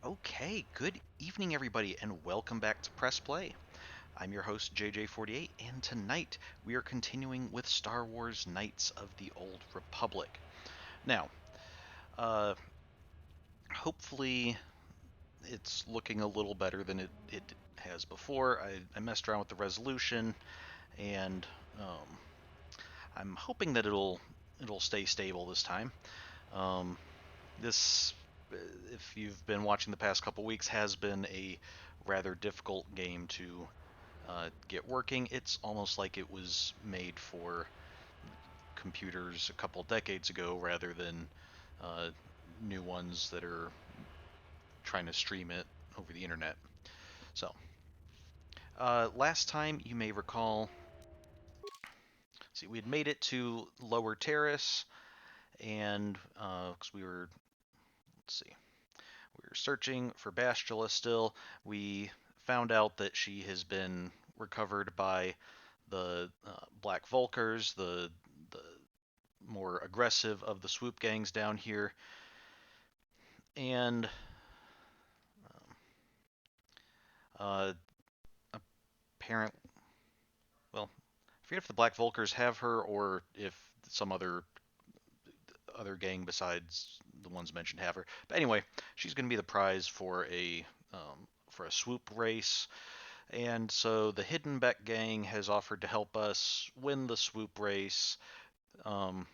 Okay, good evening, everybody, and welcome back to Press Play. I'm your host, JJ48, and tonight we are continuing with Star Wars Knights of the Old Republic. Now, uh, hopefully it's looking a little better than it has before. I messed around with the resolution, and um, I'm hoping that it'll stay stable this time. Um, this, if you've been watching the past couple weeks, has been a rather difficult game to get working. It's almost like it was made for computers a couple decades ago rather than uh, new ones that are trying to stream it over the internet. So, last time you may recall, see, we had made it to Lower Terrace, and because let's see, we were searching for Bastila still. We found out that she has been recovered by the Black Vulkars, the more aggressive of the swoop gangs down here, and uh, apparent. Well, I forget if the Black Vulkars have her or if some other gang besides the ones mentioned have her. But anyway, she's going to be the prize for a swoop race. And so the Hidden Beck gang has offered to help us win the swoop race, um,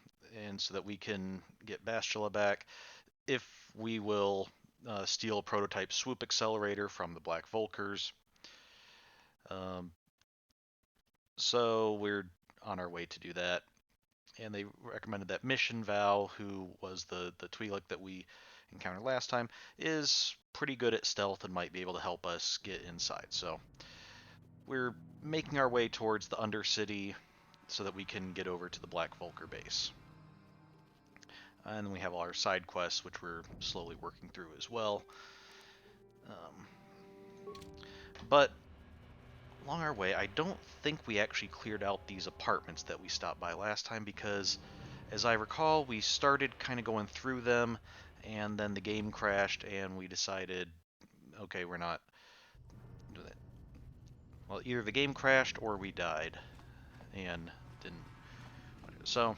and so that we can get Bastila back if we will steal a prototype swoop accelerator from the Black Vulkars. Um, so we're on our way to do that. And they recommended that Mission Vow, who was the Twi'lek that we encountered last time, is pretty good at stealth and might be able to help us get inside. So we're making our way towards the Undercity so that we can get over to the Black Vulkar base. And then we have all our side quests, which we're slowly working through as well. But along our way, I don't think we actually cleared out these apartments that we stopped by last time because, as I recall, we started kind of going through them, and then the game crashed, and we decided, okay, we're not doing it. Well, either the game crashed or we died, and didn't. So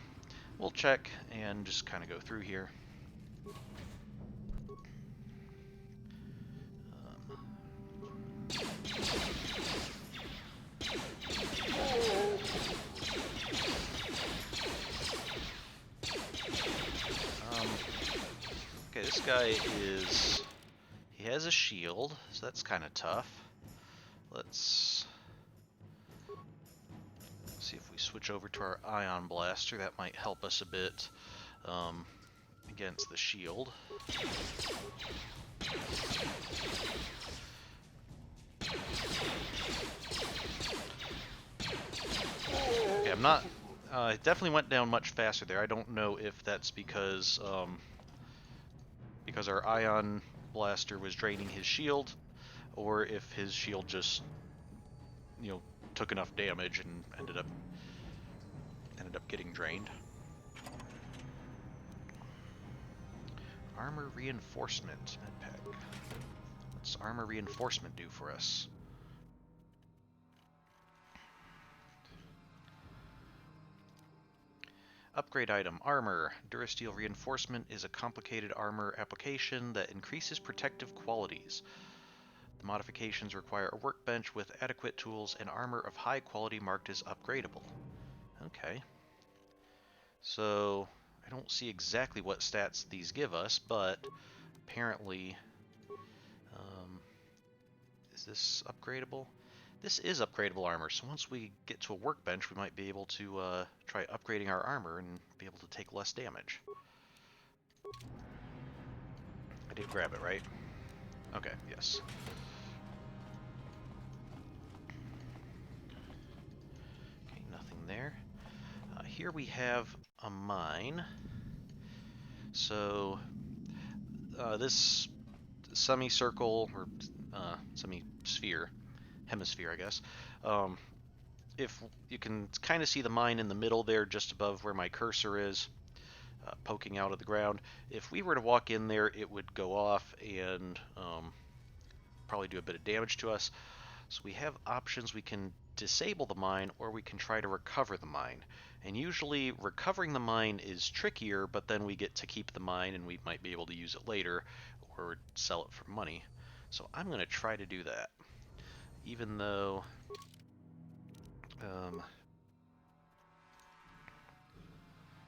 we'll check and just kind of go through here. Okay, this guy he has a shield, so that's kind of tough. Let's see if we switch over to our ion blaster. That might help us a bit against the shield. Okay, I'm not. It definitely went down much faster there. I don't know if that's because our ion blaster was draining his shield, or if his shield just, took enough damage and ended up getting drained. Armor reinforcement medpack. What's armor reinforcement do for us? Upgrade item, armor. Durasteel reinforcement is a complicated armor application that increases protective qualities. The modifications require a workbench with adequate tools and armor of high quality marked as upgradable. Okay. So, I don't see exactly what stats these give us, but apparently, is this upgradable? This is upgradable armor, so once we get to a workbench, we might be able to try upgrading our armor and be able to take less damage. I did grab it, right? Okay, yes. Okay, nothing there. Here we have a mine. So, this semicircle, or semi-sphere, hemisphere, I guess, if you can kind of see the mine in the middle there, just above where my cursor is. poking out of the ground. If we were to walk in there, it would go off and probably do a bit of damage to us. So we have options. We can disable the mine, or we can try to recover the mine. And usually recovering the mine is trickier, but then we get to keep the mine and we might be able to use it later or sell it for money. So I'm going to try to do that. Even though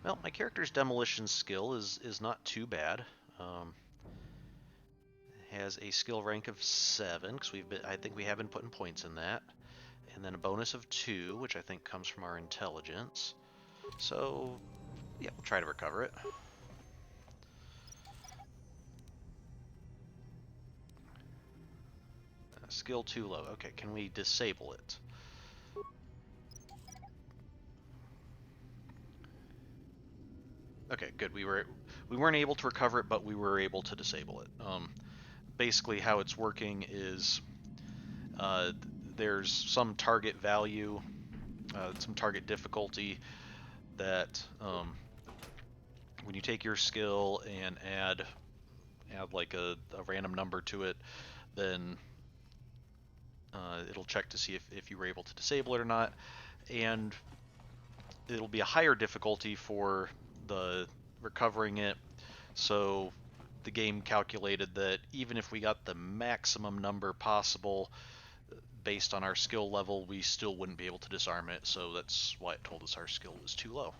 well, my character's demolition skill is not too bad. Has a skill rank of 7 because I think we have been putting points in that, and then a bonus of 2, which I think comes from our intelligence. So yeah, we'll try to recover it. Skill too low. Okay, can we disable it? Okay, good. We weren't able to recover it, but we were able to disable it. Basically, how it's working is uh, there's some target value, some target difficulty that when you take your skill and add like a random number to it, then it'll check to see if you were able to disable it or not, and it'll be a higher difficulty for the recovering it. So the game calculated that even if we got the maximum number possible based on our skill level, we still wouldn't be able to disarm it. So that's why it told us our skill was too low.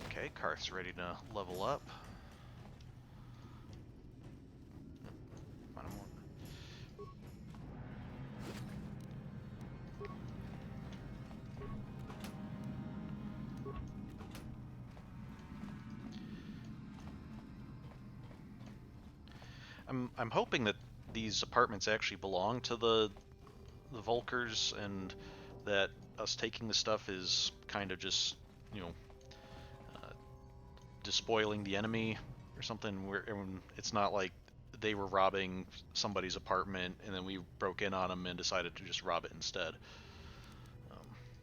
Okay, Karth's ready to level up. I'm hoping that these apartments actually belong to the Volkers, and that us taking the stuff is kind of just, you know, uh, despoiling the enemy or something. Where it's not like they were robbing somebody's apartment and then we broke in on them and decided to just rob it instead.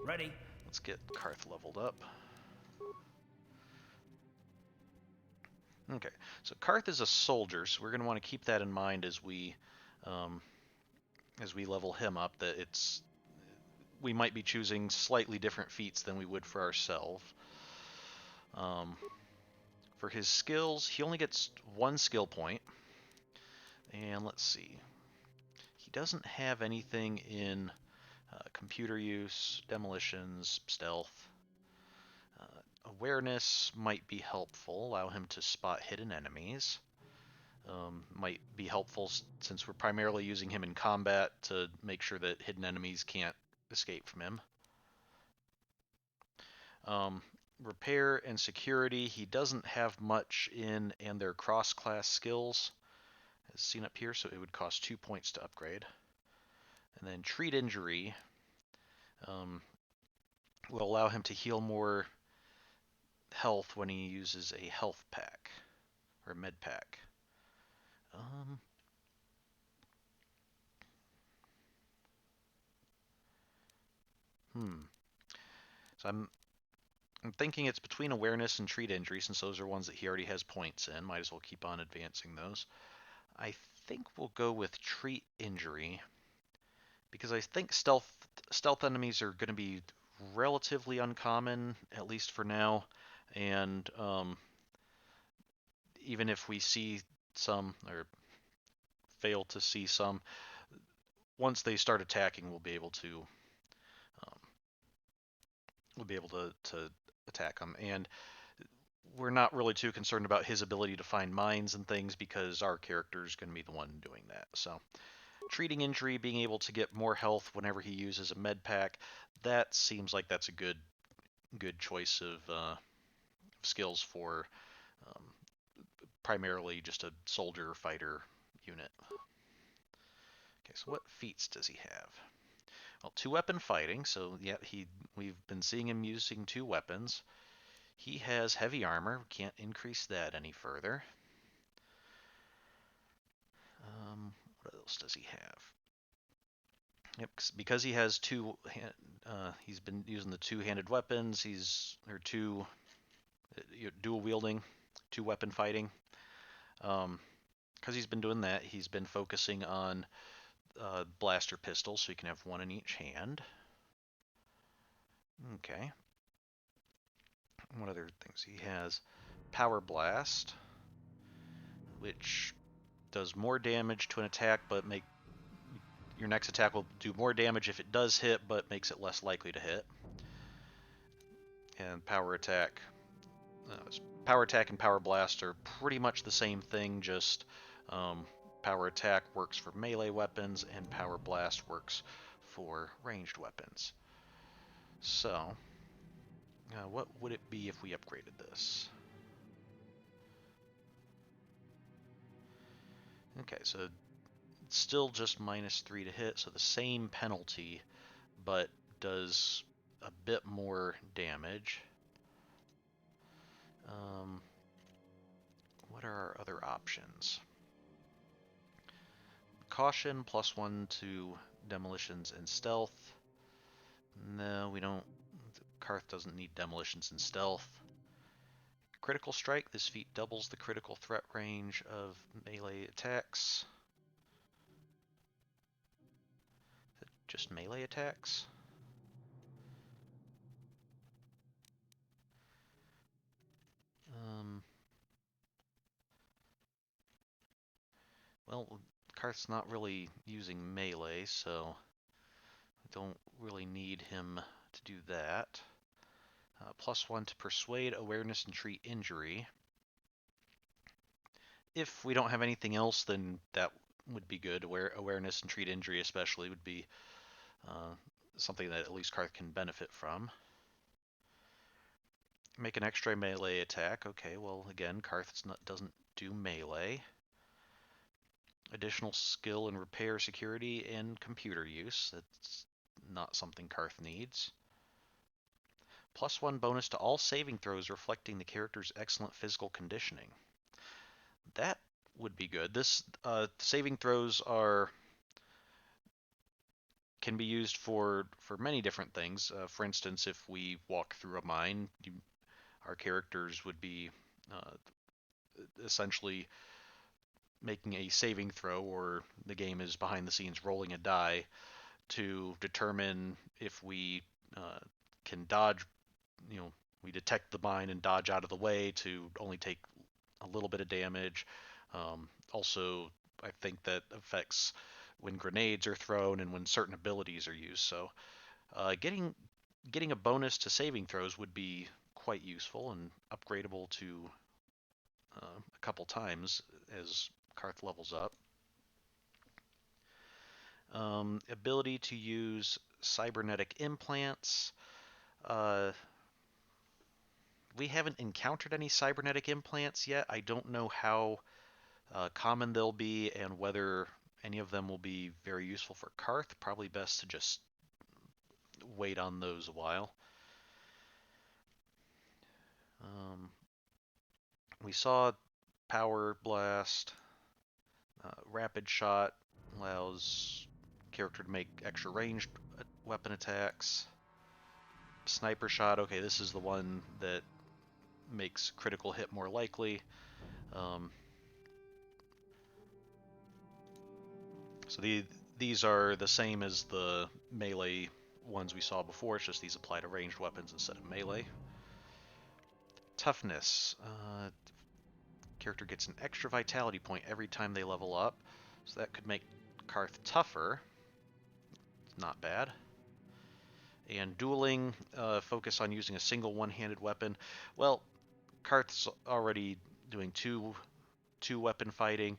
Ready. Let's get Karth leveled up. Okay, so Karth is a soldier, so we're going to want to keep that in mind as we level him up. That we might be choosing slightly different feats than we would for ourselves. For his skills, he only gets 1 skill point. And let's see. He doesn't have anything in computer use, demolitions, stealth. Awareness might be helpful, allow him to spot hidden enemies. Might be helpful since we're primarily using him in combat to make sure that hidden enemies can't escape from him. Repair and security, he doesn't have much in, and they're cross-class skills, as seen up here, so it would cost 2 points to upgrade. And then treat injury will allow him to heal more health when he uses a health pack, or a med pack. So I'm thinking it's between awareness and treat injury, since those are ones that he already has points in. Might as well keep on advancing those. I think we'll go with treat injury, because I think stealth enemies are going to be relatively uncommon, at least for now. And even if we see some, or fail to see some, once they start attacking, we'll be able to attack them. And we're not really too concerned about his ability to find mines and things, because our character is going to be the one doing that. So treating injury, being able to get more health whenever he uses a med pack, that seems like that's a good choice of skills for primarily just a soldier fighter unit. Okay, so what feats does he have? Well, 2-weapon fighting, so yeah, we've been seeing him using 2 weapons. He has heavy armor, can't increase that any further. else does he have? Yep, because he has he's been using the two-handed weapons. Or two dual wielding, two weapon fighting. Because he's been doing that, he's been focusing on blaster pistols, so he can have one in each hand. Okay. What other things he has? Power blast, which does more damage to an attack, but your next attack will do more damage if it does hit, but makes it less likely to hit. And power attack. Power attack and power blast are pretty much the same thing, just power attack works for melee weapons and power blast works for ranged weapons. So, what would it be if we upgraded this? Okay, so it's still just -3 to hit, so the same penalty, but does a bit more damage. What are our other options? Caution, +1 to demolitions and stealth. No, we don't. Karth doesn't need demolitions and stealth. Critical strike. This feat doubles the critical threat range of melee attacks. Is it just melee attacks? Well, Karth's not really using melee, so I don't really need him to do that. +1 to persuade, awareness, and treat injury. If we don't have anything else, then that would be good. Awareness and treat injury especially would be something that at least Karth can benefit from. Make an extra melee attack. Okay, well, again, Karth doesn't do melee. Additional skill in repair, security, and computer use. That's not something Karth needs. +1 bonus to all saving throws reflecting the character's excellent physical conditioning. That would be good. This saving throws can be used for many different things. For instance, if we walk through a mine, our characters would be essentially making a saving throw, or the game is behind the scenes rolling a die to determine if we can dodge. We detect the mine and dodge out of the way to only take a little bit of damage. Also, I think that affects when grenades are thrown and when certain abilities are used. So getting a bonus to saving throws would be quite useful and upgradable to a couple times as Karth levels up. Ability to use cybernetic implants. We haven't encountered any cybernetic implants yet. I don't know how common they'll be and whether any of them will be very useful for Karth. Probably best to just wait on those a while. We saw Power Blast. Rapid Shot allows character to make extra ranged weapon attacks. Sniper Shot, okay, this is the one that makes critical hit more likely. So these are the same as the melee ones we saw before, it's just these apply to ranged weapons instead of melee. Toughness. Character gets an extra vitality point every time they level up, so that could make Karth tougher. Not bad. And dueling, focus on using a single one-handed weapon. Well, Karth's already doing two weapon fighting.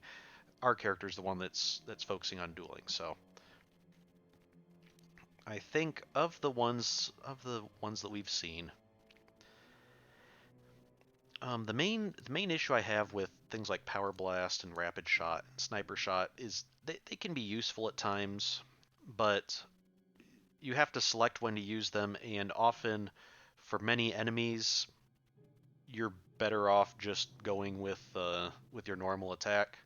Our character's the one that's focusing on dueling. So I think of the ones that we've seen, the main issue I have with things like Power Blast and Rapid Shot and Sniper Shot is they can be useful at times, but you have to select when to use them, and often for many enemies you're better off just going with your normal attack.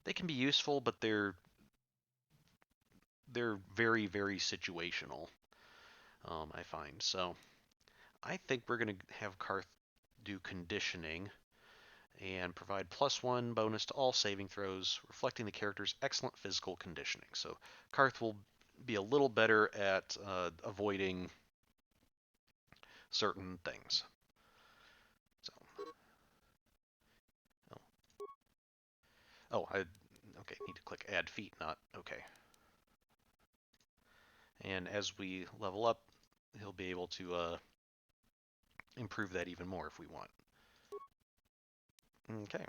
they can be useful, but they're very, very situational, I find. So I think we're going to have Karth do conditioning and provide +1 bonus to all saving throws, reflecting the character's excellent physical conditioning. So Karth will be a little better at avoiding certain things. So, okay, need to click add feat, not okay. And as we level up, he'll be able to improve that even more if we want. Okay.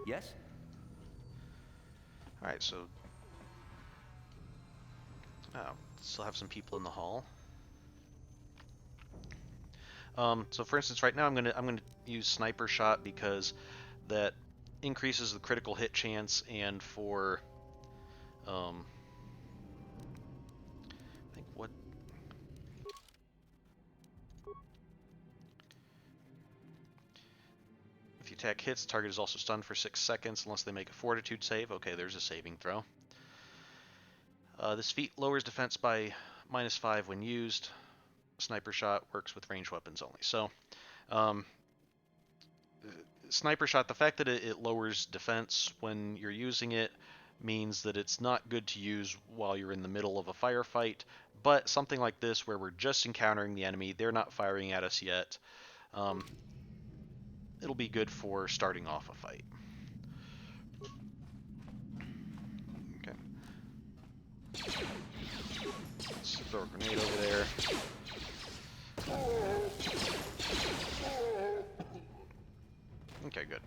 Yes? All right, so still have some people in the hall. So for instance, right now I'm gonna use sniper shot because that increases the critical hit chance, and for I think what if the attack hits, target is also stunned for 6 seconds unless they make a fortitude save. Okay, there's a saving throw. This feat lowers defense by -5 when used. Sniper shot works with ranged weapons only. So, um, sniper shot, the fact that it lowers defense when you're using it means that it's not good to use while you're in the middle of a firefight, but something like this where we're just encountering the enemy, they're not firing at us yet, it'll be good for starting off a fight. Okay. Let's throw a grenade over there. Okay, good.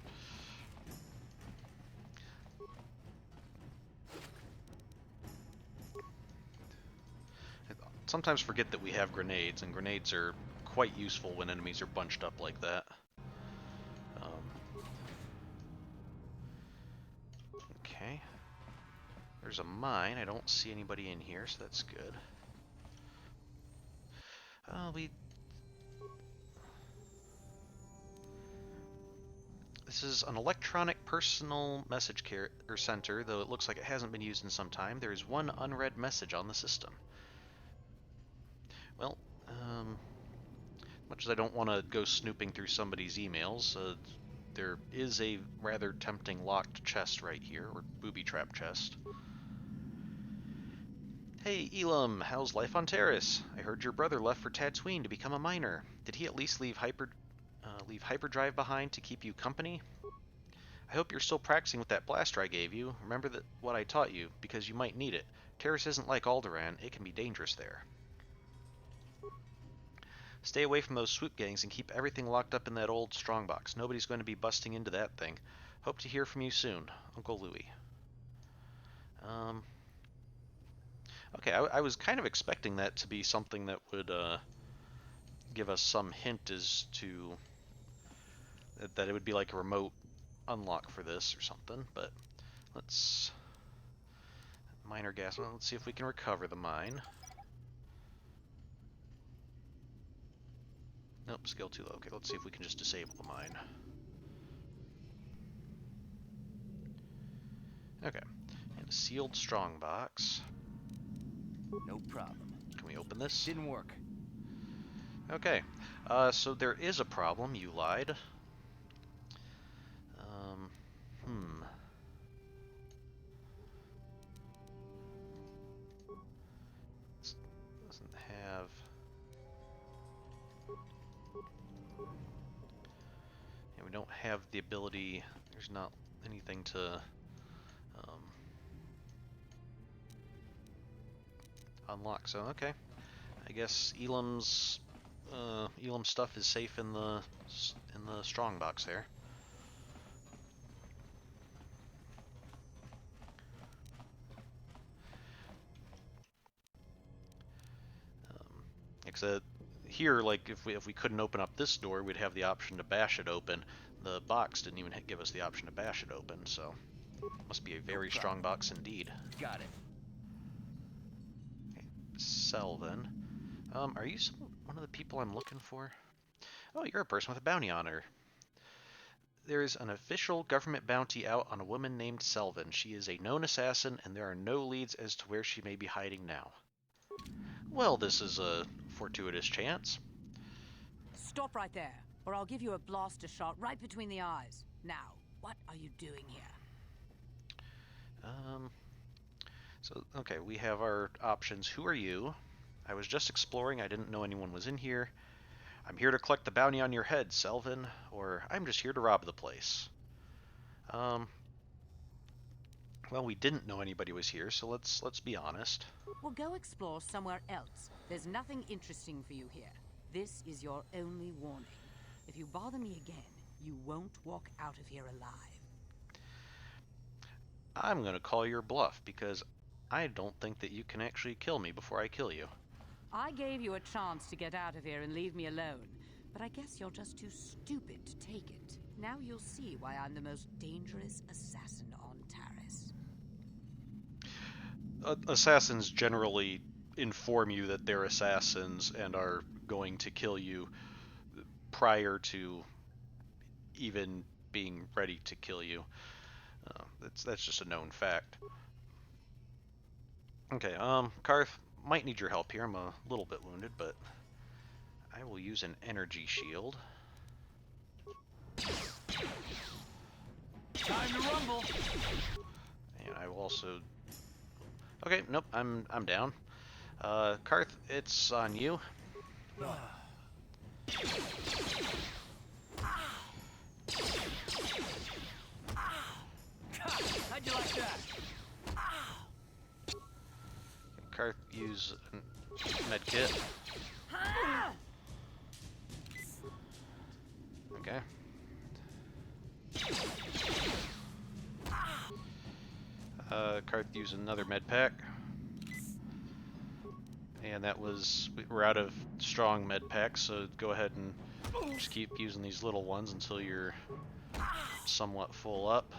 I sometimes forget that we have grenades, and grenades are quite useful when enemies are bunched up like that. Okay. There's a mine. I don't see anybody in here, so that's good. This is an electronic personal message center, though it looks like it hasn't been used in some time. There is one unread message on the system. Well, much as I don't want to go snooping through somebody's emails, there is a rather tempting locked chest right here, or booby trap chest. Hey, Elam, how's life on Terrace? I heard your brother left for Tatooine to become a miner. Did he at least leave hyperdrive behind to keep you company? I hope you're still practicing with that blaster I gave you. Remember what I taught you, because you might need it. Terrace isn't like Alderaan. It can be dangerous there. Stay away from those swoop gangs and keep everything locked up in that old strongbox. Nobody's going to be busting into that thing. Hope to hear from you soon. Uncle Louie. Okay, I was kind of expecting that to be something that would give us some hint as to that it would be like a remote unlock for this or something, but let's miner gas. Well, let's see if we can recover the mine. Nope, skill too low. Okay, let's see if we can just disable the mine. Okay, and a sealed strongbox. No problem. Can we open this? Didn't work. Okay, so there is a problem. You lied. This doesn't have... Yeah, we don't have the ability... There's not anything to... unlock, so okay. I guess Elam's stuff is safe in the strong box there. Except here, like if we couldn't open up this door, we'd have the option to bash it open. The box didn't even give us the option to bash it open, so must be a very strong box indeed. Got it. Okay, sell then. Are you one of the people I'm looking for? Oh, you're a person with a bounty on her. There is an official government bounty out on a woman named Selvin. She is a known assassin, and there are no leads as to where she may be hiding now. Well, this is a fortuitous chance. Stop right there, or I'll give you a blaster shot right between the eyes. Now, what are you doing here? Okay, we have our options. Who are you? I was just exploring. I didn't know anyone was in here. I'm here to collect the bounty on your head, Selvin. Or I'm just here to rob the place. Well, we didn't know anybody was here, so let's be honest. Well, go explore somewhere else. There's nothing interesting for you here. This is your only warning. If you bother me again, you won't walk out of here alive. I'm gonna call your bluff because I don't think that you can actually kill me before I kill you. I gave you a chance to get out of here and leave me alone, but I guess you're just too stupid to take it. Now you'll see why I'm the most dangerous assassin on Taris. Assassins generally inform you that they're assassins and are going to kill you prior to even being ready to kill you. That's just a known fact. Okay, Karth, might need your help here. I'm a little bit wounded, but I will use an energy shield. Time to rumble. And I will also... Okay, nope, I'm down. Karth, it's on you. How'd you like that? Karth, use a med kit. Okay. Karth, use another med pack. And that was... We're out of strong med packs, so go ahead and just keep using these little ones until you're somewhat full up.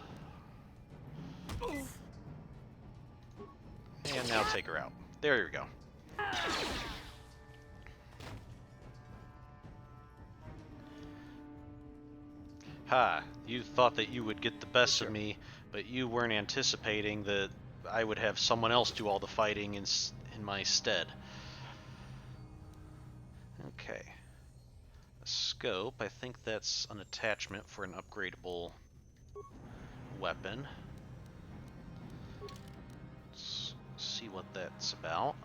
And now take her out. There you go. Ha! You thought that you would get the best of me, but you weren't anticipating that I would have someone else do all the fighting in my stead. Okay. A scope, I think that's an attachment for an upgradable weapon. Let's see what that's about.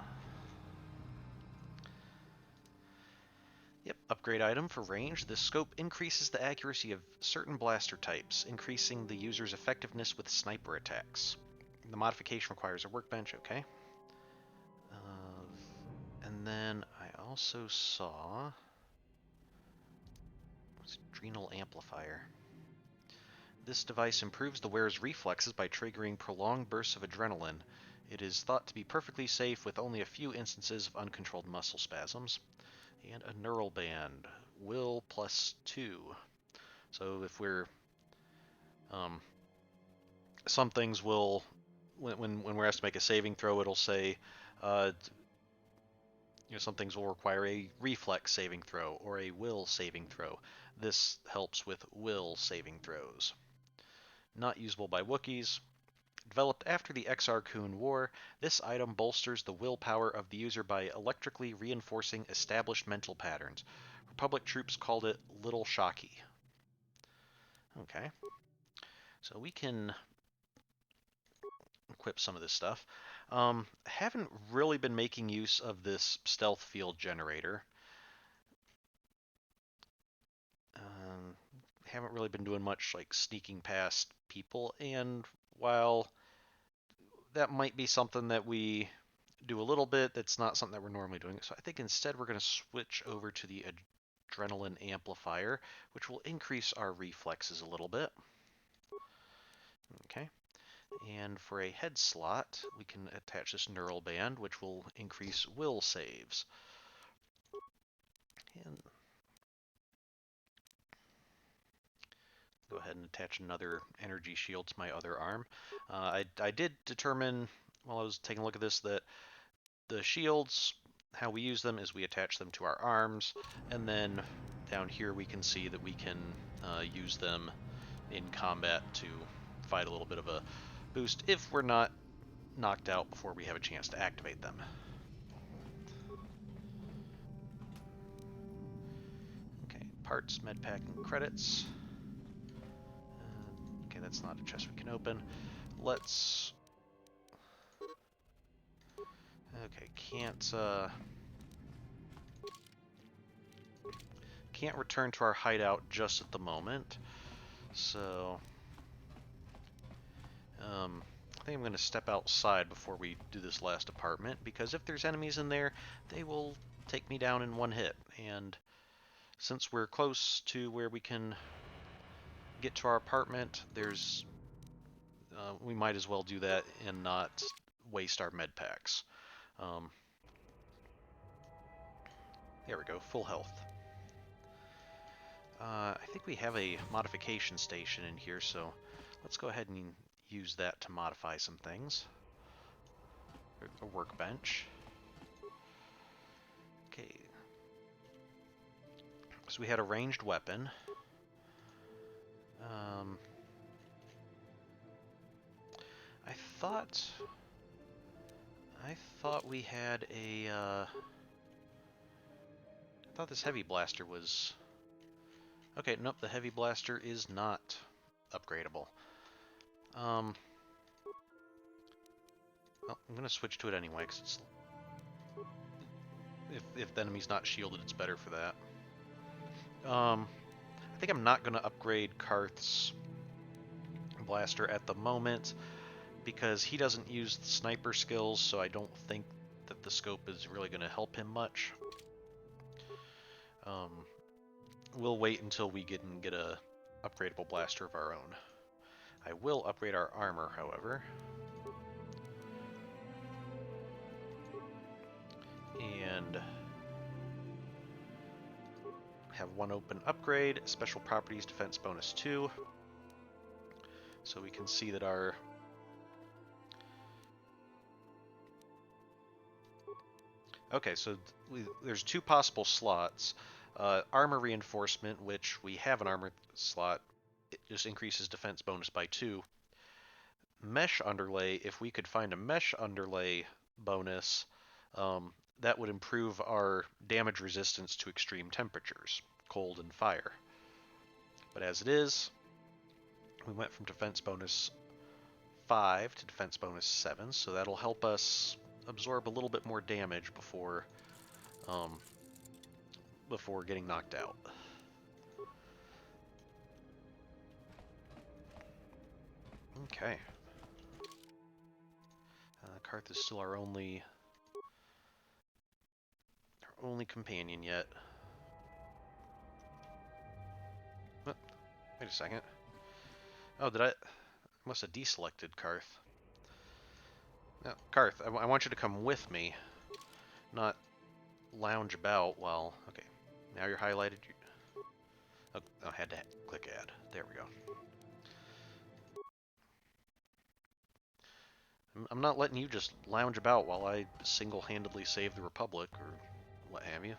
Yep, upgrade item for range. This scope increases the accuracy of certain blaster types, increasing the user's effectiveness with sniper attacks. The modification requires a workbench, okay. And then I also saw... Adrenal amplifier. This device improves the wearer's reflexes by triggering prolonged bursts of adrenaline. It is thought to be perfectly safe with only a few instances of uncontrolled muscle spasms. And a neural band, will +2. So if we're, some things will, when we're asked to make a saving throw, it'll say, some things will require a reflex saving throw or a will saving throw. This helps with will saving throws. Not usable by Wookiees. Developed after the Exar-Kun War, this item bolsters the willpower of the user by electrically reinforcing established mental patterns. Republic troops called it Little Shocky. Okay. So we can equip some of this stuff. Haven't really been making use of this stealth field generator. Haven't really been doing much like sneaking past people, and while that might be something that we do a little bit, that's not something that we're normally doing. So I think instead we're going to switch over to the adrenaline amplifier, which will increase our reflexes a little bit. Okay. And for a head slot, we can attach this neural band, which will increase will saves. And go ahead and attach another energy shield to my other arm. I did determine, while I was taking a look at this, that the shields, how we use them is we attach them to our arms, and then down here we can see that we can use them in combat to provide a little bit of a boost if we're not knocked out before we have a chance to activate them. Okay, parts, medpack, and credits. Okay, that's not a chest we can open. Let's... Okay, can't return to our hideout just at the moment, so I think I'm going to step outside before we do this last apartment, because if there's enemies in there, they will take me down in one hit, and since we're close to where we can get to our apartment, we might as well do that and not waste our med packs. There we go, full health. I think we have a modification station in here, so let's go ahead and use that to modify some things. A workbench. Okay. So we had a ranged weapon. I thought we had a, I thought this heavy blaster was... Okay, nope, the heavy blaster is not upgradable. Well, I'm gonna switch to it anyway, because it's... If the enemy's not shielded, it's better for that. I think I'm not gonna upgrade Karth's blaster at the moment, because he doesn't use the sniper skills, so I don't think that the scope is really going to help him much. We'll wait until we get a upgradable blaster of our own. I will upgrade our armor, however. And have one open upgrade, special properties, defense bonus 2. So we can see that our... Okay, so there's two possible slots. Armor reinforcement, which we have an armor slot, it just increases defense bonus by 2. Mesh underlay, if we could find a mesh underlay bonus, that would improve our damage resistance to extreme temperatures, cold and fire. But as it is, we went from defense bonus 5 to defense bonus 7, so that'll help us absorb a little bit more damage before getting knocked out. Okay. Karth is still our only companion yet. Oh, wait a second. Oh, I must have deselected Karth. No, Karth, I want you to come with me, not lounge about while... Okay, now you're highlighted. Oh, I had to click add. There we go. I'm not letting you just lounge about while I single-handedly save the Republic, or what have you.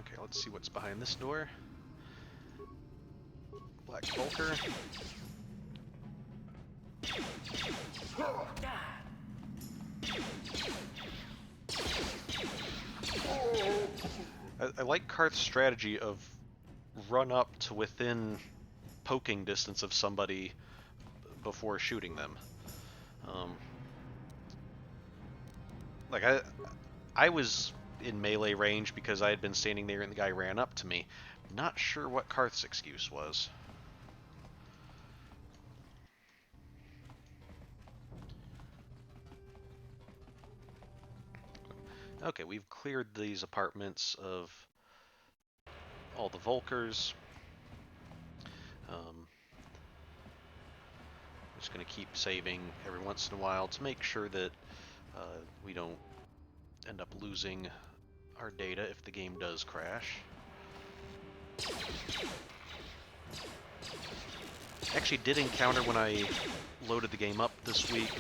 Okay, let's see what's behind this door. Black Volker. I like Karth's strategy of run up to within poking distance of somebody before shooting them. Like I was in melee range because I had been standing there and the guy ran up to me. Not sure what Karth's excuse was. Okay, we've cleared these apartments of all the Volkers. I'm just going to keep saving every once in a while to make sure that we don't end up losing our data if the game does crash. Actually did encounter when I loaded the game up this week.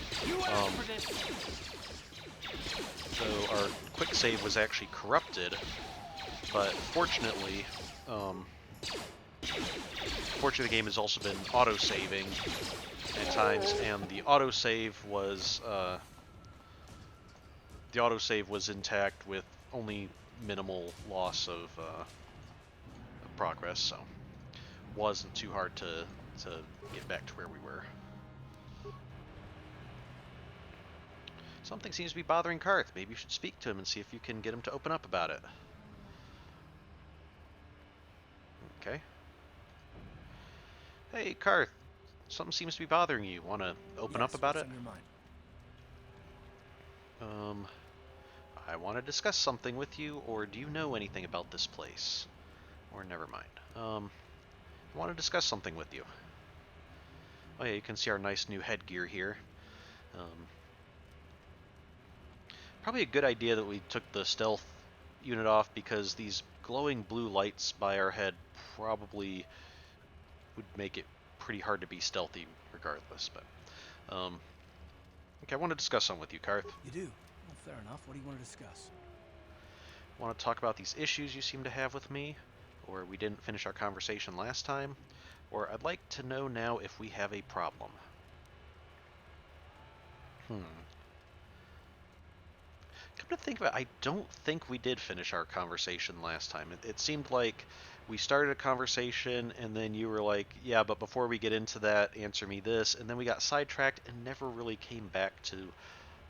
So our quick save was actually corrupted, but fortunately, the game has also been auto-saving at times, and the autosave was intact with only minimal loss of progress, so wasn't too hard to get back to where we were. Something seems to be bothering Karth. Maybe you should speak to him and see if you can get him to open up about it. Okay. Hey, Karth. Something seems to be bothering you. Want to open up about it? What's on your mind? I want to discuss something with you, or do you know anything about this place? Or never mind. I want to discuss something with you. Oh yeah, you can see our nice new headgear here. Probably a good idea that we took the stealth unit off, because these glowing blue lights by our head probably would make it pretty hard to be stealthy regardless. But okay, I want to discuss something with you, Karth. You do? Well, fair enough. What do you want to discuss? Want to talk about these issues you seem to have with me, or we didn't finish our conversation last time, or I'd like to know now if we have a problem. Come to think of it, I don't think we did finish our conversation last time. It seemed like we started a conversation, and then you were like, yeah, but before we get into that, answer me this, and then we got sidetracked and never really came back to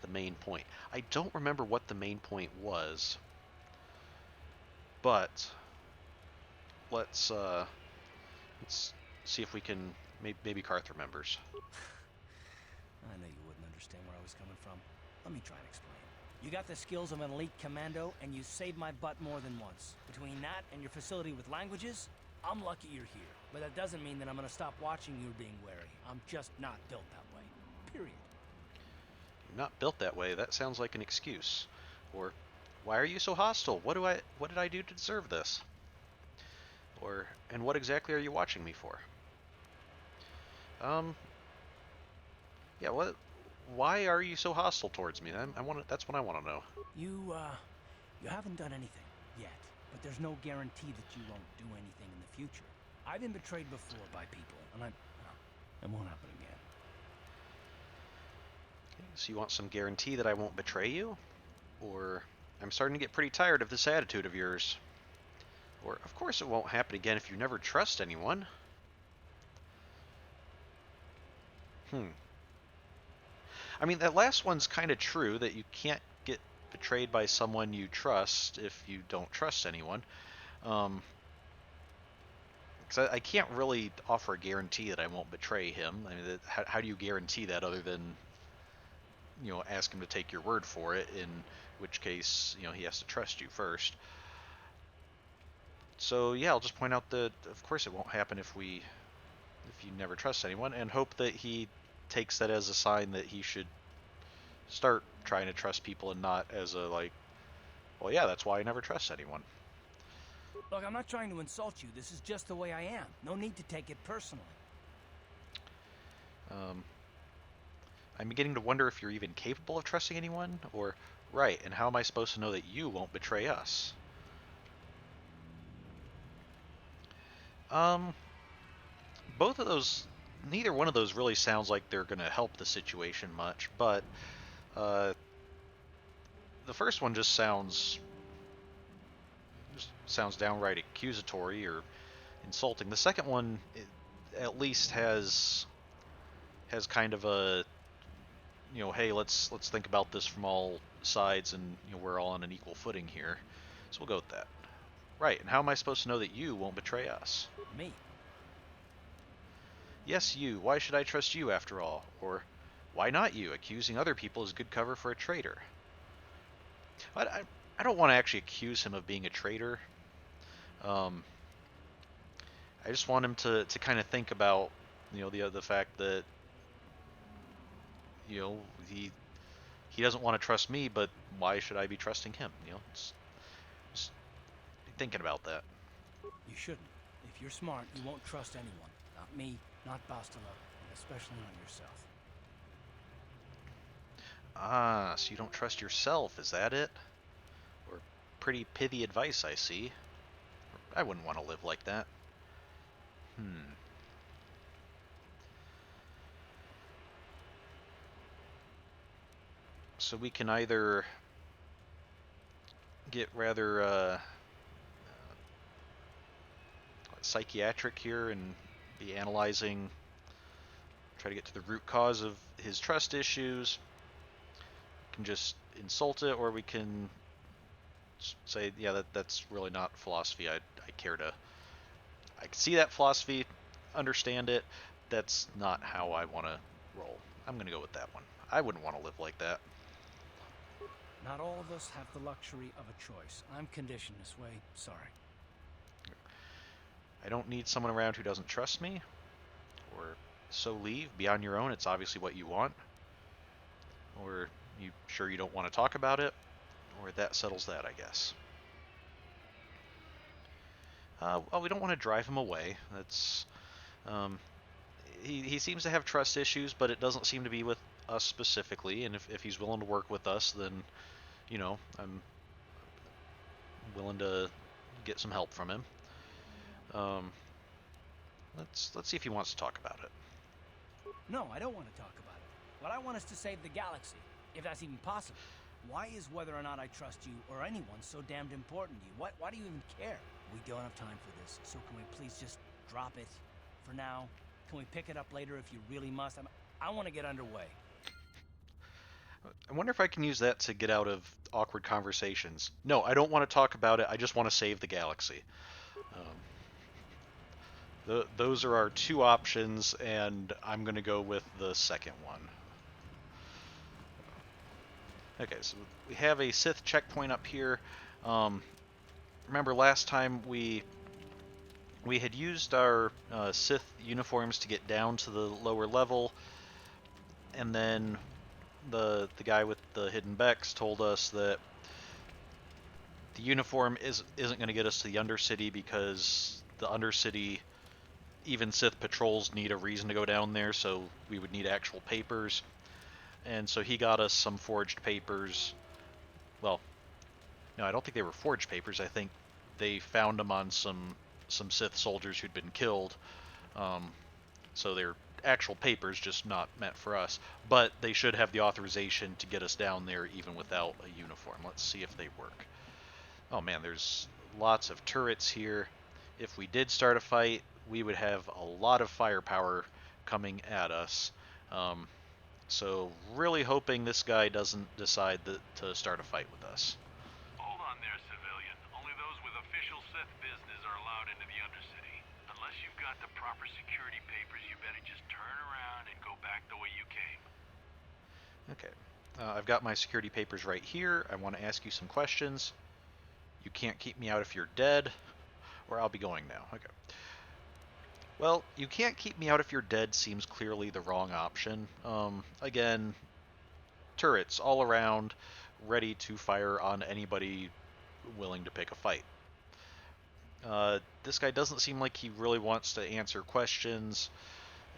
the main point. I don't remember what the main point was, but let's see if we can, maybe Karth remembers. I know you wouldn't understand where I was coming from. Let me try and explain. You got the skills of an elite commando, and you saved my butt more than once. Between that and your facility with languages, I'm lucky you're here. But that doesn't mean that I'm gonna stop watching you being wary. I'm just not built that way. Period. You're not built that way. That sounds like an excuse. Or, why are you so hostile? What did I do to deserve this? Or, and what exactly are you watching me for? Yeah, why are you so hostile towards me? That's what I want to know. You haven't done anything yet, but there's no guarantee that you won't do anything in the future. I've been betrayed before by people, and it won't happen again. Okay, so you want some guarantee that I won't betray you? Or, I'm starting to get pretty tired of this attitude of yours. Or, of course it won't happen again if you never trust anyone. I mean, that last one's kind of true, that you can't get betrayed by someone you trust if you don't trust anyone. Because I can't really offer a guarantee that I won't betray him. I mean, how do you guarantee that other than, ask him to take your word for it, in which case, he has to trust you first. So, yeah, I'll just point out that, of course, it won't happen if you never trust anyone, and hope that he takes that as a sign that he should start trying to trust people, and not as a, well, yeah, that's why I never trust anyone. Look, I'm not trying to insult you. This is just the way I am. No need to take it personally. I'm beginning to wonder if you're even capable of trusting anyone, or, right, and how am I supposed to know that you won't betray us? Both of those, neither one of those really sounds like they're going to help the situation much, but the first one just sounds downright accusatory or insulting. The second one, at least has kind of a, hey, let's think about this from all sides, and we're all on an equal footing here. So we'll go with that. Right, and how am I supposed to know that you won't betray us? Me? Yes, you. Why should I trust you after all? Or, why not you? Accusing other people is good cover for a traitor. I don't want to actually accuse him of being a traitor. I just want him to kind of think about, the fact that, he doesn't want to trust me, but why should I be trusting him? thinking about that. You shouldn't. If you're smart, you won't trust anyone. Not me, not Bastila, and especially not yourself. Ah, so you don't trust yourself, is that it? Or pretty pithy advice, I see. I wouldn't want to live like that. So we can either get rather psychiatric here and be analyzing, try to get to the root cause of his trust issues. We can just insult it, or we can say, yeah, that's really not philosophy I care to. I can see that philosophy, understand it. That's not how I want to roll. I'm going to go with that one. I wouldn't want to live like that. Not all of us have the luxury of a choice. I'm conditioned this way. Sorry. I don't need someone around who doesn't trust me. Or so leave. Be on your own. It's obviously what you want. Or you sure you don't want to talk about it? Or that settles that, I guess. Well, we don't want to drive him away. That's he seems to have trust issues, but it doesn't seem to be with us specifically. And if he's willing to work with us, then I'm willing to get some help from him. Let's see if he wants to talk about it. No, I don't want to talk about it. What I want is to save the galaxy, if that's even possible. Why is whether or not I trust you or anyone so damned important to you? Why do you even care? We don't have time for this, so can we please just drop it for now? Can we pick it up later if you really must? I want to get underway. I wonder if I can use that to get out of awkward conversations. No, I don't want to talk about it. I just want to save the galaxy. Those are our two options, and I'm going to go with the second one. Okay, so we have a Sith checkpoint up here. Remember last time we had used our Sith uniforms to get down to the lower level, and then the guy with the hidden Becks told us that the uniform isn't going to get us to the Undercity because the Undercity, even Sith patrols need a reason to go down there, so we would need actual papers. And so he got us some forged papers. Well, no, I don't think they were forged papers. I think they found them on some Sith soldiers who'd been killed. So they're actual papers, just not meant for us. But they should have the authorization to get us down there even without a uniform. Let's see if they work. Oh man, there's lots of turrets here. If we did start a fight, we would have a lot of firepower coming at us. So really hoping this guy doesn't decide to start a fight with us. Hold on there, civilian. Only those with official Sith business are allowed into the Undercity. Unless you've got the proper security papers, you better just turn around and go back the way you came. Okay. I've got my security papers right here. I want to ask you some questions. You can't keep me out if you're dead, or I'll be going now. Okay. Well, you can't keep me out if you're dead seems clearly the wrong option. Again, turrets all around, ready to fire on anybody willing to pick a fight. This guy doesn't seem like he really wants to answer questions,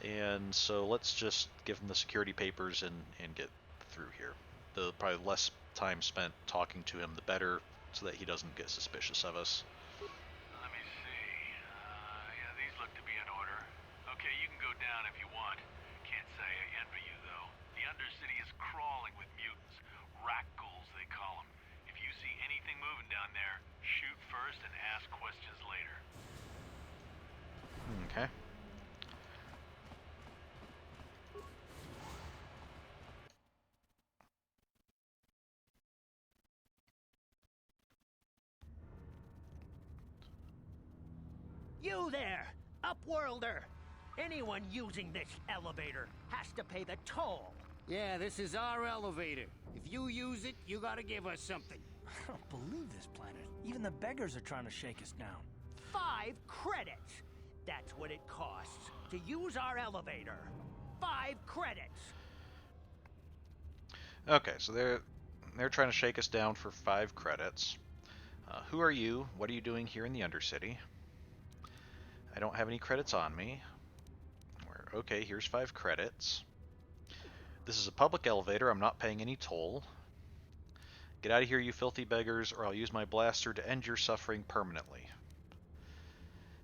and so let's just give him the security papers and get through here. The probably less time spent talking to him, the better, so that he doesn't get suspicious of us. Let me see. Yeah, these look to be in order. Okay, you can go down if you want. Can't say I envy you, though. The Undercity is crawling with mutants. Rat ghouls, they call them. If you see anything moving down there, shoot first and ask questions later. Okay. You there, Upworlder! Anyone using this elevator has to pay the toll. Yeah, this is our elevator. If you use it, you gotta give us something. I don't believe this planet. Even the beggars are trying to shake us down. 5 credits! That's what it costs to use our elevator. 5 credits! Okay, so they're trying to shake us down for 5 credits. Who are you? What are you doing here in the Undercity? I don't have any credits on me. Okay, here's 5 credits. This is a public elevator. I'm not paying any toll. Get out of here, you filthy beggars, or I'll use my blaster to end your suffering permanently.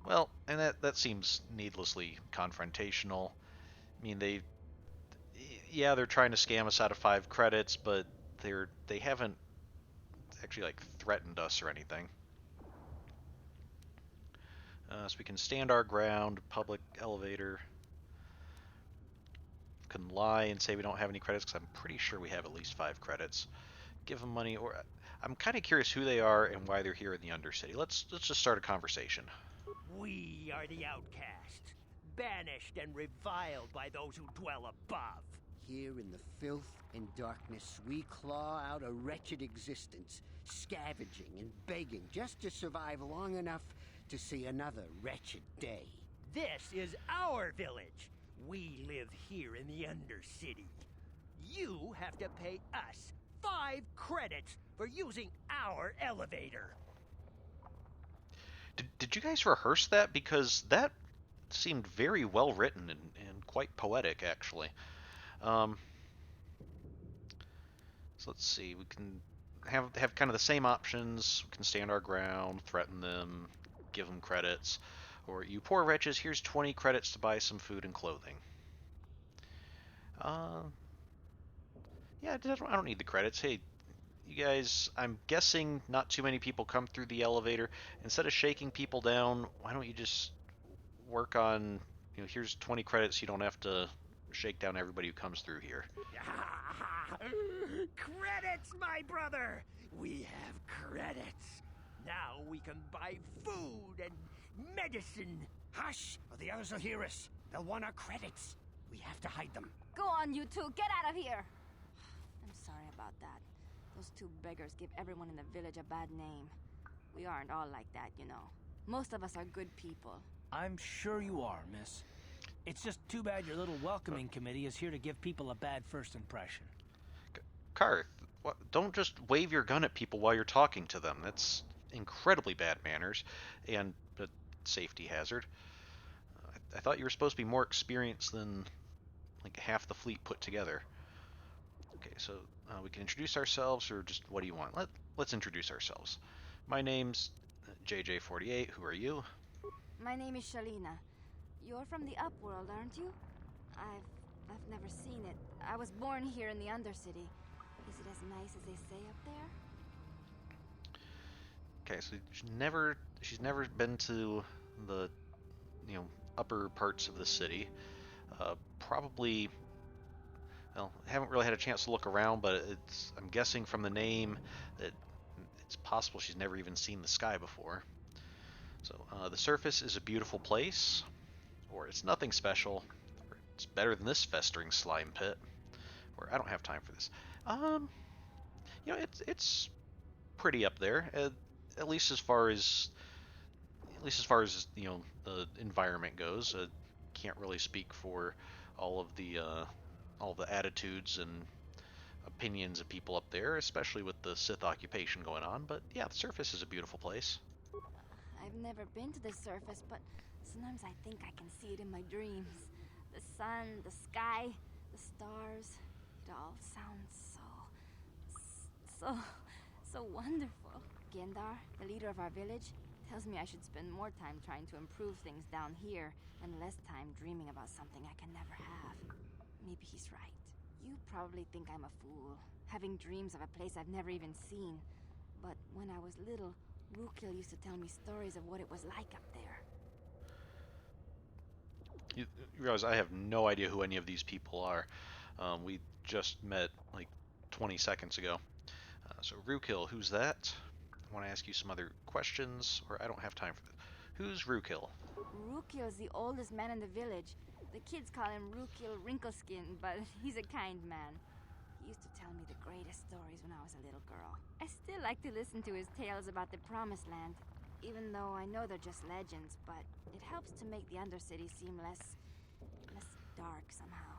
Well, and that seems needlessly confrontational. I mean, they're trying to scam us out of 5 credits, but they haven't actually like threatened us or anything. So we can stand our ground, public elevator. Can lie and say we don't have any credits because I'm pretty sure we have at least 5 credits. Give them money, or I'm kind of curious who they are and why they're here in the Undercity. Let's just start a conversation. We are the outcast, banished and reviled by those who dwell above. Here in the filth and darkness, we claw out a wretched existence, scavenging and begging just to survive long enough to see another wretched day. This is our village. We live here in the Undercity. You have to pay us 5 credits for using our elevator. Did you guys rehearse that? Because that seemed very well written and quite poetic, actually. So let's see. We can have kind of the same options. We can stand our ground, threaten them, give them credits, or you poor wretches, here's 20 credits to buy some food and clothing. Yeah, I don't need the credits. Hey, you guys, I'm guessing not too many people come through the elevator. Instead of shaking people down, why don't you just work on, here's 20 credits. You don't have to shake down everybody who comes through here. Credits, my brother! We have credits. Now we can buy food and medicine. Hush, or the others will hear us. They'll want our credits. We have to hide them. Go on, you two. Get out of here. I'm sorry about that. Those 2 beggars give everyone in the village a bad name. We aren't all like that, you know. Most of us are good people. I'm sure you are, miss. It's just too bad your little welcoming committee is here to give people a bad first impression. Karth, don't just wave your gun at people while you're talking to them. That's incredibly bad manners and a safety hazard. I thought you were supposed to be more experienced than like half the fleet put together. Okay, so we can introduce ourselves, or just what do you want? Let's introduce ourselves. My name's JJ48. Who are you? My name is Shalina. You're from the Upworld, aren't you? I've never seen it. I was born here in the Undercity. Is it as nice as they say up there? Okay, so she's never been to the upper parts of the city. Probably, well, haven't really had a chance to look around, but I'm guessing from the name that it's possible she's never even seen the sky before. So the surface is a beautiful place, or it's nothing special, or it's better than this festering slime pit. Or I don't have time for this. It's pretty up there, at least as far as the environment goes. Can't really speak for all the attitudes and opinions of people up there, especially with the Sith occupation going on. But yeah, the surface is a beautiful place. I've never been to the surface, but sometimes I think I can see it in my dreams. The sun, the sky, the stars. It all sounds so wonderful. Gendar, the leader of our village, tells me I should spend more time trying to improve things down here and less time dreaming about something I can never have. Maybe he's right. You probably think I'm a fool, having dreams of a place I've never even seen. But when I was little, Rookil used to tell me stories of what it was like up there. You realize I have no idea who any of these people are. We just met like 20 seconds ago. So Rookil, who's that? I want to ask you some other questions, or I don't have time for this. Who's Rookil? Rookil's the oldest man in the village. The kids call him Rookil Wrinkleskin, but he's a kind man. He used to tell me the greatest stories when I was a little girl. I still like to listen to his tales about the Promised Land, even though I know they're just legends, but it helps to make the Undercity seem less dark somehow.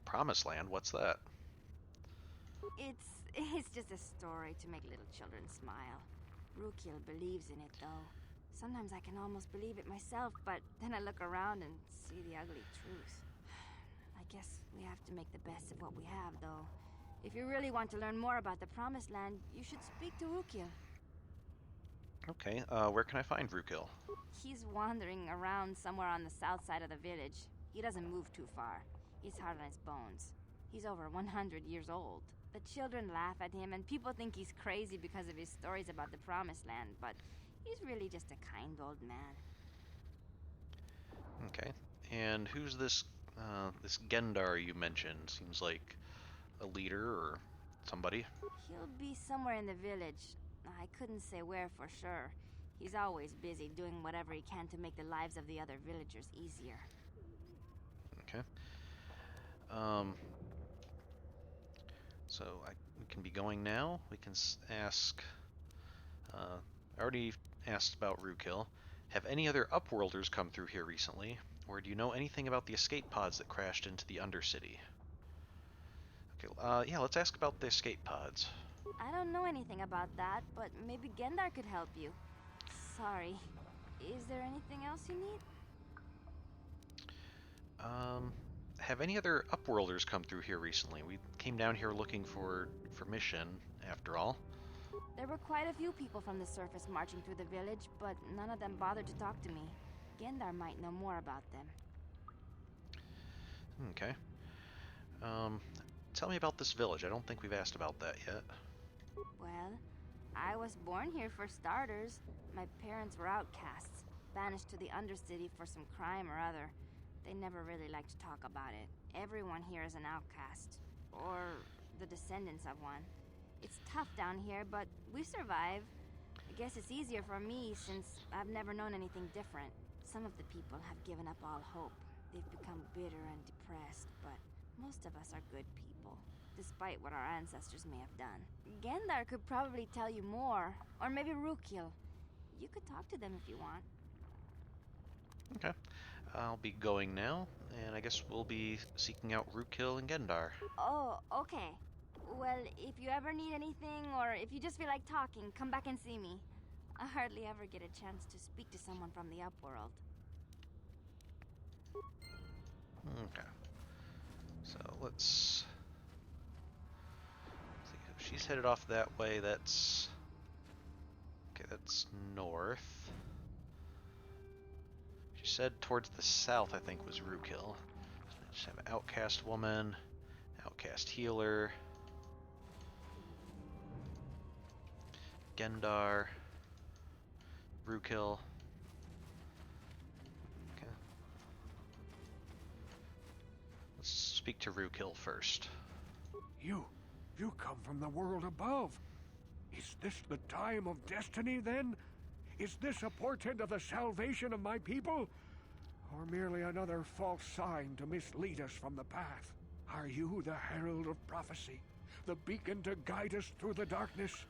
Promised Land? What's that? It's just a story to make little children smile. Rukiel believes in it, though. Sometimes I can almost believe it myself, but then I look around and see the ugly truth. I guess we have to make the best of what we have, though. If you really want to learn more about the Promised Land, you should speak to Rukiel. Okay, where can I find Rukiel? He's wandering around somewhere on the south side of the village. He doesn't move too far. He's hard on his bones. He's over 100 years old. The children laugh at him, and people think he's crazy because of his stories about the Promised Land, but he's really just a kind old man. Okay, and who's this Gendar you mentioned? Seems like a leader or somebody. He'll be somewhere in the village. I couldn't say where for sure. He's always busy doing whatever he can to make the lives of the other villagers easier. Okay. So we can be going now. We can ask. I already asked about Rukiel. Have any other Upworlders come through here recently, or do you know anything about the escape pods that crashed into the Undercity? Okay. Yeah. Let's ask about the escape pods. I don't know anything about that, but maybe Gendar could help you. Sorry. Is there anything else you need? Have any other Upworlders come through here recently? We came down here looking for mission, after all. There were quite a few people from the surface marching through the village, but none of them bothered to talk to me. Gendar might know more about them. Okay. Tell me about this village. I don't think we've asked about that yet. Well, I was born here for starters. My parents were outcasts, banished to the Undercity for some crime or other. They never really liked to talk about it. Everyone here is an outcast, or the descendants of one. It's tough down here, but we survive. I guess it's easier for me since I've never known anything different. Some of the people have given up all hope. They've become bitter and depressed, but most of us are good people, despite what our ancestors may have done. Gendar could probably tell you more, or maybe Rukiel. You could talk to them if you want. Okay. I'll be going now, and I guess we'll be seeking out Rukiel and Gendar. Oh, okay. Well, if you ever need anything, or if you just feel like talking, come back and see me. I hardly ever get a chance to speak to someone from the Upworld. Okay. So let's see. She's headed off that way. That's north. She said towards the south, I think, was Rukiel. So I just have an outcast woman, outcast healer, Gendar, Rukiel. Okay. Let's speak to Rukiel first. You come from the world above. Is this the time of destiny, then? Is this a portent of the salvation of my people? Or merely another false sign to mislead us from the path? Are you the herald of prophecy, the beacon to guide us through the darkness?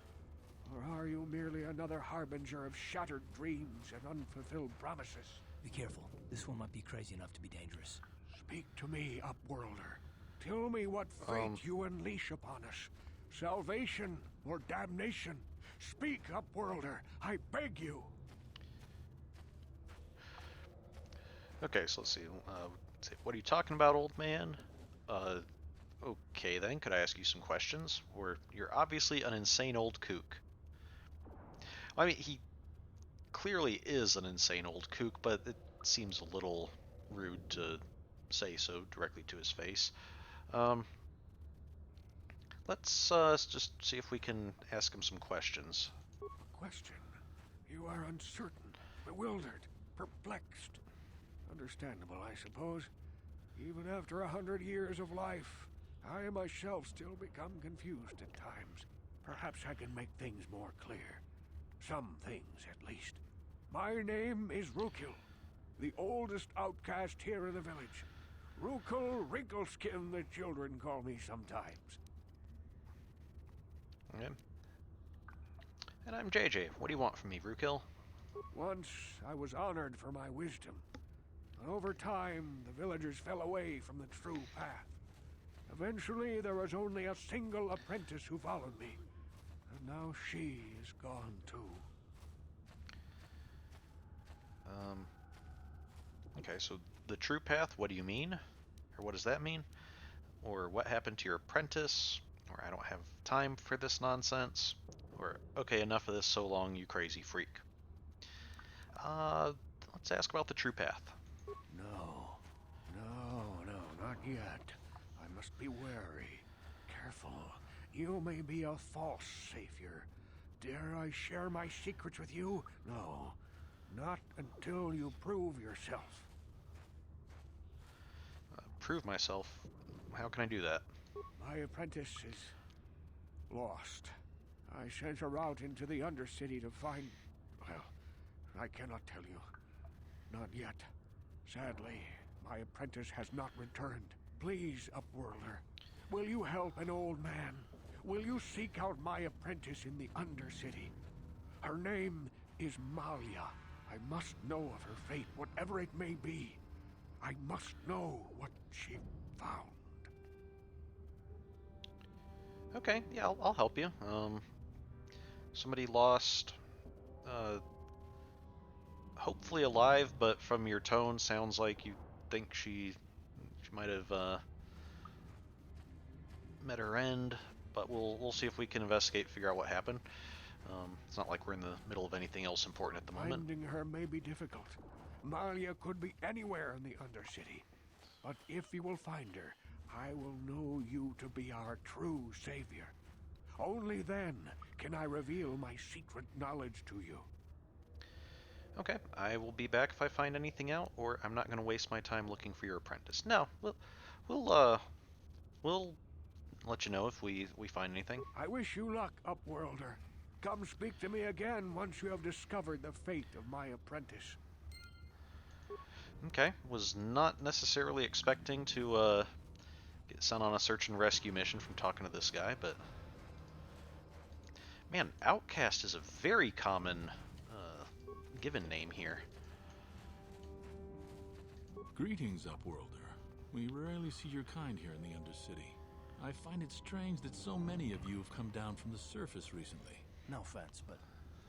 Or are you merely another harbinger of shattered dreams and unfulfilled promises? Be careful. This one might be crazy enough to be dangerous. Speak to me, Upworlder. Tell me what fate you unleash upon us. Salvation or damnation? Speak, Upworlder. I beg you. Okay, so let's see. What are you talking about, old man? Okay then, could I ask you some questions? You're obviously an insane old kook. I mean, he clearly is an insane old kook, but it seems a little rude to say so directly to his face. Let's just see if we can ask him some questions. A question? You are uncertain, bewildered, perplexed. Understandable, I suppose. Even after 100 years of life, I myself still become confused at times. Perhaps I can make things more clear. Some things, at least. My name is Rukiel, the oldest outcast here in the village. Rukiel Wrinkleskin, the children call me sometimes. Okay. And I'm JJ. What do you want from me, Rukiel? Once I was honored for my wisdom, but over time the villagers fell away from the true path. Eventually there was only a single apprentice who followed me, and now she is gone too. Okay, so the true path, what do you mean? Or what does that mean? Or what happened to your apprentice? Or I don't have time for this nonsense? Or, okay, enough of this, so long, you crazy freak. Uh, let's ask about the true path. No. No, not yet. I must be wary. Careful. You may be a false savior. Dare I share my secrets with you? No. Not until you prove yourself. Prove myself. How can I do that? My apprentice is lost. I sent her out into the Undercity to find... Well, I cannot tell you. Not yet. Sadly, my apprentice has not returned. Please, Upworlder, will you help an old man? Will you seek out my apprentice in the Undercity? Her name is Malia. I must know of her fate, whatever it may be. I must know what she found. Okay, yeah, I'll help you. Somebody lost, hopefully alive, but from your tone, sounds like you think she might have met her end. But we'll see if we can investigate, figure out what happened. It's not like we're in the middle of anything else important at the moment. Finding her may be difficult. Malia could be anywhere in the Undercity. But if you will find her, I will know you to be our true savior. Only then can I reveal my secret knowledge to you. Okay, I will be back if I find anything out, or I'm not going to waste my time looking for your apprentice. No, we'll let you know if we find anything. I wish you luck, Upworlder. Come speak to me again once you have discovered the fate of my apprentice. Okay, was not necessarily expecting to get sent on a search and rescue mission from talking to this guy, but man, Outcast is a very common given name here. Greetings, Upworlder. We rarely see your kind here in the Undercity. I find it strange that so many of you have come down from the surface recently. No offense, but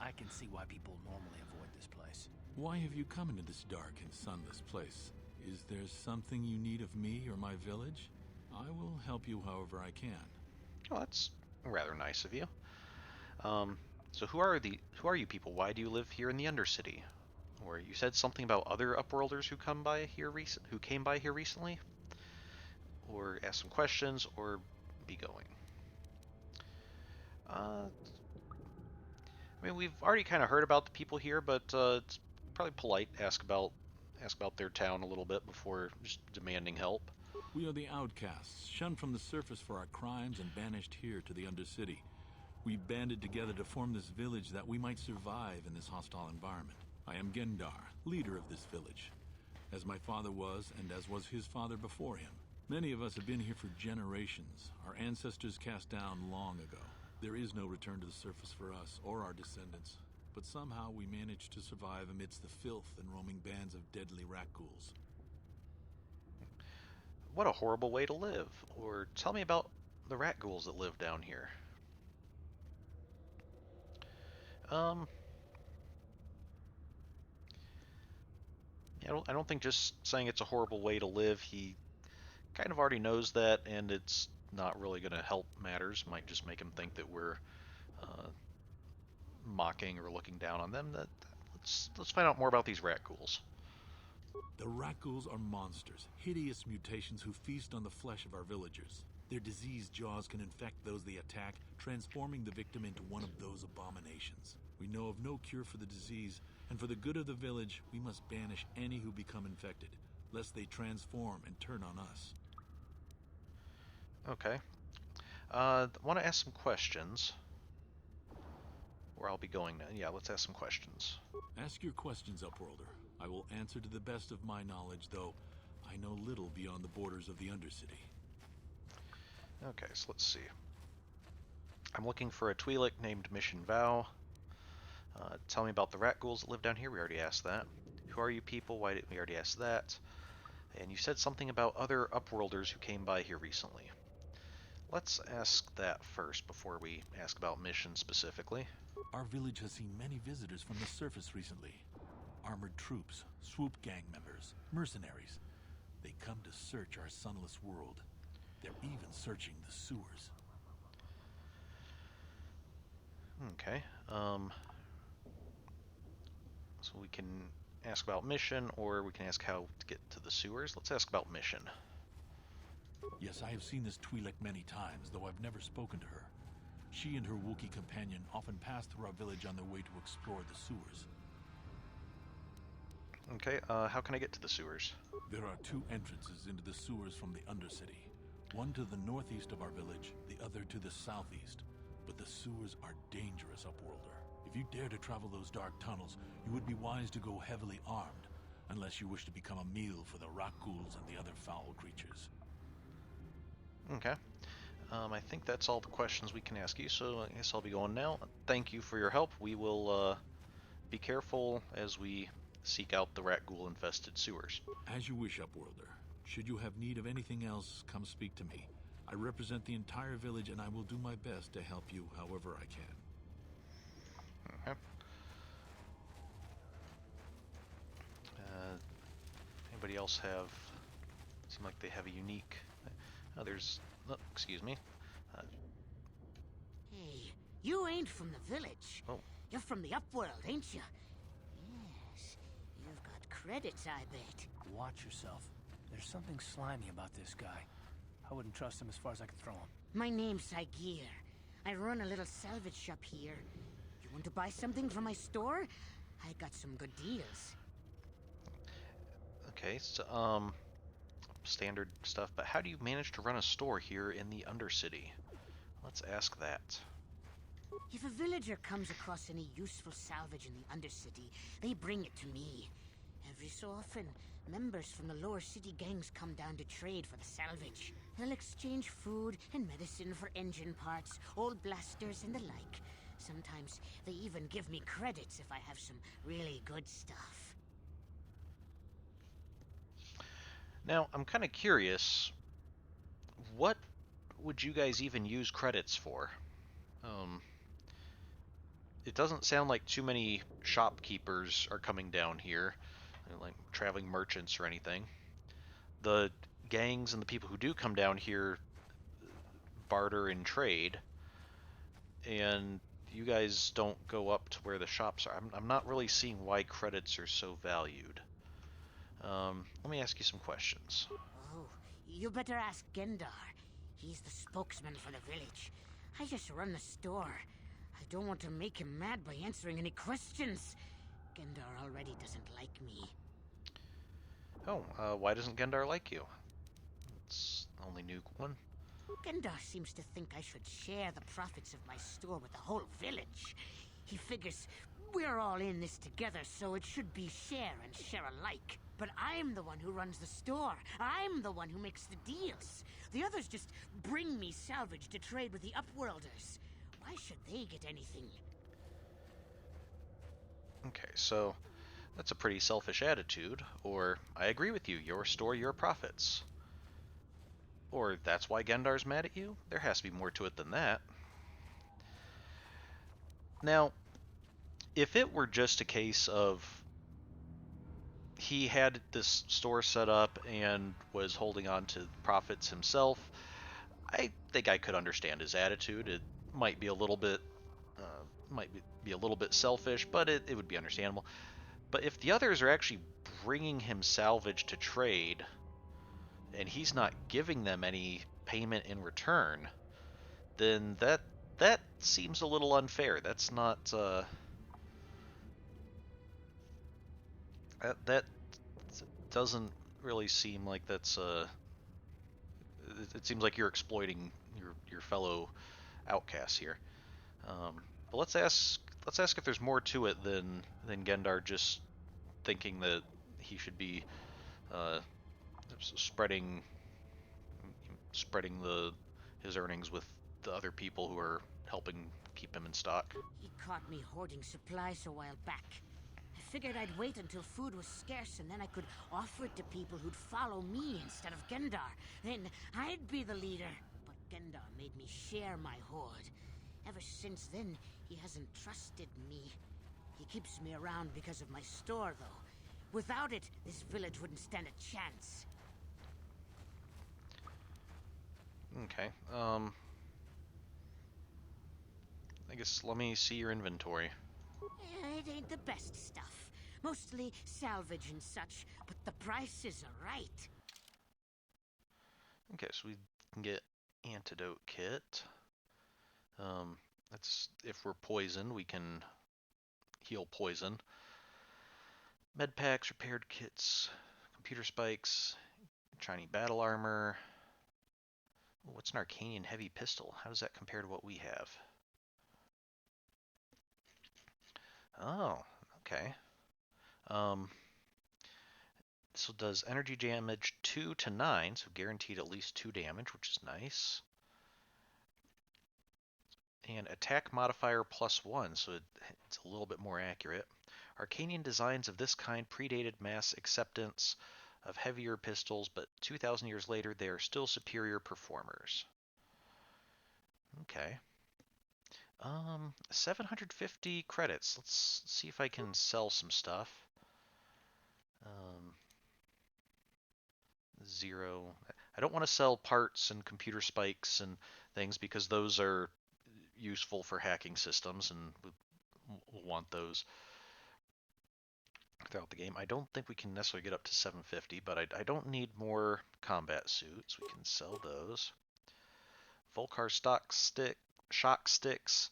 I can see why people normally avoid this place. Why have you come into this dark and sunless place? Is there something you need of me or my village? I will help you however I can. Oh, that's rather nice of you. So who are you people? Why do you live here in the Undercity? Or you said something about other Upworlders who came by here recently? Or ask some questions, or be going. I mean, we've already kind of heard about the people here, but it's probably polite to ask about their town a little bit before just demanding help. We are the outcasts, shunned from the surface for our crimes and banished here to the Undercity. We banded together to form this village that we might survive in this hostile environment. I am Gendar, leader of this village, as my father was and as was his father before him. Many of us have been here for generations, our ancestors cast down long ago. There is no return to the surface for us or our descendants, but somehow we managed to survive amidst the filth and roaming bands of deadly rat ghouls. What a horrible way to live. Or tell me about the rat ghouls that live down here. I don't think just saying it's a horrible way to live, he kind of already knows that, and it's not really going to help matters. Might just make him think that we're mocking or looking down on them. Let's find out more about these rat ghouls. The rat ghouls are monsters, hideous mutations who feast on the flesh of our villagers. Their diseased jaws can infect those they attack, transforming the victim into one of those abominations. We know of no cure for the disease, and for the good of the village, we must banish any who become infected, lest they transform and turn on us. Okay. I want to ask some questions. Where I'll be going now. Yeah, let's ask some questions. Ask your questions, Upworlder. I will answer to the best of my knowledge, though I know little beyond the borders of the Undercity. Okay, so let's see. I'm looking for a Twi'lek named Mission Vow. Tell me about the rat ghouls that live down here. We already asked that. Who are you people? Why didn't we already ask that? And you said something about other Upworlders who came by here recently. Let's ask that first before we ask about missions specifically. Our village has seen many visitors from the surface recently. armored troops, swoop gang members, mercenaries. They come to search our sunless world. They're even searching the sewers. Okay. So we can ask about mission, or we can ask how to get to the sewers. Let's ask about mission. Yes, I have seen this Twi'lek many times, though I've never spoken to her. She and her Wookiee companion often pass through our village on their way to explore the sewers. Okay, how can I get to the sewers? There are two entrances into the sewers from the Undercity. One to the northeast of our village, the other to the southeast. But the sewers are dangerous, Upworlder. If you dare to travel those dark tunnels, you would be wise to go heavily armed, unless you wish to become a meal for the rock ghouls and the other foul creatures. Okay. I think that's all the questions we can ask you, so I guess I'll be going now. Thank you for your help. We will be careful as we seek out the rat ghoul-infested sewers. As you wish, Upworlder. Should you have need of anything else, come speak to me. I represent the entire village, and I will do my best to help you however I can. Okay. Anybody else have... Seem like they have a unique... Oh, there's... Oh, excuse me. Hey, you ain't from the village. Oh. You're from the Upworld, ain't you? Yes. You've got credits, I bet. Watch yourself. There's something slimy about this guy. I wouldn't trust him as far as I could throw him. My name's Saigir. I run a little salvage shop here. You want to buy something from my store? I got some good deals. Okay, so, standard stuff, but how do you manage to run a store here in the Undercity? Let's ask that. If a villager comes across any useful salvage in the Undercity, they bring it to me. Every so often, members from the lower city gangs come down to trade for the salvage. They'll exchange food and medicine for engine parts, old blasters, and the like. Sometimes they even give me credits if I have some really good stuff. Now, I'm kind of curious, what would you guys even use credits for? It doesn't sound like too many shopkeepers are coming down here, like traveling merchants or anything. The gangs and the people who do come down here barter and trade, and you guys don't go up to where the shops are. I'm not really seeing why credits are so valued. Let me ask you some questions. Oh, you better ask Gendar. He's the spokesman for the village. I just run the store. I don't want to make him mad by answering any questions. Gendar already doesn't like me. Oh, why doesn't Gendar like you? It's the only new one. Gendar seems to think I should share the profits of my store with the whole village. He figures we're all in this together, so it should be share and share alike. But I'm the one who runs the store. I'm the one who makes the deals. The others just bring me salvage to trade with the Upworlders. Why should they get anything? Okay, so that's a pretty selfish attitude. Or, I agree with you, your store, your profits. Or, that's why Gendar's mad at you? There has to be more to it than that. Now, if it were just a case of he had this store set up and was holding on to profits himself, I think I could understand his attitude. It might be a little bit, be a little bit selfish, but it would be understandable. But if the others are actually bringing him salvage to trade, and he's not giving them any payment in return, then that seems a little unfair. That's not that doesn't really seem like that's it seems like you're exploiting your fellow outcasts here. But let's ask if there's more to it than Gendar just thinking that he should be spreading his earnings with the other people who are helping keep him in stock. He caught me hoarding supplies a while back. I figured I'd wait until food was scarce and then I could offer it to people who'd follow me instead of Gendar. Then I'd be the leader. But Gendar made me share my hoard. Ever since then, he hasn't trusted me. He keeps me around because of my store, though. Without it, this village wouldn't stand a chance. Okay, I guess let me see your inventory. It ain't the best stuff. Mostly salvage and such, but the prices are right. Okay, so we can get antidote kit. That's if we're poisoned, we can heal poison. Med packs, repaired kits, computer spikes, shiny battle armor. What's an Arcanian heavy pistol? How does that compare to what we have? Oh, okay. So does energy damage 2 to 9, so guaranteed at least 2 damage, which is nice. And attack modifier +1, so it's a little bit more accurate. Arcanian designs of this kind predated mass acceptance of heavier pistols, but 2,000 years later they are still superior performers. Okay. 750 credits. Let's see if I can sell some stuff. 0. I don't want to sell parts and computer spikes and things because those are useful for hacking systems and we'll want those throughout the game. I don't think we can necessarily get up to 750, but I don't need more combat suits. We can sell those. Volcar shock sticks.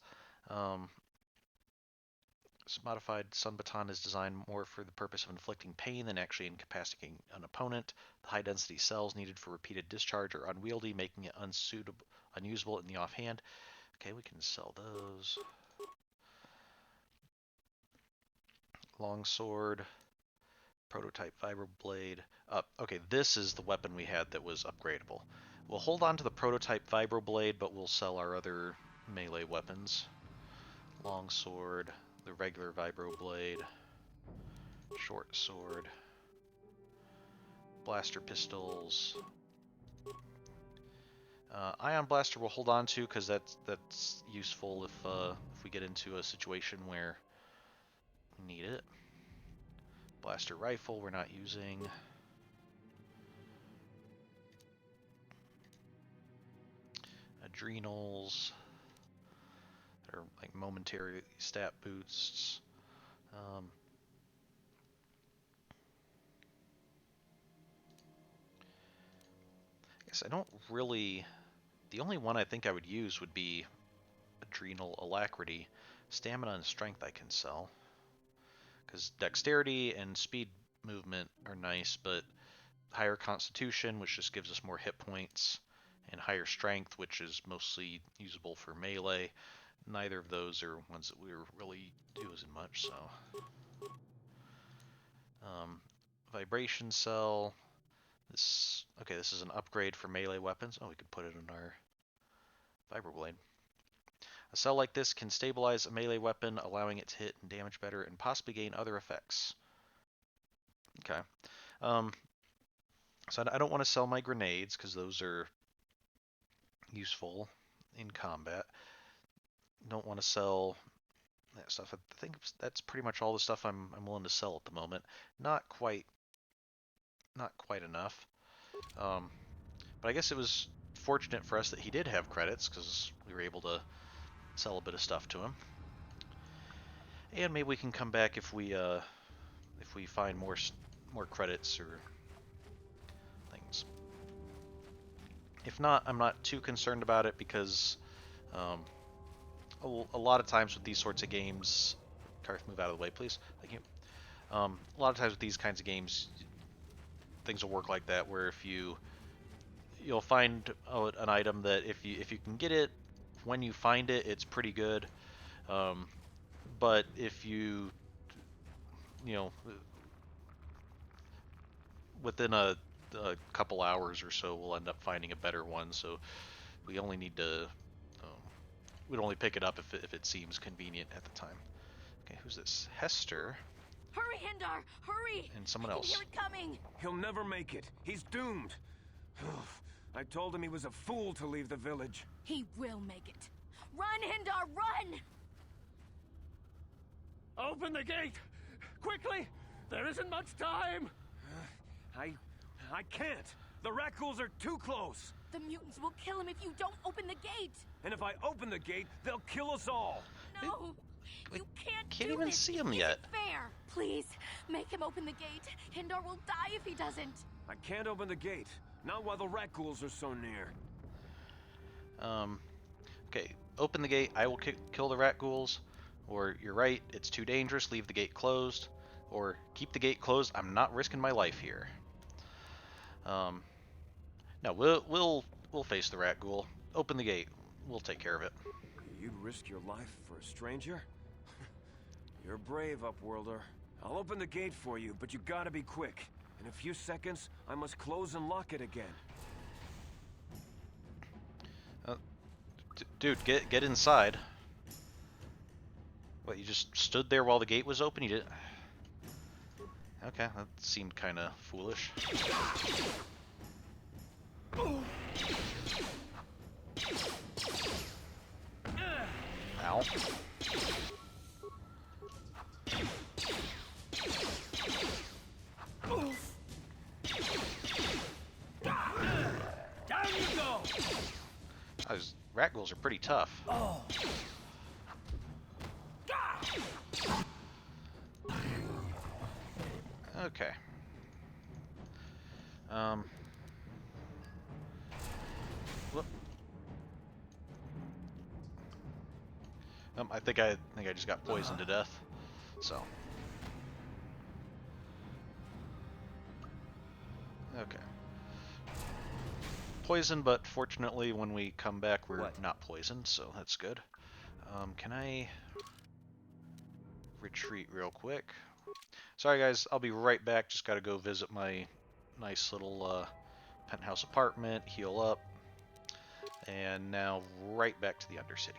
This modified sun baton is designed more for the purpose of inflicting pain than actually incapacitating an opponent. The high density cells needed for repeated discharge are unwieldy, making it unusable in the offhand. Okay, we can sell those. Longsword, prototype vibroblade. Okay, this is the weapon we had that was upgradable. We'll hold on to the prototype vibroblade, but we'll sell our other melee weapons. Longsword, the regular vibroblade, short sword, blaster pistols. Ion blaster we'll hold on to because that's useful if we get into a situation where we need it. Blaster rifle we're not using. Adrenals. They're like momentary stat boosts. I guess I don't really. The only one I think I would use would be adrenal alacrity. Stamina and strength I can sell. Because dexterity and speed movement are nice, but higher constitution, which just gives us more hit points, and higher strength, which is mostly usable for melee. Neither of those are ones that we really using much, so. Vibration cell. This is an upgrade for melee weapons. Oh, we could put it in our vibroblade. A cell like this can stabilize a melee weapon, allowing it to hit and damage better and possibly gain other effects. Okay. So I don't want to sell my grenades because those are useful in combat. Don't want to sell that stuff. I think that's pretty much all the stuff I'm willing to sell at the moment. Not quite enough. But I guess it was fortunate for us that he did have credits because we were able to sell a bit of stuff to him. And maybe we can come back if we find more credits or things. If not, I'm not too concerned about it because a lot of times with these sorts of games, Karth, move out of the way, please. Thank you. A lot of times with these kinds of games, things will work like that, where if you'll find an item that if you can get it when you find it, it's pretty good. But if you within a couple hours or so, we'll end up finding a better one. So we only need to we'd only pick it up if it seems convenient at the time. Okay, who's this? Hester. Hurry, Hindar! Hurry! And someone I else. can hear it coming! He'll never make it. He's doomed. I told him he was a fool to leave the village. He will make it. Run, Hindar, run! Open the gate! Quickly! There isn't much time! I can't! The rat ghouls are too close! The mutants will kill him if you don't open the gate! And if I open the gate, they'll kill us all! No! You can't Can't do even this. see him It yet. isn't fair! Please, make him open the gate. Hindar will die if he doesn't. I can't open the gate. Not while the rat ghouls are so near. Okay, open the gate, I will kill the rat ghouls. Or, you're right, it's too dangerous, leave the gate closed. Or, keep the gate closed, I'm not risking my life here. No, we'll face the rat ghoul. Open the gate, we'll take care of it. You'd risk your life for a stranger? You're brave, Upworlder. I'll open the gate for you, but you gotta be quick. In a few seconds, I must close and lock it again. Dude, get inside. What, you just stood there while the gate was open? You did. Okay, that seemed kind of foolish. Ow. Down you go! Those rat ghouls are pretty tough. Oh. Okay. Whoop. I think I just got poisoned to death. So. Okay. Poison, but fortunately when we come back we're not poisoned, so that's good. Can I retreat real quick? Sorry guys, I'll be right back. Just gotta go visit my nice little penthouse apartment, heal up, and now right back to the Undercity.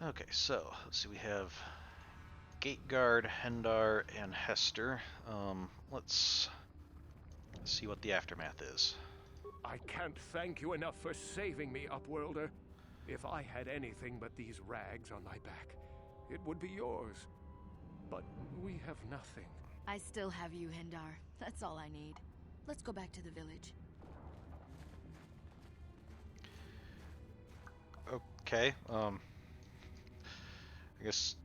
Okay, so let's see, we have Gate Guard, Hendar, and Hester. Let's see what the aftermath is. I can't thank you enough for saving me, Upworlder. If I had anything but these rags on my back, it would be yours. But we have nothing. I still have you, Hindar. That's all I need. Let's go back to the village. Okay, I guess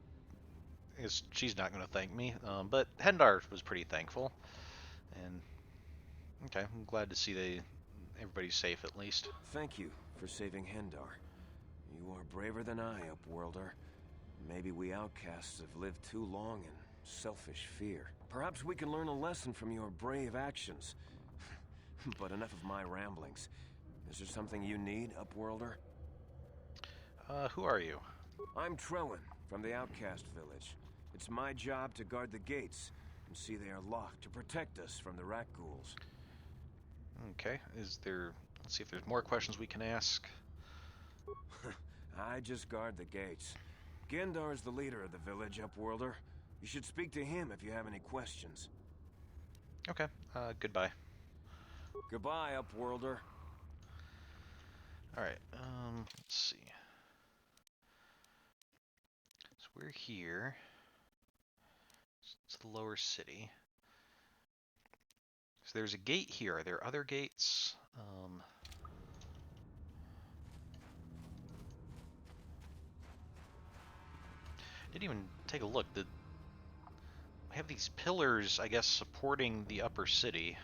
she's not going to thank me, but Hendar was pretty thankful, and okay, I'm glad to see everybody's safe at least. Thank you for saving Hendar. You are braver than I, Upworlder. Maybe we outcasts have lived too long in selfish fear. Perhaps we can learn a lesson from your brave actions. But enough of my ramblings. Is there something you need, Upworlder? Who are you? I'm Trellin, from the Outcast Village. It's my job to guard the gates and see they are locked to protect us from the rat ghouls. Okay, let's see if there's more questions we can ask. I just guard the gates. Gendar's the leader of the village, Upworlder. You should speak to him if you have any questions. Okay, goodbye. Goodbye, Upworlder. Alright, let's see. So we're here. It's the lower city. So there's a gate here. Are there other gates? Didn't even take a look. We have these pillars, I guess, supporting the upper city.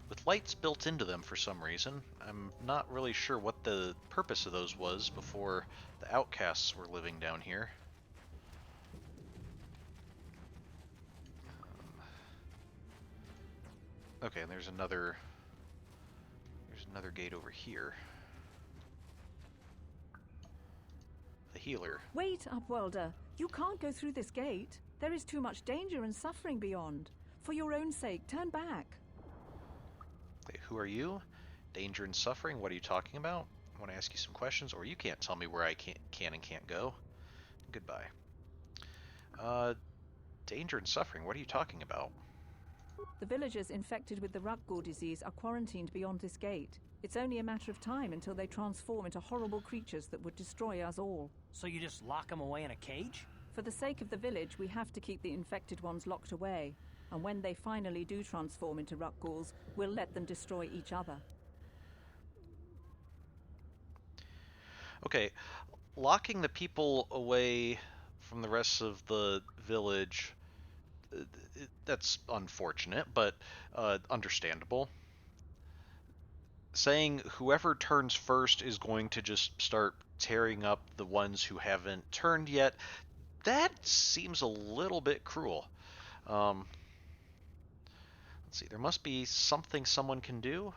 With lights built into them for some reason. I'm not really sure what the purpose of those was before the outcasts were living down here. Okay, and there's another gate over here. The healer. Wait, Upworlder. You can't go through this gate. There is too much danger and suffering beyond. For your own sake, turn back. Wait, who are you? Danger and suffering? What are you talking about? I want to ask you some questions, or you can't tell me where I can and can't go. Goodbye. Let's see. So we're here. There's a gate here. Are there other gates? Are there other gates? Are there other gates? Are there other gates? Are there other gates? Are there other gates? Are there other gates? Are there other gates? Are there other gates? Are there other gates? Are there other gates? Are there other gates? Are there other gates? Are there other gates? Are there other gates? Goodbye. Danger and suffering? What are you talking about? The villagers infected with the Rukgul disease are quarantined beyond this gate. It's only a matter of time until they transform into horrible creatures that would destroy us all. So you just lock them away in a cage? For the sake of the village, we have to keep the infected ones locked away. And when they finally do transform into Rukguls, we'll let them destroy each other. Okay, locking the people away from the rest of the village, that's unfortunate, but understandable. Saying whoever turns first is going to just start tearing up the ones who haven't turned yet, that seems a little bit cruel. Let's see, there must be something someone can do.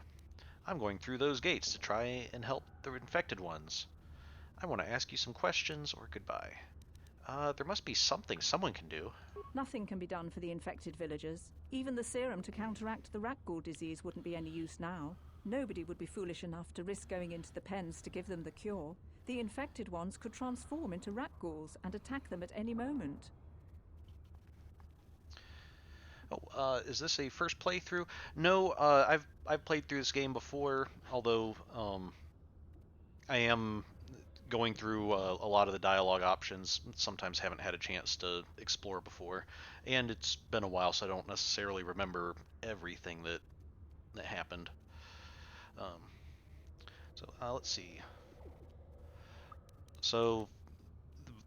I'm going through those gates to try and help the infected ones. I want to ask you some questions, or goodbye. There must be something someone can do. Nothing can be done for the infected villagers. Even the serum to counteract the Rukgul disease wouldn't be any use now. Nobody would be foolish enough to risk going into the pens to give them the cure. The infected ones could transform into Rukguls and attack them at any moment. Oh, is this a first playthrough? No, I've played through this game before, although I am going through a lot of the dialogue options. Sometimes haven't had a chance to explore before, and it's been a while, so I don't necessarily remember everything that happened. Let's see. So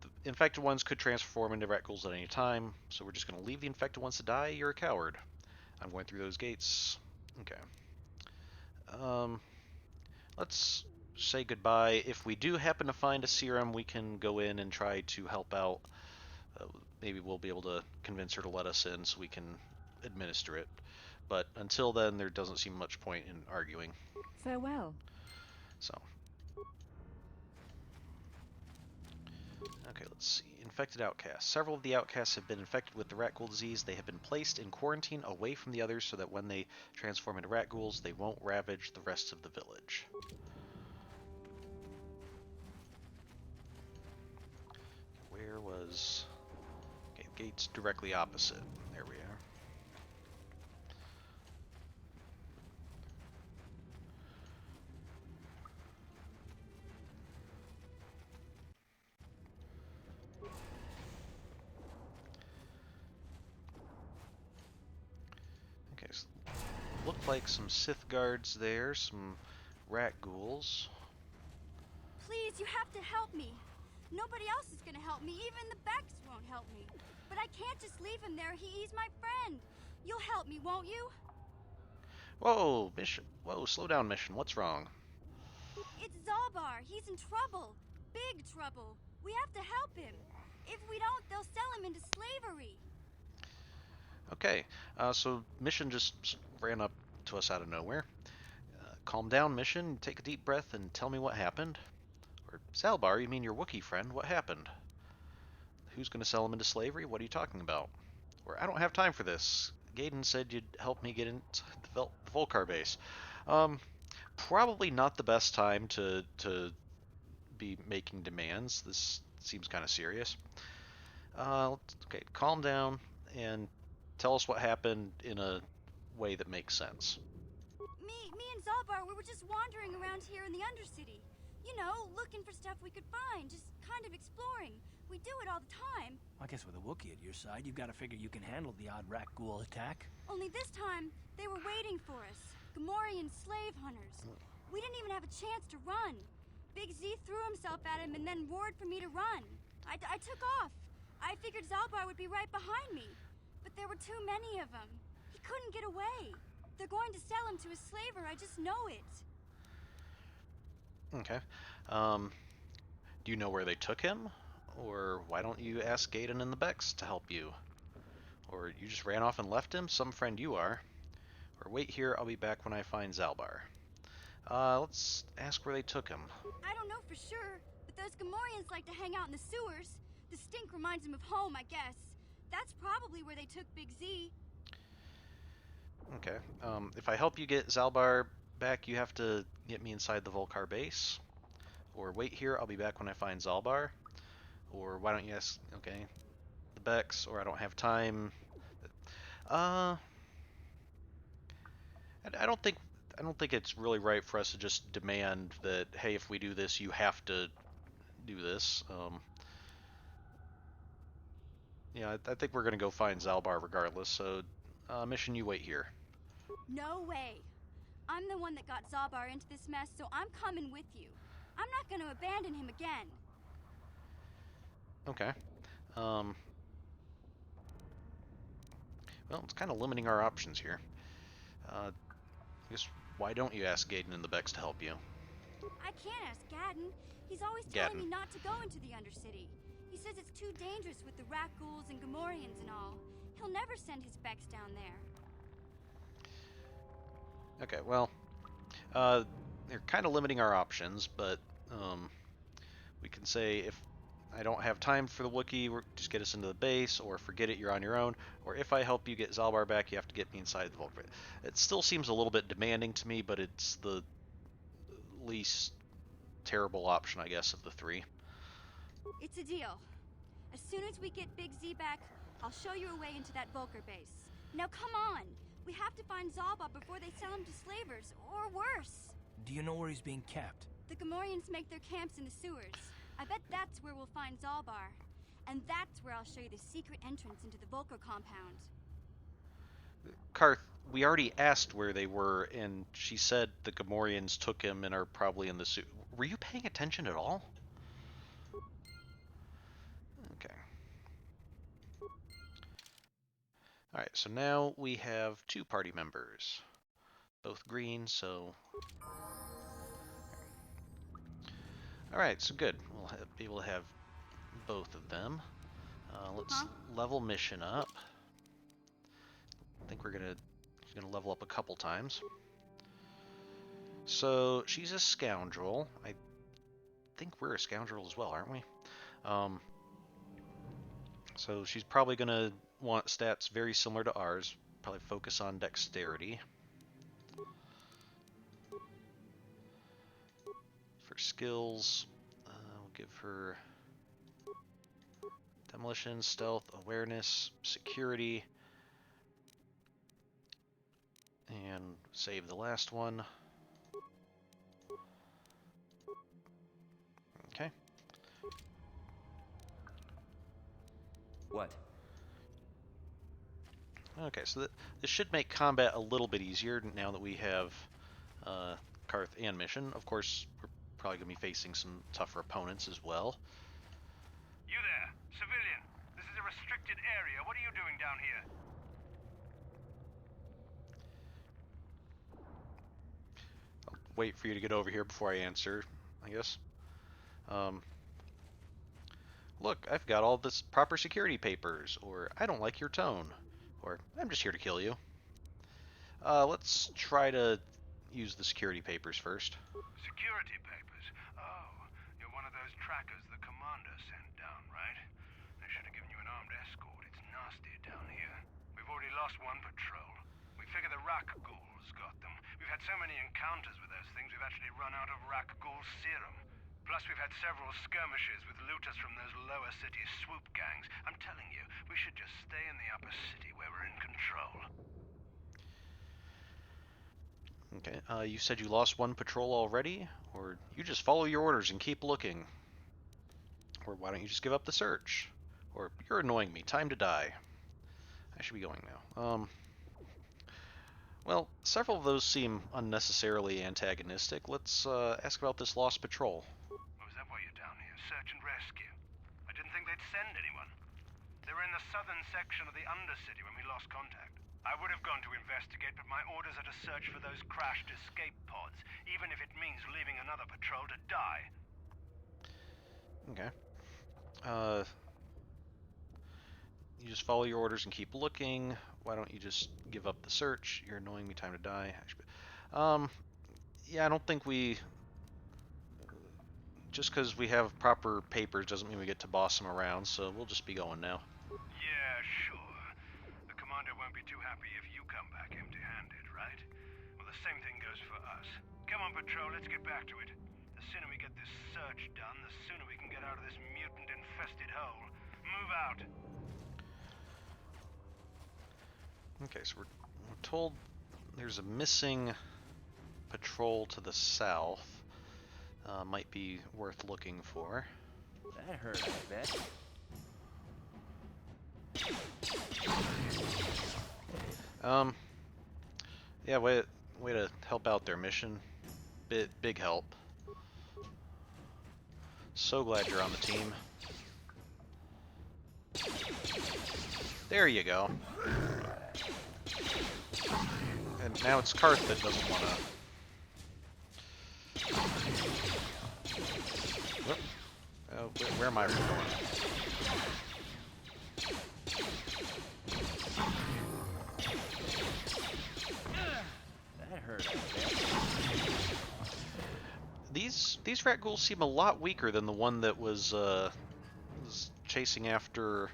the infected ones could transform into Rukguls at any time, so we're just going to leave the infected ones to die. You're a coward. I'm going through those gates. Okay. Let's say goodbye. If we do happen to find a serum, we can go in and try to help out. Maybe we'll be able to convince her to let us in so we can administer it. But until then, there doesn't seem much point in arguing. Farewell. So. Okay, let's see. Infected outcasts. Several of the outcasts have been infected with the Rukgul disease. They have been placed in quarantine away from the others so that when they transform into Rukguls, they won't ravage the rest of the village. Where was... Okay, the gate's directly opposite. There we are. Okay, so looked like some Sith guards there, some Rukguls. Please, you have to help me. Nobody else is gonna help me. Even the Becks won't help me. But I can't just leave him there. He's my friend. You'll help me, won't you? Whoa, Mission. Whoa, slow down, Mission. What's wrong? It's Zalbar. He's in trouble. Big trouble. We have to help him. If we don't, they'll sell him into slavery. Okay, so Mission just ran up to us out of nowhere. Calm down, Mission. Take a deep breath and tell me what happened. Or, Zalbar, you mean your Wookiee friend? What happened? Who's going to sell him into slavery? What are you talking about? Or, I don't have time for this. Gaiden said you'd help me get into the Volcar base. Probably not the best time to be making demands. This seems kind of serious. Okay, calm down and tell us what happened in a way that makes sense. Me and Zalbar, we were just wandering around here in the Undercity. You know, looking for stuff we could find, just kind of exploring. We do it all the time. I guess with a Wookiee at your side, you've got to figure you can handle the odd Rukgul attack. Only this time, they were waiting for us. Gamorrean slave hunters. We didn't even have a chance to run. Big Z threw himself at him and then roared for me to run. I took off. I figured Zalbar would be right behind me. But there were too many of them. He couldn't get away. They're going to sell him to a slaver, I just know it. Okay. Do you know where they took him? Or why don't you ask Gaiden and the Becks to help you? Or you just ran off and left him? Some friend you are. Or wait here, I'll be back when I find Zalbar. Let's ask where they took him. I don't know for sure, but those Gamorreans like to hang out in the sewers. The stink reminds them of home, I guess. That's probably where they took Big Z. Okay. If I help you get Zalbar back, you have to get me inside the Volcar base. Or wait here, I'll be back when I find Zalbar. Or why don't you ask... Okay. The Bex, or I don't have time. I don't think it's really right for us to just demand that, hey, if we do this, you have to do this. Yeah, I think we're gonna go find Zalbar regardless. So, mission, you wait here. No way. I'm the one that got Zalbar into this mess, so I'm coming with you. I'm not going to abandon him again. Okay. Well, it's kind of limiting our options here. I guess, why don't you ask Gaiden and the Bex to help you? I can't ask Gaddon. He's always telling me not to go into the Undercity. He says it's too dangerous with the rat ghouls and Gamorreans and all. He'll never send his Bex down there. Okay, well, they're kind of limiting our options, but we can say if I don't have time for the Wookiee, just get us into the base, or forget it, you're on your own, or if I help you get Zalbar back, you have to get me inside the vault. It still seems a little bit demanding to me, but it's the least terrible option, I guess, of the three. It's a deal. As soon as we get Big Z back, I'll show you a way into that Volker base. Now come on! We have to find Zalbar before they sell him to slavers, or worse. Do you know where he's being kept? The Gamorreans make their camps in the sewers. I bet that's where we'll find Zalbar. And that's where I'll show you the secret entrance into the Volker compound. Karth, we already asked where they were, and she said the Gamorreans took him and are probably in the suit. Were you paying attention at all? Okay. Alright, so now we have 2 party members. Both green, so... Alright, so good. We'll be able to have both of them. Let's level mission up. I think she's gonna level up a couple times. So she's a scoundrel. I think we're a scoundrel as well, aren't we? So she's probably gonna want stats very similar to ours. Probably focus on dexterity. For skills, we'll give her demolition, stealth, awareness, security, and save the last one. Okay. What? Okay, so this should make combat a little bit easier now that we have Karth and Mission. Of course, we're probably going to be facing some tougher opponents as well. You there, civilian. This is a restricted area. What are you doing down here? I'll wait for you to get over here before I answer, I guess. Look, I've got all this proper security papers, or I don't like your tone, or I'm just here to kill you. Let's try to use the security papers first. Security papers? Oh, you're one of those trackers the commander sent down, right? They should have given you an armed escort. It's nasty down here. We've already lost one patrol. We figure the Rak ghouls got them. We've had so many encounters with those things, we've actually run out of Rak ghoul serum. Plus, we've had several skirmishes with looters from those lower city swoop gangs. I'm telling you, we should just stay in the upper city where we're in control. Okay, you said you lost one patrol already? Or you just follow your orders and keep looking? Or why don't you just give up the search? Or you're annoying me, time to die. I should be going now. Well, several of those seem unnecessarily antagonistic. Let's ask about this lost patrol. Oh, is that why you're down here? Search and rescue? I didn't think they'd send anyone. They were in the southern section of the Undercity when we lost contact. I would have gone to investigate, but my orders are to search for those crashed escape pods, even if it means leaving another patrol to die. Okay. You just follow your orders and keep looking. Why don't you just give up the search? You're annoying me, time to die. Yeah, I don't think we... Just because we have proper papers doesn't mean we get to boss them around, so we'll just be going now. Yeah, sure. The commander won't be too happy if you come back empty-handed, right? Well, the same thing goes for us. Come on, patrol, let's get back to it. The sooner we get this search done, the sooner we can get out of this mutant-infested hole. Move out. Okay, so we're told there's a missing patrol to the south. Might be worth looking for. That hurt, I bet. Yeah, way to help out their mission. Big help. So glad you're on the team. There you go. And now it's Karth that doesn't want to... where am I going? That hurt, I bet. These rat ghouls seem a lot weaker than the one that was chasing after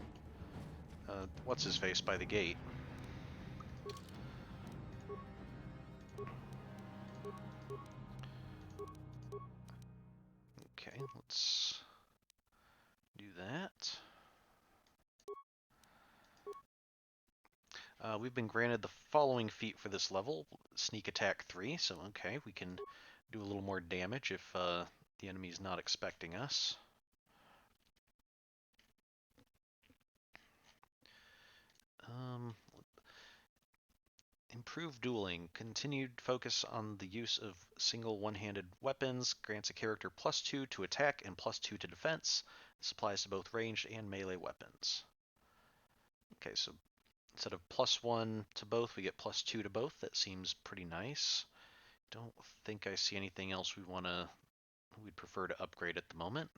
what's his face by the gate. Okay, let's do that. We've been granted the following feat for this level, Sneak Attack 3, so okay, we can do a little more damage if the enemy's not expecting us. Improved dueling. Continued focus on the use of single one-handed weapons grants a character +2 to attack and +2 to defense. This applies to both ranged and melee weapons. Okay, so instead of +1 to both, we get +2 to both. That seems pretty nice. Don't think I see anything else we'd prefer to upgrade at the moment.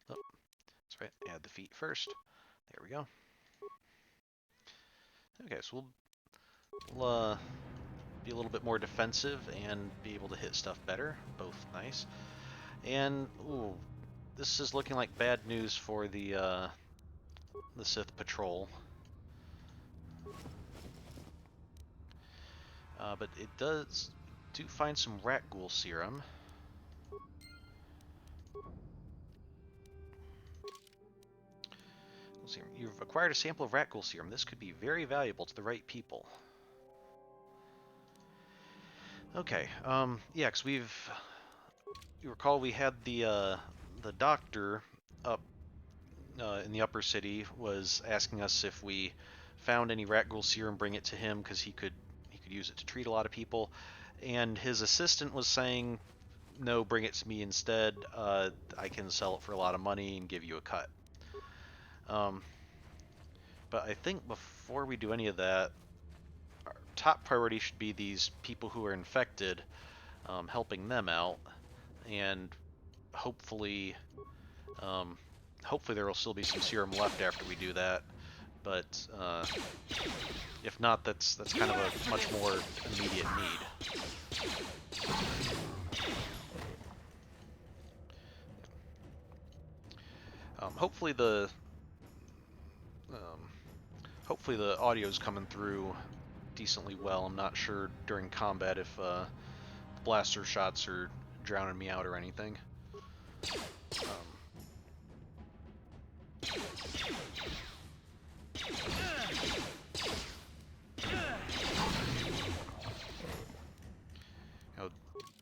Oh, that's right. Add the feat first. There we go. Okay, so we'll be a little bit more defensive and be able to hit stuff better. Both nice. And ooh, this is looking like bad news for the Sith patrol. But it do find some rat ghoul serum. You've acquired a sample of rat ghoul serum. This could be very valuable to the right people. Okay, yeah, because you recall we had the doctor up in the upper city was asking us if we found any rat ghoul serum, bring it to him because he could use it to treat a lot of people, and his assistant was saying, no, bring it to me instead. I can sell it for a lot of money and give you a cut. But I think before we do any of that, our top priority should be these people who are infected, helping them out, and hopefully there will still be some serum left after we do that. But if not, that's kind of a much more immediate need. Hopefully the audio is coming through decently well. I'm not sure during combat if blaster shots are drowning me out or anything.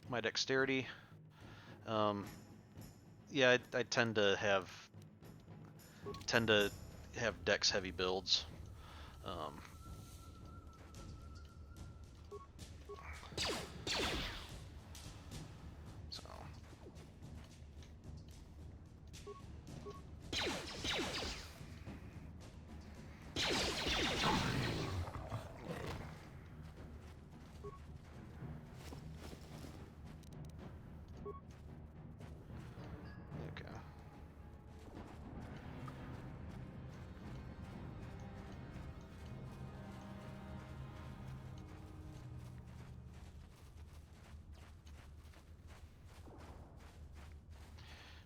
My dexterity. Yeah, I tend to have dex heavy builds. So. Okay.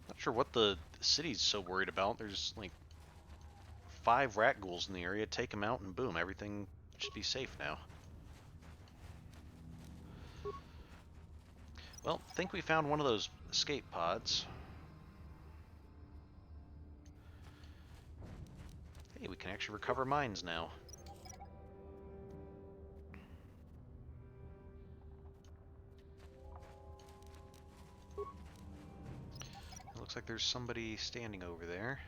Not sure what the city's so worried about. There's like 5 rat ghouls in the area. Take them out and boom, everything should be safe now. Well, I think we found one of those escape pods. Hey, we can actually recover mines now. Looks like there's somebody standing over there.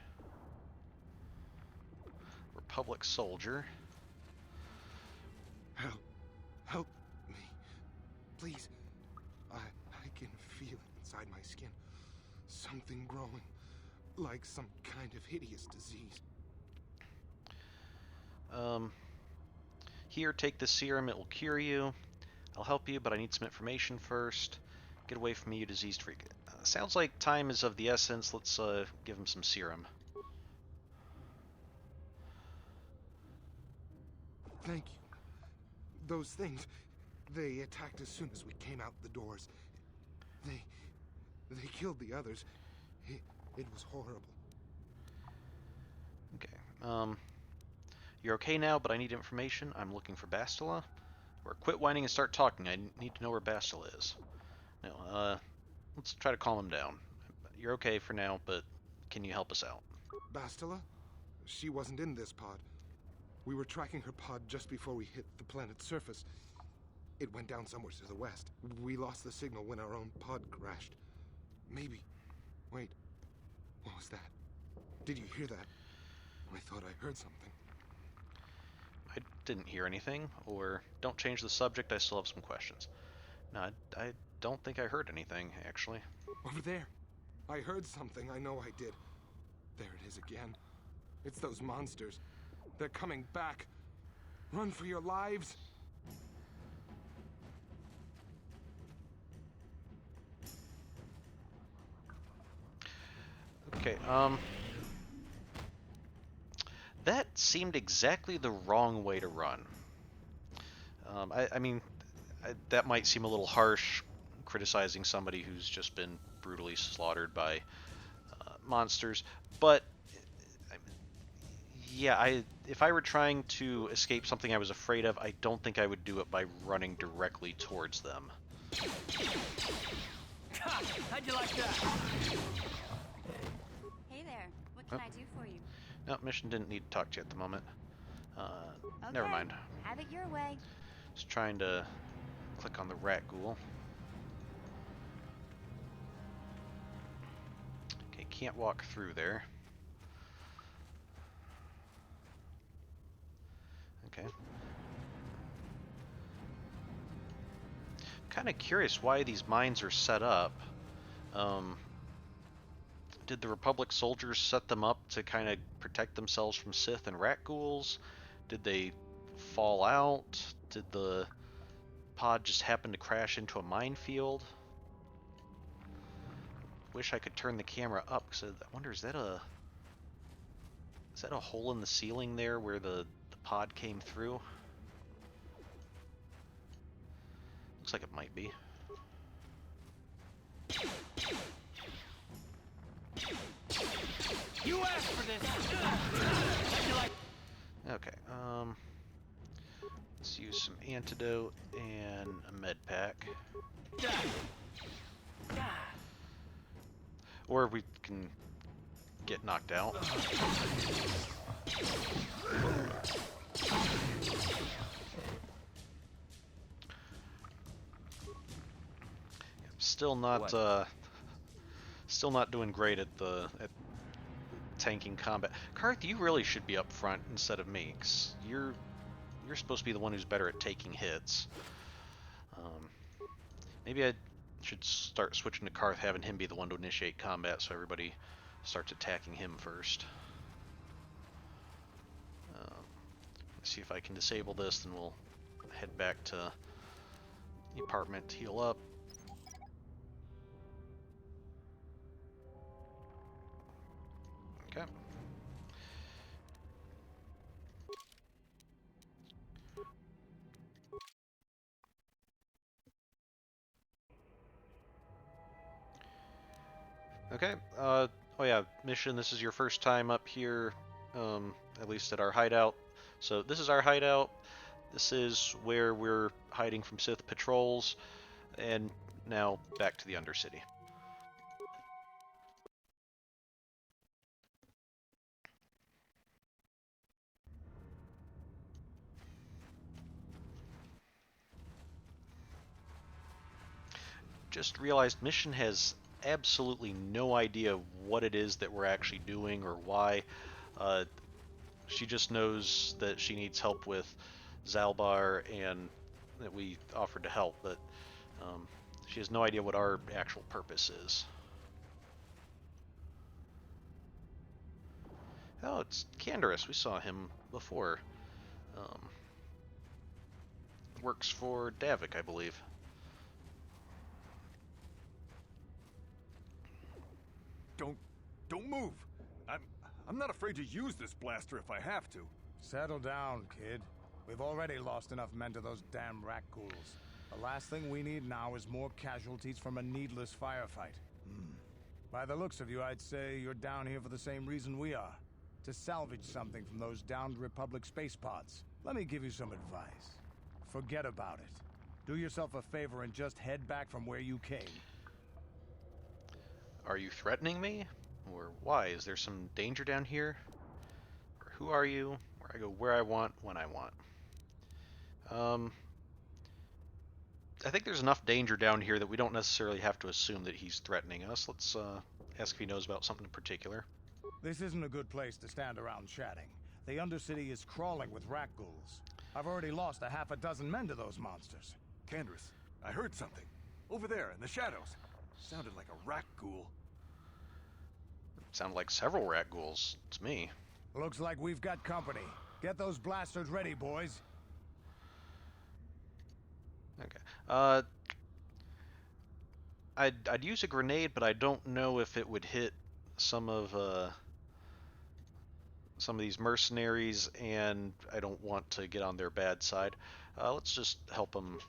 Republic soldier. Help me. Please. I can feel it inside my skin. Something growing. Like some kind of hideous disease. Here, take this serum. It will cure you. I'll help you, but I need some information first. Get away from me, you diseased freak. Sounds like time is of the essence. Let's give him some serum. Thank you. Those things, they attacked as soon as we came out the doors. They killed the others. It was horrible. Okay. You're okay now, but I need information. I'm looking for Bastila. Or quit whining and start talking. I need to know where Bastila is. No, let's try to calm him down. You're okay for now, but can you help us out? Bastila? She wasn't in this pod. We were tracking her pod just before we hit the planet's surface. It went down somewhere to the west. We lost the signal when our own pod crashed. Maybe. Wait. What was that? Did you hear that? I thought I heard something. I didn't hear anything, or don't change the subject, I still have some questions. No, I don't think I heard anything, actually. Over there. I heard something, I know I did. There it is again. It's those monsters. They're coming back. Run for your lives. Okay, that seemed exactly the wrong way to run. I mean, that might seem a little harsh, criticizing somebody who's just been brutally slaughtered by monsters, but yeah, if I were trying to escape something I was afraid of, I don't think I would do it by running directly towards them. How'd you like that? Hey there, what can I do for you? No, mission didn't need to talk to you at the moment. Okay, Never mind. Have it your way. Just trying to click on the rat ghoul. Okay, can't walk through there. Okay. Kind of curious why these mines are set up. Did the Republic soldiers set them up to kind of protect themselves from Sith and rat ghouls? Did they fall out? Did the pod just happen to crash into a minefield? Wish I could turn the camera up, because I wonder, is that a hole in the ceiling there where the pod came through? Looks like it might be. You asked for this. Okay, let's use some antidote and a med pack. Or we can get knocked out. Still not doing great at tanking combat. Karth, you really should be up front instead of me, 'cause you're supposed to be the one who's better at taking hits. Maybe I should start switching to Karth, having him be the one to initiate combat, so everybody starts attacking him first. Let's see if I can disable this, then we'll head back to the apartment to heal up. Okay. Okay, oh yeah, mission, this is your first time up here, at least at our hideout. So this is our hideout. This is where we're hiding from Sith patrols, and now back to the Undercity. Just realized mission has absolutely no idea what it is that we're actually doing or why. She just knows that she needs help with Zalbar and that we offered to help, but she has no idea what our actual purpose is. Oh, it's Canderous. We saw him before. Works for Davik, I believe. Don't move. I'm not afraid to use this blaster if I have to. Settle down, kid. We've already lost enough men to those damn rat ghouls. The last thing we need now is more casualties from a needless firefight. By the looks of you, I'd say you're down here for the same reason we are. To salvage something from those downed Republic space pods. Let me give you some advice. Forget about it. Do yourself a favor and just head back from where you came. Are you threatening me? Or why? Is there some danger down here? Or who are you? Where I go where I want, when I want. I think there's enough danger down here that we don't necessarily have to assume that he's threatening us. Let's ask if he knows about something in particular. This isn't a good place to stand around chatting. The Undercity is crawling with rat ghouls. I've already lost a half a dozen men to those monsters. Canderous, I heard something. Over there, in the shadows. Sounded like a rat ghoul. Sounded like several rat ghouls. It's me. Looks like we've got company. Get those blasters ready, boys. Okay. I'd use a grenade, but I don't know if it would hit some of these mercenaries, and I don't want to get on their bad side. Let's just help them.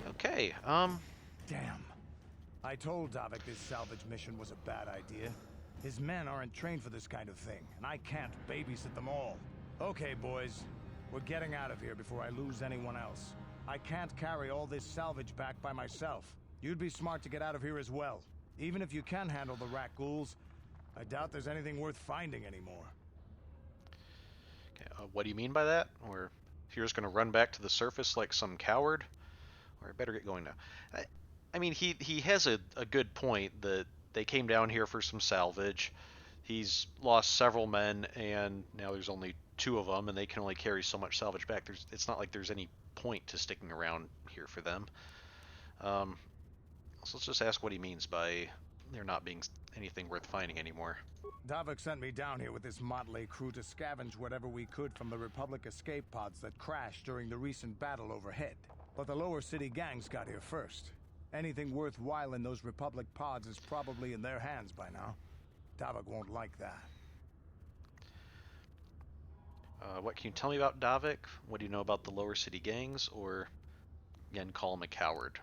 Okay, Damn. I told Davik this salvage mission was a bad idea. His men aren't trained for this kind of thing, and I can't babysit them all. Okay, boys. We're getting out of here before I lose anyone else. I can't carry all this salvage back by myself. You'd be smart to get out of here as well. Even if you can handle the rat ghouls, I doubt there's anything worth finding anymore. Okay, what do you mean by that? Or if you're just going to run back to the surface like some coward? Or I better get going now. I mean, he has a good point that they came down here for some salvage. He's lost several men, and now there's only 2 of them, and they can only carry so much salvage back. It's not like there's any point to sticking around here for them. So let's just ask what he means by there not being anything worth finding anymore. Davik sent me down here with this motley crew to scavenge whatever we could from the Republic escape pods that crashed during the recent battle overhead. But the lower city gangs got here first. Anything worthwhile in those Republic pods is probably in their hands by now. Davik won't like that. What can you tell me about Davik? What do you know about the lower city gangs? Or, again, call him a coward.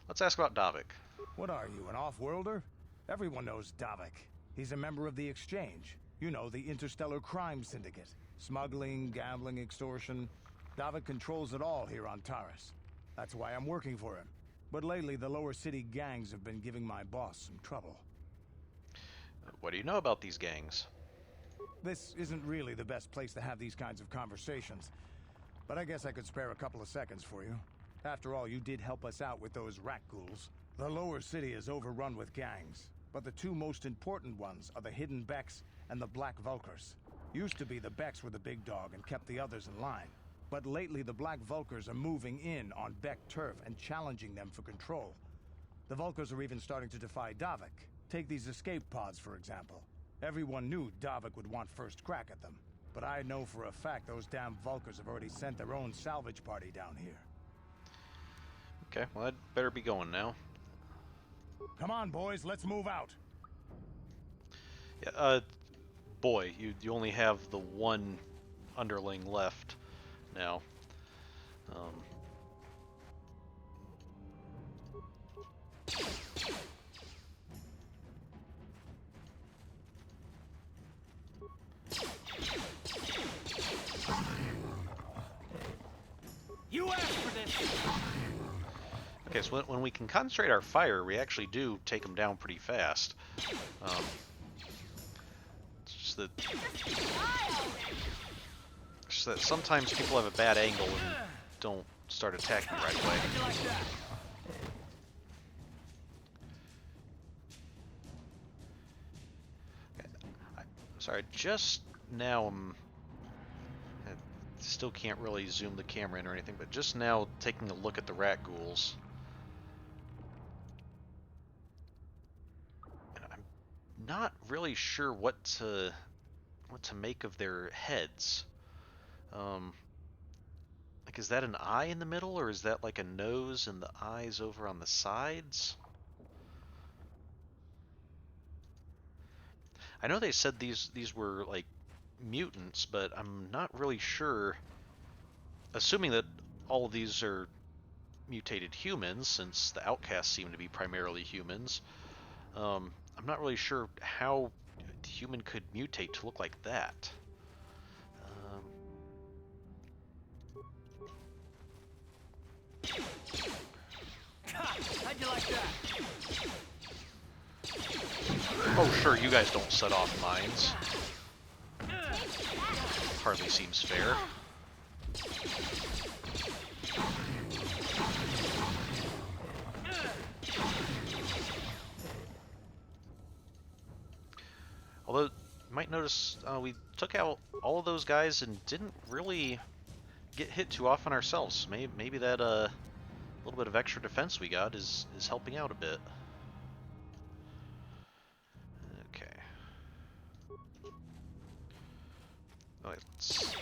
Let's ask about Davik. What are you, an off-worlder? Everyone knows Davik. He's a member of the Exchange. You know, the interstellar crime syndicate. Smuggling, gambling, extortion. Davik controls it all here on Taris. That's why I'm working for him. But lately, the lower city gangs have been giving my boss some trouble. What do you know about these gangs? This isn't really the best place to have these kinds of conversations. But I guess I could spare a couple of seconds for you. After all, you did help us out with those rat ghouls. The lower city is overrun with gangs. But the 2 most important ones are the Hidden Becks and the Black Vulkars. Used to be the Becks were the big dog and kept the others in line. But lately the Black Vulkars are moving in on Beck turf and challenging them for control. The Vulkars are even starting to defy Davik. Take these escape pods, for example. Everyone knew Davik would want first crack at them. But I know for a fact those damn Vulkars have already sent their own salvage party down here. Okay, well, I'd better be going now. Come on, boys, let's move out. Yeah, boy, you only have the 1 underling left now. You asked for this! Okay, so when we can concentrate our fire, we actually do take them down pretty fast. It's just that... so that sometimes people have a bad angle and don't start attacking right away. Sorry, just now I still can't really zoom the camera in or anything, but just now taking a look at the rat ghouls. And I'm not really sure what to make of their heads. Like, is that an eye in the middle, or is that like a nose and the eyes over on the sides? I know they said these were like mutants, but I'm not really sure. Assuming that all of these are mutated humans, since the outcasts seem to be primarily humans, I'm not really sure how a human could mutate to look like that. How'd you like that? Oh, sure, you guys don't set off mines. Hardly seems fair. Although, you might notice we took out all of those guys and didn't really get hit too often ourselves. Maybe that little bit of extra defense we got is helping out a bit. Okay. Alright, let's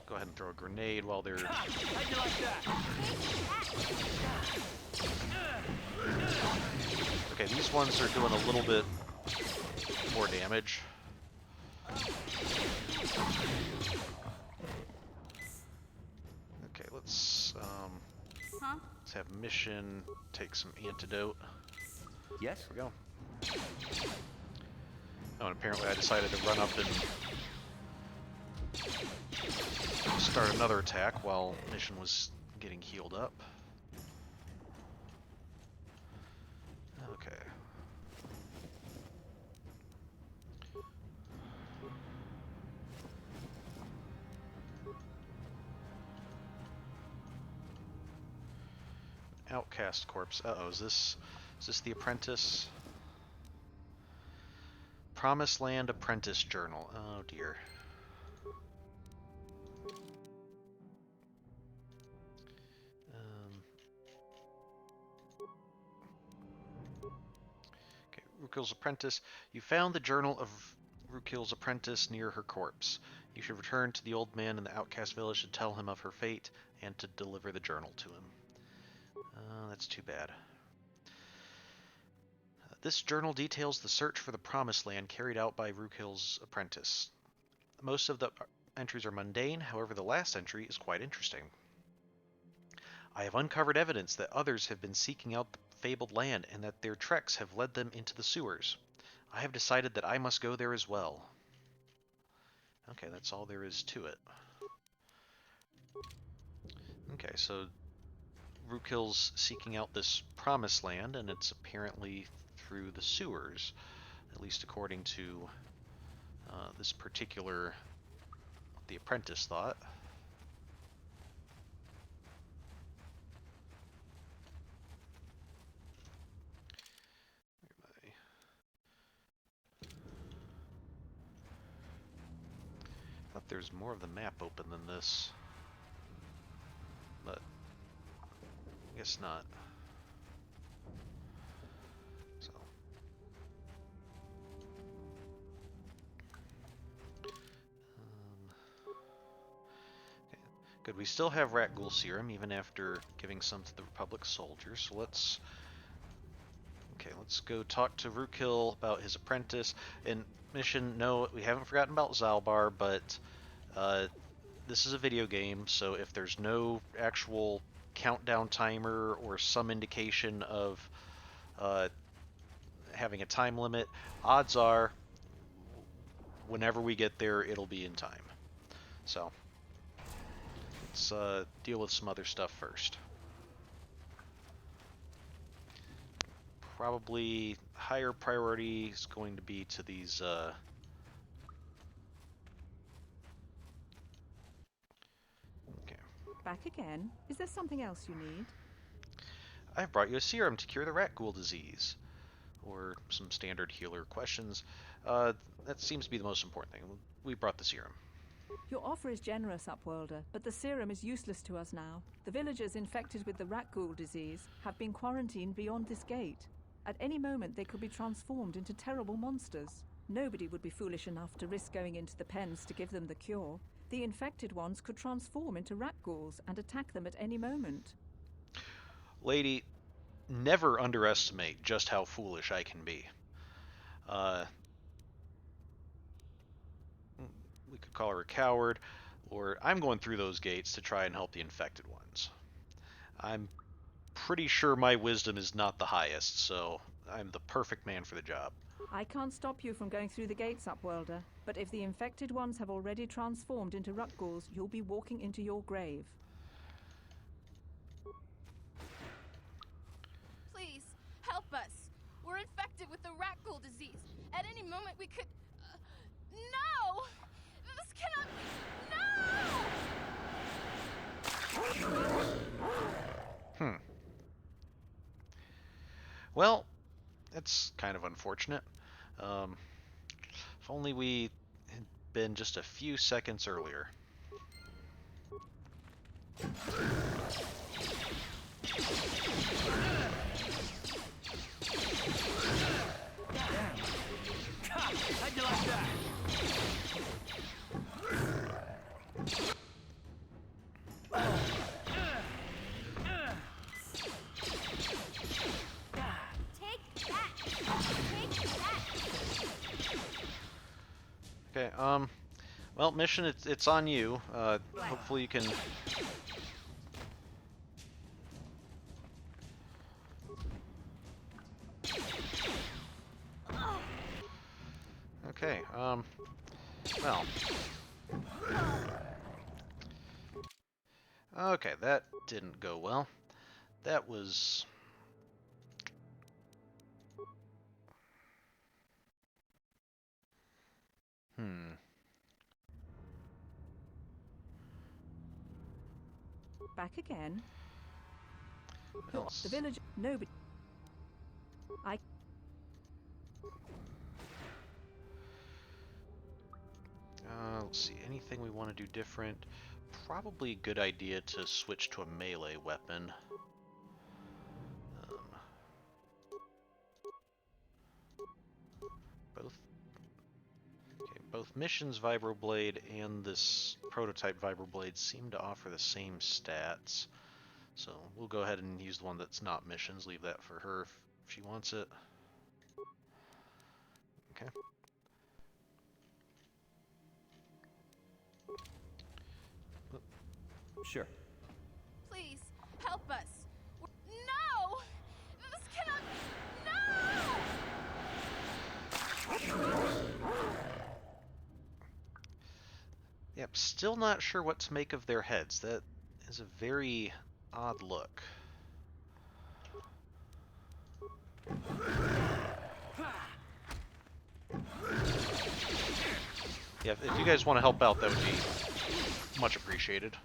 go ahead and throw a grenade while they're... Okay, these ones are doing a little bit more damage. Okay, let's have Mission take some antidote. Yes? Here we go. Oh, and apparently I decided to run up and start another attack while Mission was getting healed up. Okay. Outcast corpse. Uh-oh, is this the apprentice? Promised Land Apprentice Journal. Oh dear. Okay, Rukil's apprentice. You found the journal of Rukil's apprentice near her corpse. You should return to the old man in the outcast village to tell him of her fate and to deliver the journal to him. That's too bad. This journal details the search for the Promised Land carried out by Rukil's apprentice. Most of the entries are mundane, however the last entry is quite interesting. I have uncovered evidence that others have been seeking out the fabled land and that their treks have led them into the sewers. I have decided that I must go there as well. Okay, that's all there is to it. Okay, so Rukil's seeking out this Promised Land, and it's apparently through the sewers, at least according to this particular, the apprentice thought. I thought there's more of the map open than this, but I guess not. So. Okay. Good, we still have rat ghoul serum even after giving some to the Republic soldiers, so let's go talk to Rukil about his apprentice. And Mission, no, we haven't forgotten about Zalbar, but this is a video game, so if there's no actual countdown timer or some indication of having a time limit, odds are whenever we get there it'll be in time. So let's deal with some other stuff first. Probably higher priority is going to be to these Back again? Is there something else you need? I've brought you a serum to cure the rat ghoul disease. Or some standard healer questions. That seems to be the most important thing. We brought the serum. Your offer is generous, Upworlder, but the serum is useless to us now. The villagers infected with the rat ghoul disease have been quarantined beyond this gate. At any moment, they could be transformed into terrible monsters. Nobody would be foolish enough to risk going into the pens to give them the cure. The infected ones could transform into rat ghouls and attack them at any moment. Lady, never underestimate just how foolish I can be. We could call her a coward, or I'm going through those gates to try and help the infected ones. I'm pretty sure my wisdom is not the highest, so I'm the perfect man for the job. I can't stop you from going through the gates, Upworlder, but if the infected ones have already transformed into rat ghouls, you'll be walking into your grave. Please, help us. We're infected with the rat ghoul disease. At any moment we could... no! This cannot... No! Well, that's kind of unfortunate. If only we had been just a few seconds earlier. How'd you like that? Okay, well, mission, it's on you. Hopefully you can... Okay, well... Okay, that didn't go well. That was... Back again? The village... Nobody... Let's see, anything we want to do different? Probably a good idea to switch to a melee weapon. Both Mission's Vibroblade and this prototype Vibroblade seem to offer the same stats. So we'll go ahead and use the one that's not Mission's, leave that for her if she wants it. Okay. Sure. Please, help us. No! This cannot... No! Yep, still not sure what to make of their heads. That is a very odd look. Yeah, if you guys want to help out, that would be much appreciated.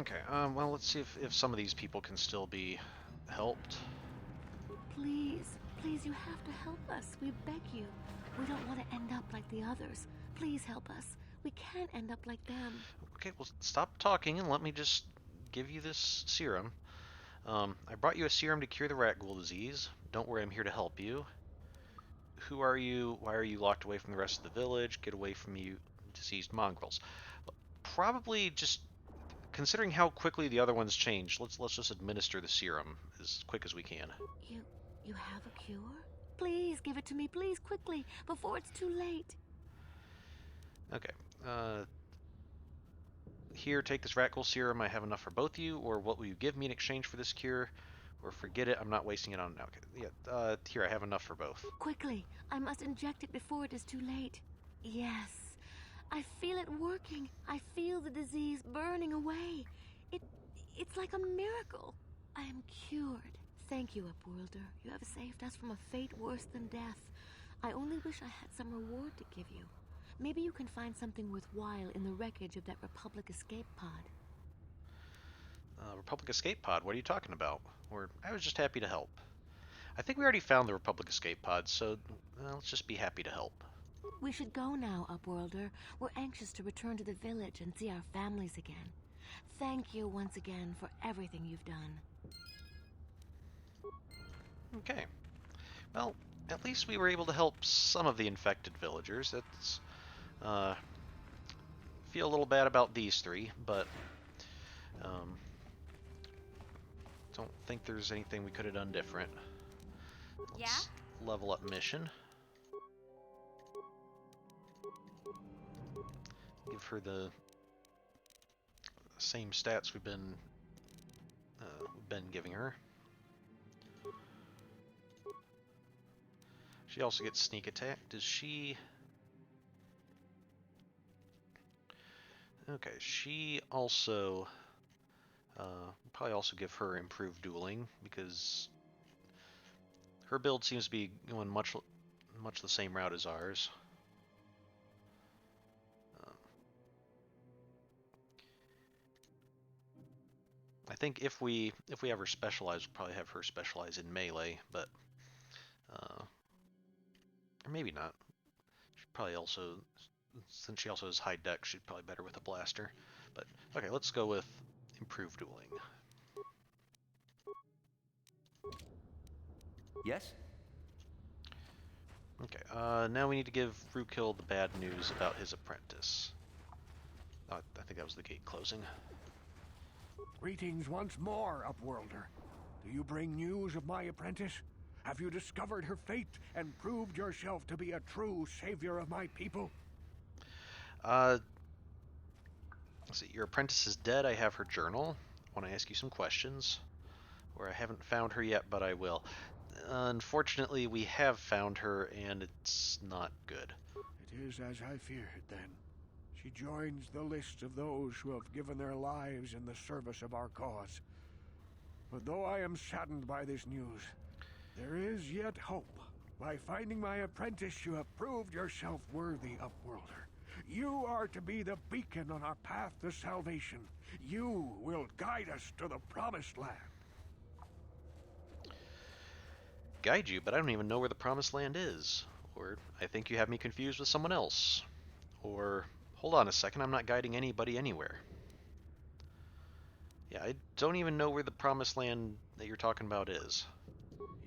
Okay, well, let's see if some of these people can still be helped. Please, please, you have to help us. We beg you. We don't want to end up like the others. Please help us. We can't end up like them. Okay, well, stop talking and let me just give you this serum. I brought you a serum to cure the rat ghoul disease. Don't worry, I'm here to help you. Who are you? Why are you locked away from the rest of the village? Get away from you diseased mongrels. Probably just... Considering how quickly the other ones changed, let's just administer the serum as quick as we can. You have a cure? Please give it to me, please, quickly, before it's too late. Okay. Here, take this rat ghoul serum. I have enough for both of you. Or what will you give me in exchange for this cure? Or forget it. I'm not wasting it on... Okay, yeah, here, I have enough for both. Quickly, I must inject it before it is too late. Yes, I feel it working. I feel the disease burning away. It's like a miracle. I am cured. Thank you, Upworlder. You have saved us from a fate worse than death. I only wish I had some reward to give you. Maybe you can find something worthwhile in the wreckage of that Republic escape pod. Republic escape pod? What are you talking about? Or I was just happy to help. I think we already found the Republic escape pod, so let's just be happy to help. We should go now, Upworlder. We're anxious to return to the village and see our families again. Thank you once again for everything you've done. Okay. Well, at least we were able to help some of the infected villagers. That's, feel a little bad about these three, but, don't think there's anything we could have done different. Let's level up mission. Give her the same stats we've been giving her. She also gets sneak attack. Does she? Okay, she also probably also give her improved dueling because her build seems to be going much the same route as ours. I think if we have her specialize, we'll probably have her specialize in melee, but or maybe not. She'd probably also, since she also has high dex, she'd probably better with a blaster. But okay, let's go with improved dueling. Yes? Okay, now we need to give Rookhill the bad news about his apprentice. I think that was the gate closing. Greetings once more, Upworlder. Do you bring news of my apprentice? Have you discovered her fate and proved yourself to be a true savior of my people? Let's see, your apprentice is dead. I have her journal. Want to ask you some questions. Or I haven't found her yet, but I will. Unfortunately, we have found her, and it's not good. It is as I feared, then. She joins the list of those who have given their lives in the service of our cause. But though I am saddened by this news, there is yet hope. By finding my apprentice, you have proved yourself worthy, Upworlder. You are to be the beacon on our path to salvation. You will guide us to the promised land. Guide you, but I don't even know where the promised land is. Or I think you have me confused with someone else. Or hold on a second, I'm not guiding anybody anywhere. Yeah, I don't even know where the promised land that you're talking about is.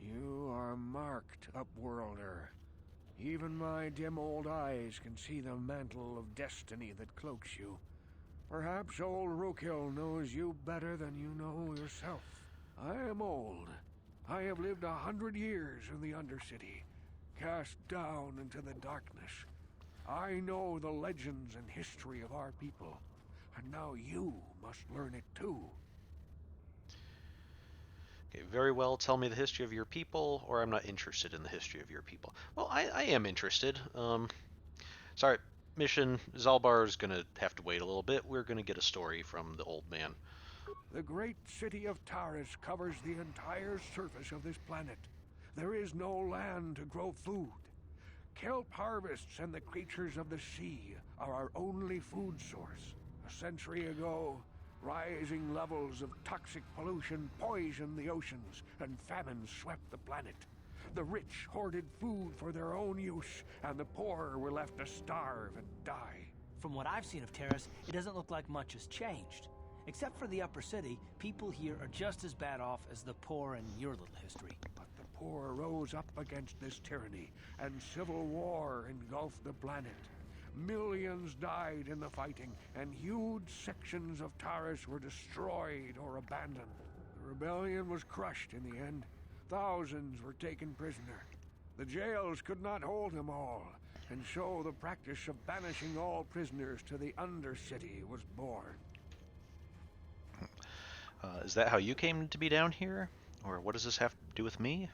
You are marked, Upworlder. Even my dim old eyes can see the mantle of destiny that cloaks you. Perhaps old Rookhill knows you better than you know yourself. I am old. I have lived 100 years in the Undercity, cast down into the darkness. I know the legends and history of our people, and now you must learn it too. Okay, very well, tell me the history of your people, or I'm not interested in the history of your people. Well, I am interested. Sorry, mission, Zalbar's gonna have to wait a little bit. We're gonna get a story from the old man. The great city of Taris covers the entire surface of this planet. There is no land to grow food. Kelp harvests and the creatures of the sea are our only food source. A century ago, rising levels of toxic pollution poisoned the oceans, and famine swept the planet. The rich hoarded food for their own use, and the poor were left to starve and die. From what I've seen of Taris, it doesn't look like much has changed. Except for the upper city, people here are just as bad off as the poor in your little history. But the poor rose up against this tyranny, and civil war engulfed the planet. Millions died in the fighting, and huge sections of Taris were destroyed or abandoned. The rebellion was crushed in the end. Thousands were taken prisoner. The jails could not hold them all, and so the practice of banishing all prisoners to the Undercity was born. Is that how you came to be down here? Or what does this have to do with me?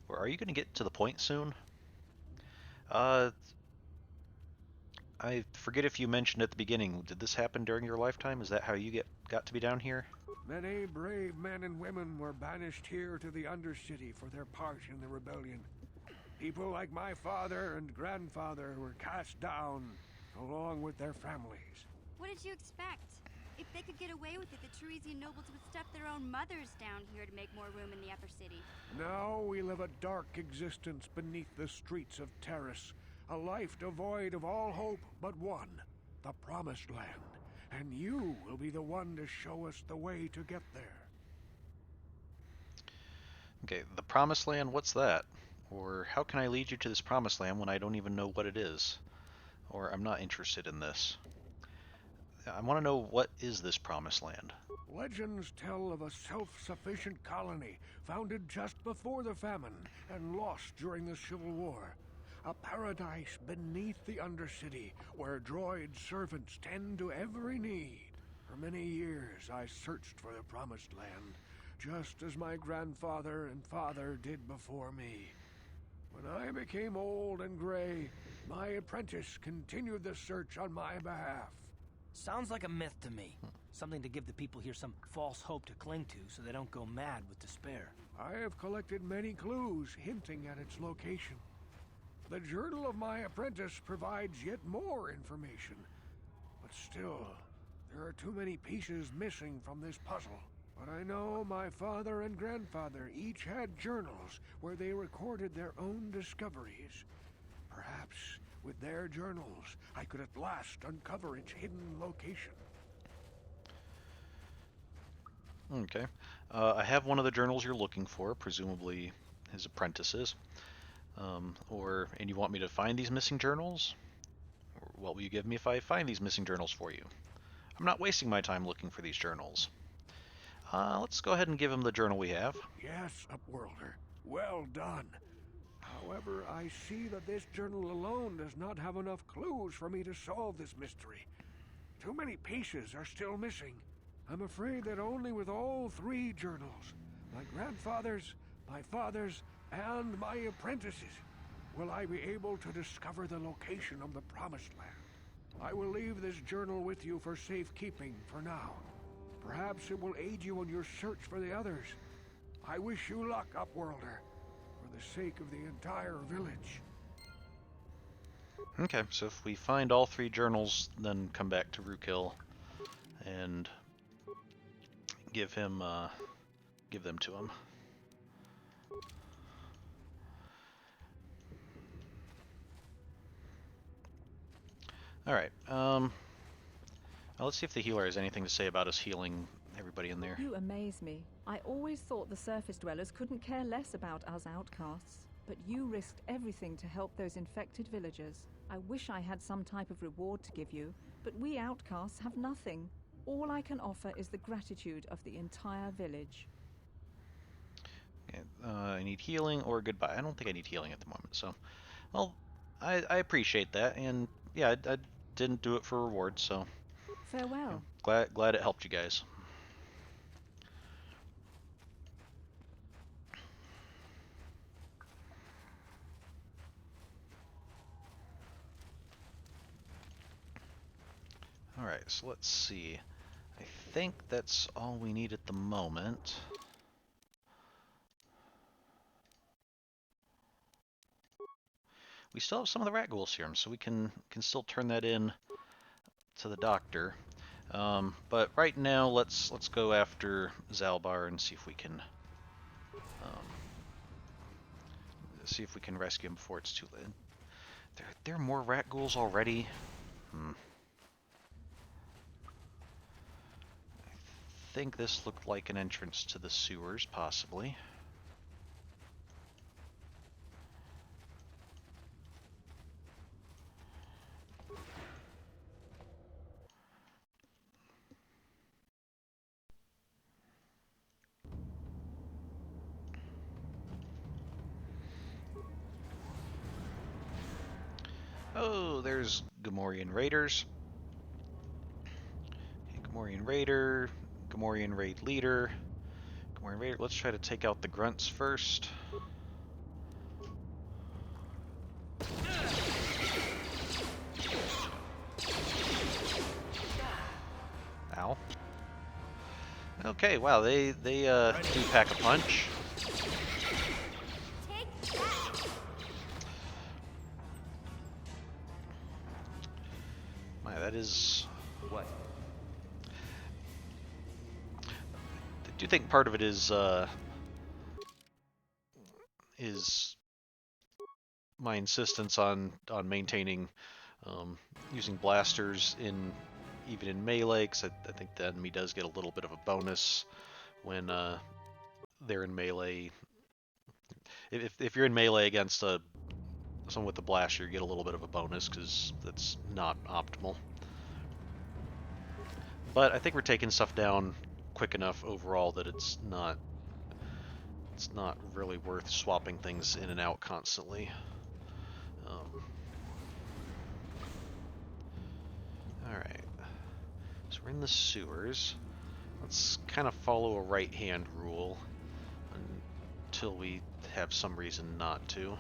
Or are you going to get to the point soon? I forget if you mentioned at the beginning, did this happen during your lifetime? Is that how you got to be down here? Many brave men and women were banished here to the Undercity for their part in the rebellion. People like my father and grandfather were cast down, along with their families. What did you expect? If they could get away with it, the Teresian nobles would stuff their own mothers down here to make more room in the upper city. Now we live a dark existence beneath the streets of Terrace, a life devoid of all hope but one, the Promised Land. And you will be the one to show us the way to get there. Okay, the Promised Land, what's that? Or how can I lead you to this Promised Land when I don't even know what it is? Or I'm not interested in this. I want to know, what is this Promised Land? Legends tell of a self-sufficient colony founded just before the famine and lost during the Civil War. A paradise beneath the Undercity where droid servants tend to every need. For many years I searched for the Promised Land, just as my grandfather and father did before me. When I became old and gray, my apprentice continued the search on my behalf. Sounds like a myth to me. Something to give the people here some false hope to cling to so they don't go mad with despair. I have collected many clues hinting at its location. The journal of my apprentice provides yet more information. But still, there are too many pieces missing from this puzzle. But I know my father and grandfather each had journals where they recorded their own discoveries. Perhaps with their journals, I could at last uncover its hidden location. Okay. I have one of the journals you're looking for, presumably his apprentice's. And you want me to find these missing journals? Or what will you give me if I find these missing journals for you? I'm not wasting my time looking for these journals. Let's go ahead and give him the journal we have. Yes, Upworlder. Well done. However, I see that this journal alone does not have enough clues for me to solve this mystery. Too many pieces are still missing. I'm afraid that only with all three journals, my grandfather's, my father's, and my apprentice's, will I be able to discover the location of the Promised Land. I will leave this journal with you for safekeeping for now. Perhaps it will aid you in your search for the others. I wish you luck, Upworlder, for the sake of the entire village. Okay, so if we find all three journals, then come back to Rookhill and give them to him. Alright, now let's see if the healer has anything to say about us healing everybody in there. You amaze me. I always thought the surface dwellers couldn't care less about us outcasts, but you risked everything to help those infected villagers. I wish I had some type of reward to give you, but we outcasts have nothing. All I can offer is the gratitude of the entire village. Okay, I need healing or goodbye. I don't think I need healing at the moment, so... Well, I appreciate that, and yeah, I didn't do it for reward, so... Farewell. Glad it helped you guys. Alright, so let's see. I think that's all we need at the moment. We still have some of the rat ghoul serum, so we can still turn that in to the doctor. But right now, let's go after Zalbar and see if we can rescue him before it's too late. There are more rat ghouls already. I think this looked like an entrance to the sewers, possibly. Oh, there's Gamorrean Raiders. Okay, Gamorrean Raider, Gamorrean raid leader. Gamorrean raider. Let's try to take out the grunts first. Ow. Okay, wow, they do pack a punch. My, that is... What? I do think part of it is my insistence on maintaining using blasters even in melee, because I think the enemy does get a little bit of a bonus when they're in melee. If you're in melee against someone with a blaster, you get a little bit of a bonus because that's not optimal. But I think we're taking stuff down quick enough overall that it's not really worth swapping things in and out constantly. Alright, so we're in the sewers. Let's kind of follow a right-hand rule until we have some reason not to.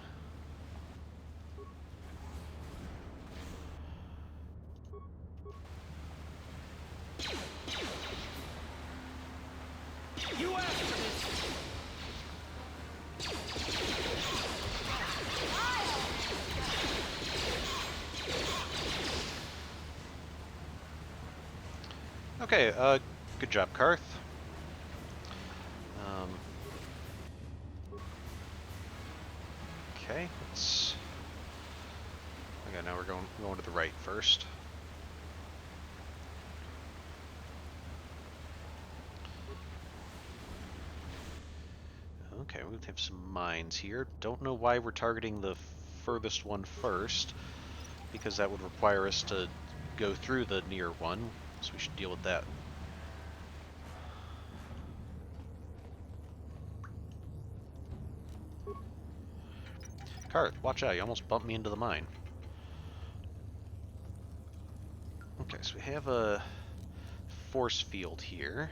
You asked for this! Okay, good job, Karth. Okay, let's... Okay, now we're going to the right first. Okay, we have some mines here. Don't know why we're targeting the furthest one first, because that would require us to go through the near one, so we should deal with that. Karth, watch out, you almost bumped me into the mine. Okay, so we have a force field here.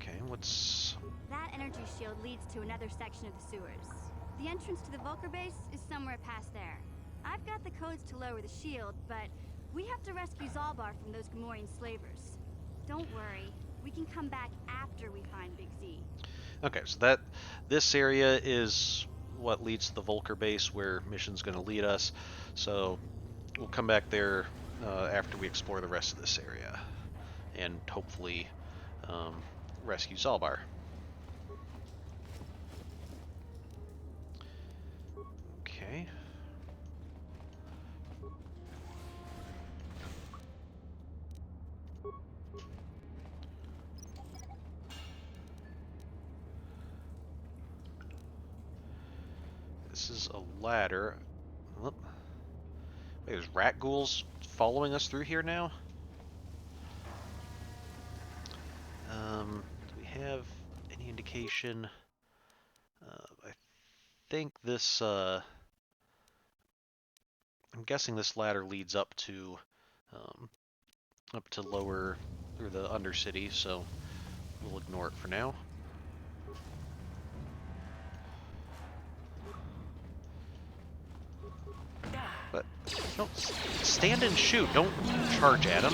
Okay, what's... That energy shield leads to another section of the sewers. The entrance to the Volker base is somewhere past there. I've got the codes to lower the shield, but we have to rescue Zalbar from those Gamorrean slavers. Don't worry, we can come back after we find Big Z. Okay, so this area is what leads to the Volker base, where mission's going to lead us. So we'll come back there after we explore the rest of this area, and hopefully rescue Zalbar. Okay. This is a ladder. Whoop. Wait, there's rat ghouls following us through here now? Do we have any indication? I think this, I'm guessing this ladder leads up to lower, or the Undercity, so we'll ignore it for now. But don't stand and shoot. Don't charge at him.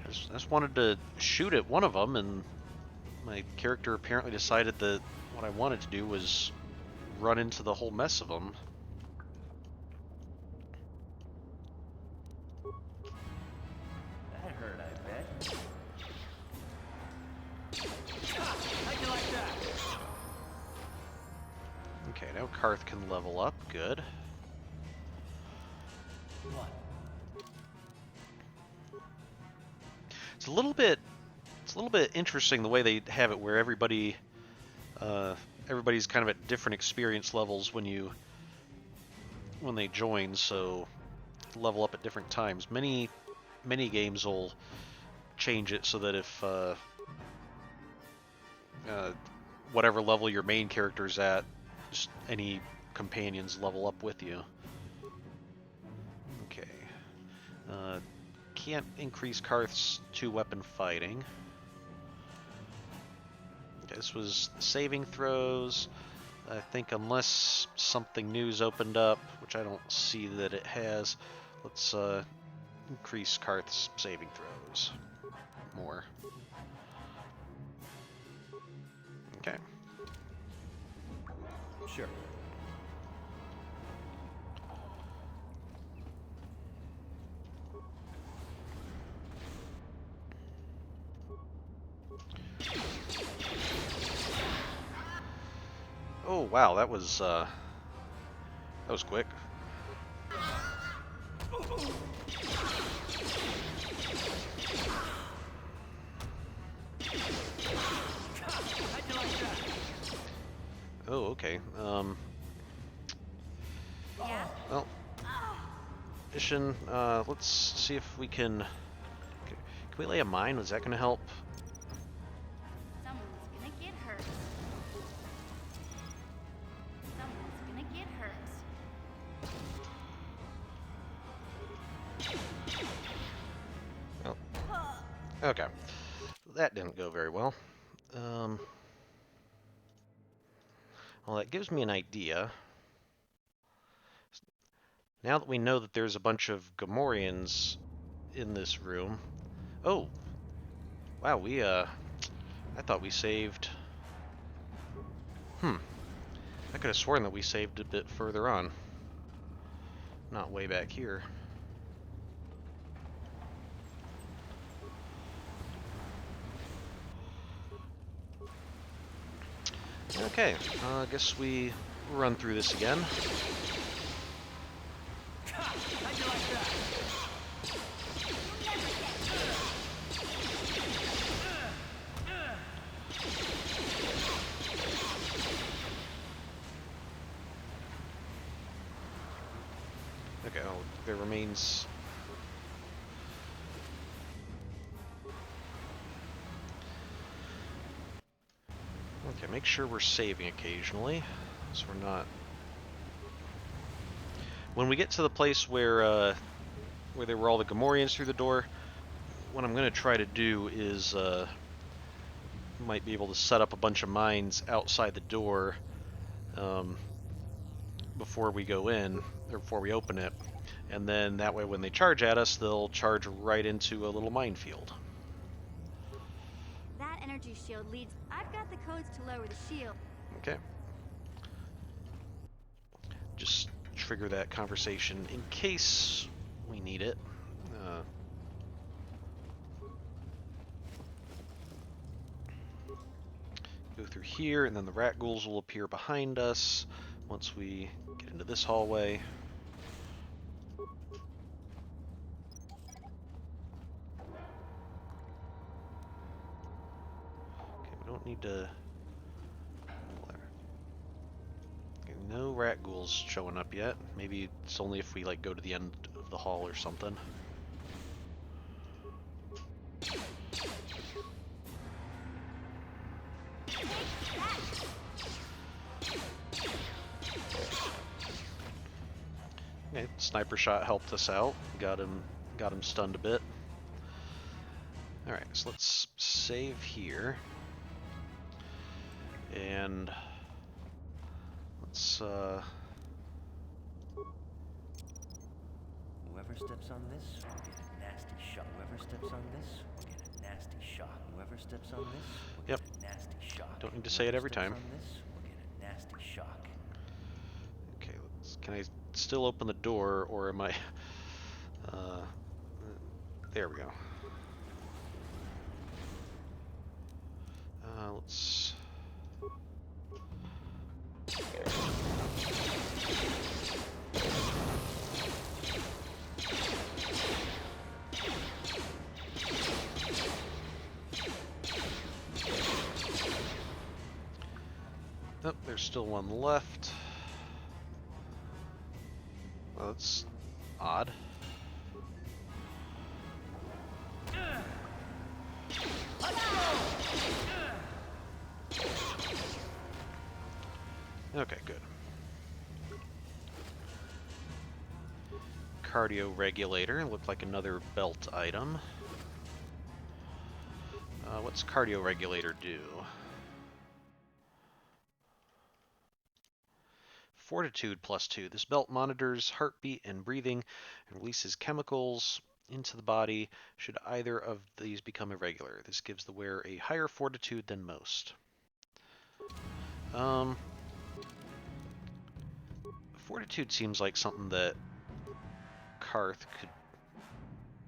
I just wanted to shoot at one of them, and my character apparently decided that what I wanted to do was run into the whole mess of them. That hurt, I bet. How'd you like that? Okay, now Karth can level up. Good. What? It's a little bit interesting the way they have it, where everybody's kind of at different experience levels when they join, so level up at different times. Many games will change it so that if whatever level your main character's at, just any companions level up with you. Okay. Can't increase Karth's 2-weapon fighting. This was saving throws. I think unless something new's opened up, which I don't see that it has, let's increase Karth's saving throws more. Okay. Sure. Oh wow, that was quick. Oh, okay. Well, mission. Let's see if we can. Can we lay a mine? Was that going to help? Someone's gonna get hurt. Someone's gonna get hurt. Oh. Okay. That didn't go very well. Well, that gives me an idea. Now that we know that there's a bunch of Gamorreans in this room. Oh! Wow, I thought we saved... I could have sworn that we saved a bit further on. Not way back here. Okay, I guess we run through this again. Okay, oh, there remains... Okay, make sure we're saving occasionally, so we're not... When we get to the place where there were all the Gamorreans through the door, what I'm going to try to do is might be able to set up a bunch of mines outside the door before we go in, or before we open it, and then that way when they charge at us, they'll charge right into a little minefield. That energy shield leads. I've got the codes to lower the shield. Okay. Just trigger that conversation in case we need it. Go through here, and then the rat ghouls will appear behind us once we get into this hallway. Okay, we don't need to... Okay, no rat ghouls showing up yet. Maybe it's only if we like go to the end of the hall or something. Okay, sniper shot helped us out. Got him stunned a bit. All right, so let's save here, and let's. Whoever steps on this will get a nasty shock. Whoever steps on this will get a nasty shock. Whoever steps on this will get a nasty shock. Don't need to say it every time. On this will get a nasty shock. Okay, can I still open the door, or am I... there we go. Let's... Oh, there's still one left. Well, that's odd. Okay, good. Cardio regulator, looked like another belt item. What's cardio regulator do? Fortitude +2. This belt monitors heartbeat and breathing and releases chemicals into the body should either of these become irregular. This gives the wearer a higher fortitude than most. Fortitude seems like something that Karth could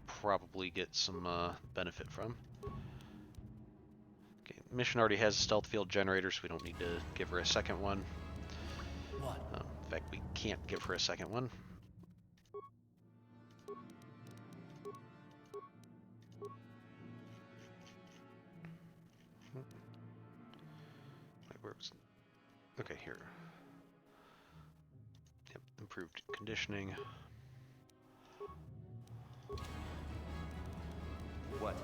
probably get some benefit from. Okay, mission already has a stealth field generator, so we don't need to give her a second one. What? In fact, we can't give her a second one. Where was it? Okay, here. Yep, improved conditioning. What?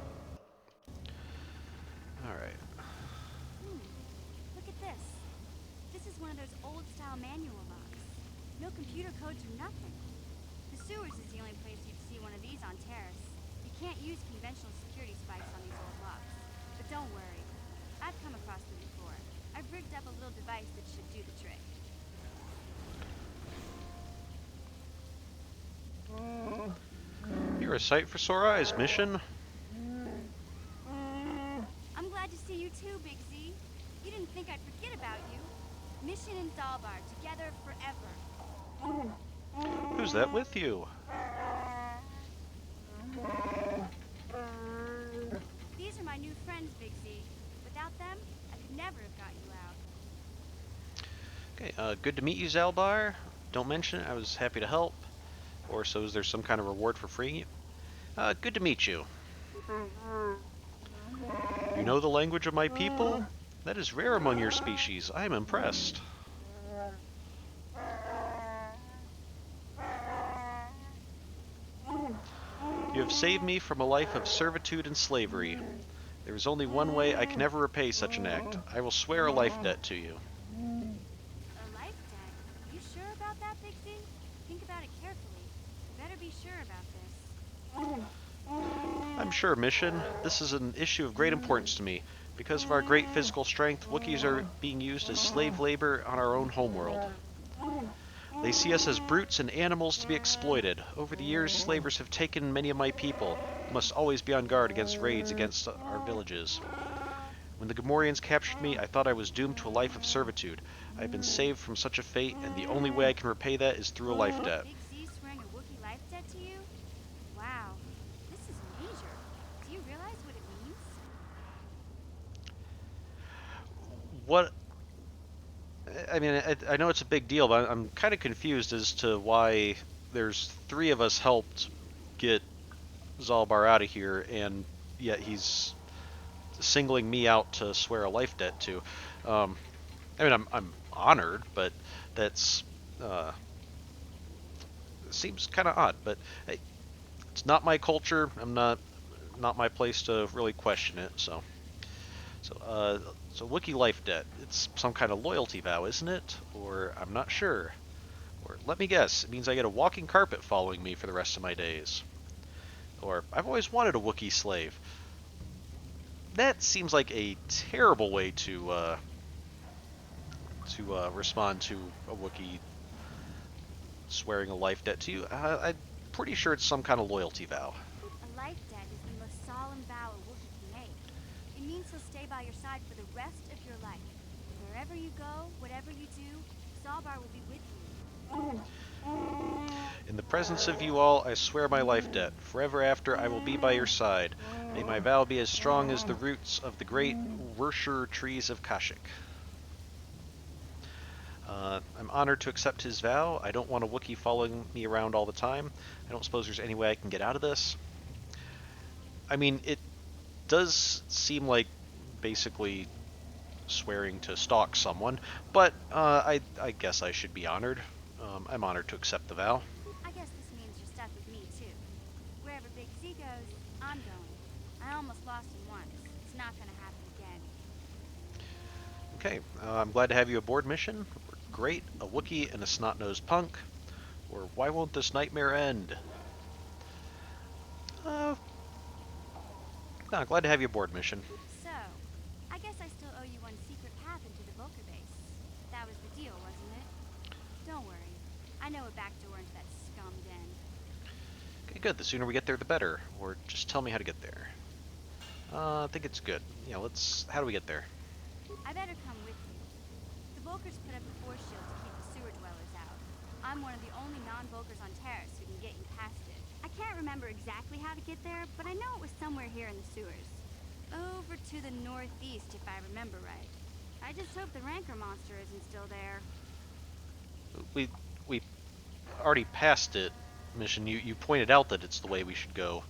Alright. Look at this. This is one of those old-style manual locks. No computer codes or nothing. The sewers is the only place you'd see one of these on Terrace. You can't use conventional security spikes on these old locks. But don't worry. I've come across them before. I've rigged up a little device that should do the trick. You're a sight for sore eyes, mission. I'm glad to see you too, Big Z. You didn't think I'd forget about you. Mission and Zalbar, together forever. Who's that with you? These are my new friends, Big Z. Without them, I could never have got you out. Okay, good to meet you, Zalbar. Don't mention it, I was happy to help. Or so is there some kind of reward for freeing you? Good to meet you. You know the language of my people? That is rare among your species. I am impressed. You have saved me from a life of servitude and slavery. There is only one way I can never repay such an act. I will swear a life debt to you. A life debt? You sure about that, Big Z? Think about it carefully. You better be sure about this. I'm sure, Mission. This is an issue of great importance to me. Because of our great physical strength, Wookiees are being used as slave labor on our own homeworld. They see us as brutes and animals to be exploited. Over the years, slavers have taken many of my people. We must always be on guard against raids against our villages. When the Gamorreans captured me, I thought I was doomed to a life of servitude. I have been saved from such a fate, and the only way I can repay that is through a life debt. Big Z swearing a Wookiee life debt to you? Wow, this is major. Do you realize what it means? What? I mean, I know it's a big deal, but I'm kind of confused as to why there's 3 of us helped get Zalbar out of here, and yet he's singling me out to swear a life debt to. I mean, I'm honored, but that's seems kind of odd. But hey, it's not my culture. I'm not my place to really question it. So Wookiee life debt. It's some kind of loyalty vow, isn't it? Or I'm not sure. Or let me guess, it means I get a walking carpet following me for the rest of my days. Or I've always wanted a Wookiee slave. That seems like a terrible way to respond to a Wookiee swearing a life debt to you. I'm pretty sure it's some kind of loyalty vow. A life debt is the most solemn vow a Wookiee can make. It means he'll stay by your side for the rest of your life. Wherever you go, whatever you do, Zalbar will be with you. In the presence of you all, I swear my life debt. Forever after, I will be by your side. May my vow be as strong as the roots of the great Wursher trees of Kashyyyk. I'm honored to accept his vow. I don't want a Wookiee following me around all the time. I don't suppose there's any way I can get out of this. I mean, it does seem like basically swearing to stalk someone, but I guess I should be honored. I'm honored to accept the vow. I guess this means you're stuck with me, too. Wherever Big Z goes, I'm going. I almost lost him once. It's not going to happen again. Okay, I'm glad to have you aboard, Mission. We're great, a Wookiee and a snot-nosed punk. Or why won't this nightmare end? Glad to have you aboard, Mission. So, I guess I still owe you one secret path into the Volker base. That was the deal, wasn't it? Don't worry. I know a back door into that scum den. Okay, good. The sooner we get there, the better. Or just tell me how to get there. I think it's good. Yeah, how do we get there? I better come with you. The Volkers put up a force shield to keep the sewer dwellers out. I'm one of the only non-Volkers on Terrace who can get you past it. I can't remember exactly how to get there, but I know it was somewhere here in the sewers. Over to the northeast, if I remember right. I just hope the Rancor monster isn't still there. We already passed it, Mission. You pointed out that it's the way we should go.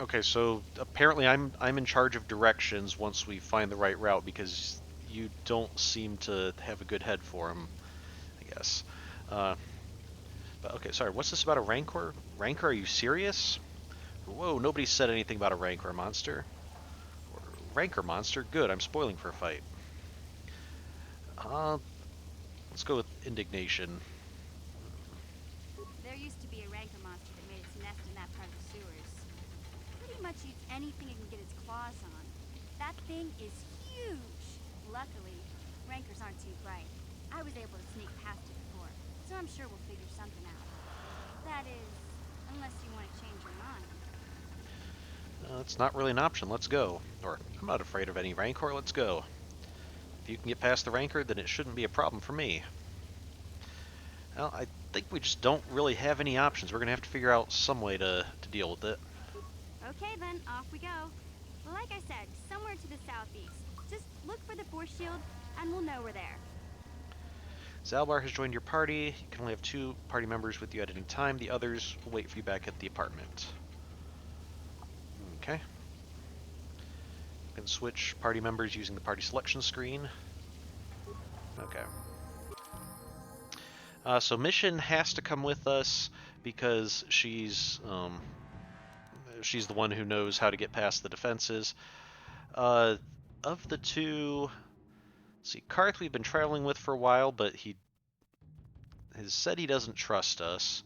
Okay, so apparently I'm in charge of directions once we find the right route, because you don't seem to have a good head for them, I guess. But okay, sorry, what's this about a Rancor? Rancor, are you serious? Whoa, nobody said anything about a Rancor monster. Rancor monster? Good, I'm spoiling for a fight. Let's go with indignation. There used to be a Rancor monster that made its nest in that part of the sewers. Pretty much eats anything it can get its claws on. That thing is huge! Luckily, Rancors aren't too bright. I was able to sneak past it before, so I'm sure we'll figure something out. That is, unless you want to change your mind. It's not really an option. Let's go. Or, I'm not afraid of any Rancor. Let's go. If you can get past the Rancor, then it shouldn't be a problem for me. Well, I think we just don't really have any options. We're going to have to figure out some way to deal with it. Okay then, off we go. Like I said, somewhere to the southeast. Just look for the force shield, and we'll know we're there. Zalbar has joined your party. You can only have 2 party members with you at any time. The others will wait for you back at the apartment. Okay. You can switch party members using the party selection screen. Okay. So Mission has to come with us because she's the one who knows how to get past the defenses. Of the 2, see, Karth we've been traveling with for a while, but he has said he doesn't trust us.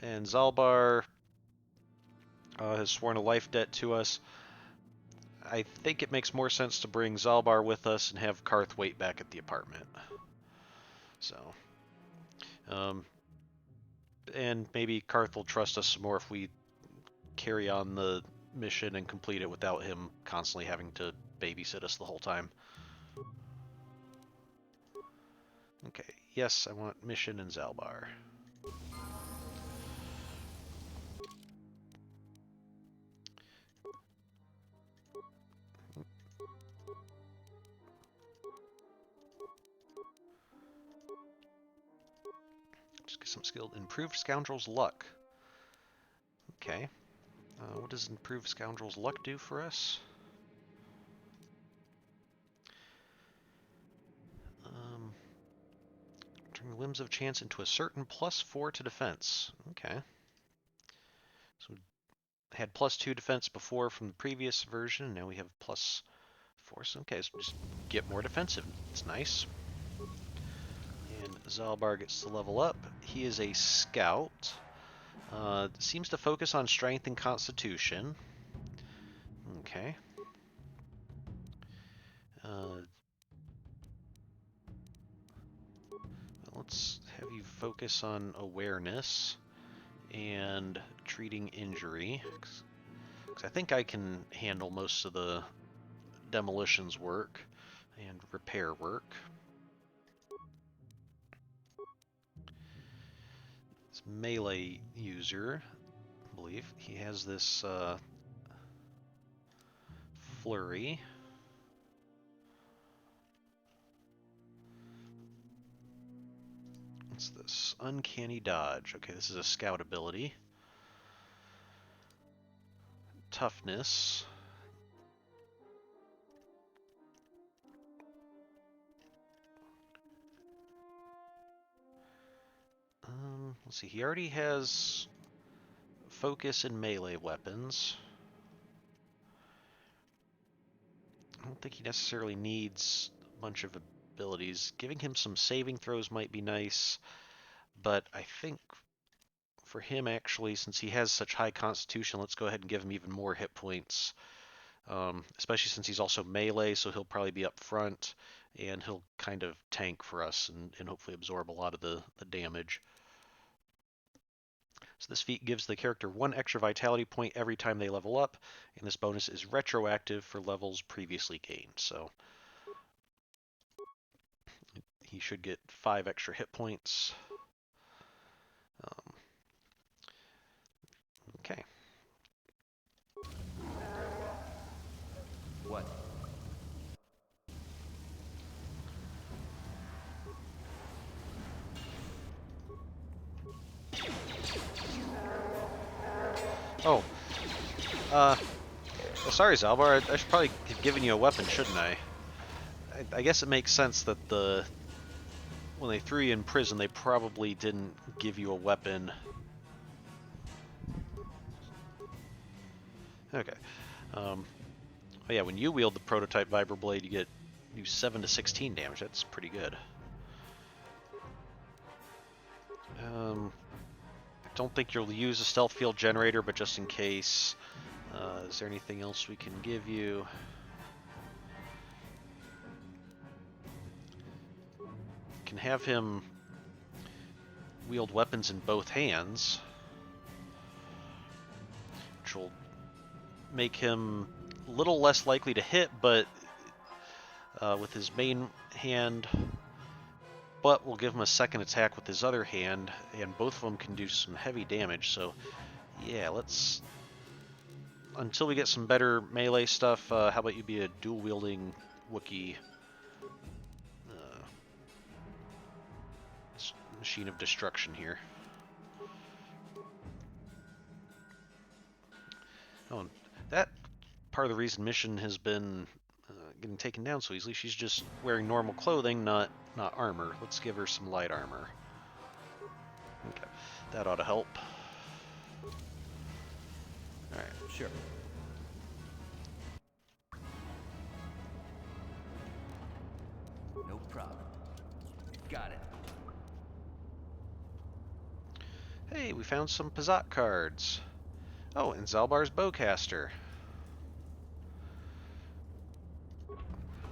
And Zalbar has sworn a life debt to us. I think it makes more sense to bring Zalbar with us and have Karth wait back at the apartment. So, and maybe Karth will trust us some more if we carry on the mission and complete it without him constantly having to babysit us the whole time. Okay, yes, I want Mission and Zalbar. Just get some skilled. Improved Scoundrel's Luck. Okay. What does Improved Scoundrel's Luck do for us? Turn the Limbs of Chance into a certain +4 to defense. Okay. So we had +2 defense before from the previous version, and now we have +4. So okay, so just get more defensive. It's nice. And Zalbar gets to level up. He is a scout. Seems to focus on strength and constitution. Okay. Let's have you focus on awareness and treating injury. Because I think I can handle most of the demolitions work and repair work. This melee user, I believe, he has this flurry. What's this? Uncanny dodge. Okay, this is a scout ability. Toughness. Let's see, he already has focus and melee weapons. I don't think he necessarily needs bunch of abilities. Giving him some saving throws might be nice, but I think for him, actually, since he has such high constitution, let's go ahead and give him even more hit points. Especially since he's also melee, so he'll probably be up front, and he'll kind of tank for us and hopefully absorb a lot of the damage. So this feat gives the character 1 extra vitality point every time they level up, and this bonus is retroactive for levels previously gained. So he should get 5 extra hit points. Okay. What? Oh. Sorry, Zalbar. I should probably have given you a weapon, shouldn't I? I guess it makes sense that when they threw you in prison, they probably didn't give you a weapon. Okay. Oh yeah, when you wield the prototype Vibroblade, you do 7 to 16 damage. That's pretty good. I don't think you'll use a stealth field generator, but just in case, is there anything else we can give you? Can have him wield weapons in both hands, which will make him a little less likely to hit, but with his main hand, but we'll give him a second attack with his other hand, and both of them can do some heavy damage. So yeah, let's, until we get some better melee stuff, how about you be a dual wielding Wookiee machine of destruction here. Oh, that part of the reason Mission has been getting taken down so easily. She's just wearing normal clothing, not armor. Let's give her some light armor. Okay, that ought to help. All right, sure. No problem. Got it. Hey, we found some Pazat cards. Oh, and Zalbar's Bowcaster.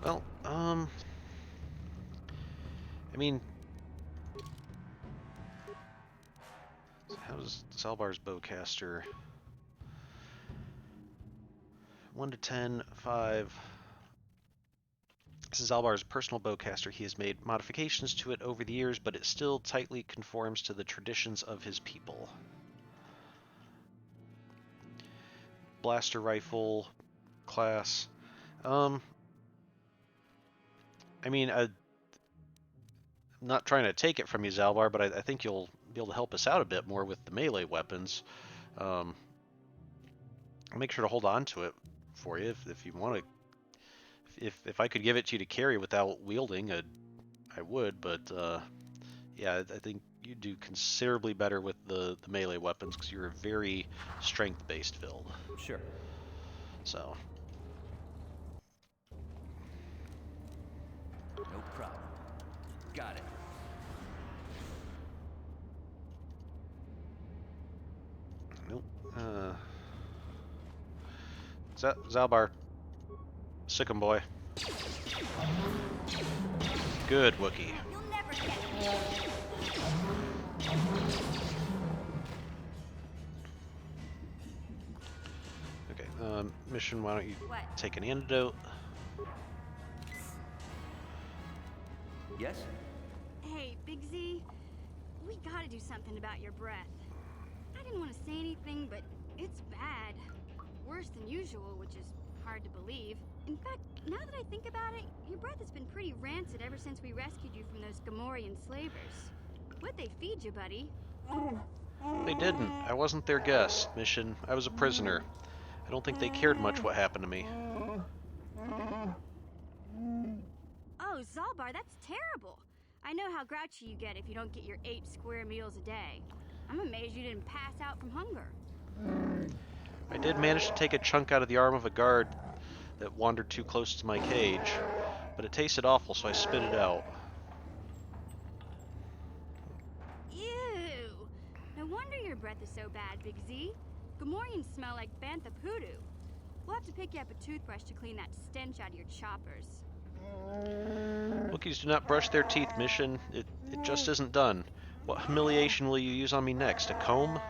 Well, I mean, how does Zalbar's Bowcaster? 1 to 10, 5. This is Zalbar's personal bowcaster. He has made modifications to it over the years, but it still tightly conforms to the traditions of his people. Blaster rifle class. I mean, I'm not trying to take it from you, Zalbar, but I think you'll be able to help us out a bit more with the melee weapons. I'll make sure to hold on to it for you if you want to. If I could give it to you to carry without wielding, I would, but yeah, I think you do considerably better with the melee weapons because you're a very strength-based build. Sure. So. No problem. Got it. Nope. Zalbar. Sick 'em, boy. Good Wookiee. Okay, Mission, why don't you take an antidote? Yes? Hey, Big Z, we gotta do something about your breath. I didn't want to say anything, but it's bad. Worse than usual, which is hard to believe. In fact, now that I think about it, your breath has been pretty rancid ever since we rescued you from those Gamorrean slavers. What'd they feed you, buddy? They didn't. I wasn't their guest, Mission. I was a prisoner. I don't think they cared much what happened to me. Oh, Zalbar, that's terrible. I know how grouchy you get if you don't get your 8 square meals a day. I'm amazed you didn't pass out from hunger. I did manage to take a chunk out of the arm of a guard that wandered too close to my cage, but it tasted awful, so I spit it out. Ew! No wonder your breath is so bad, Big Z. Gamorreans smell like bantha poodoo. We'll have to pick you up a toothbrush to clean that stench out of your choppers. Wookiees do not brush their teeth, Mission. It just isn't done. What humiliation will you use on me next? A comb?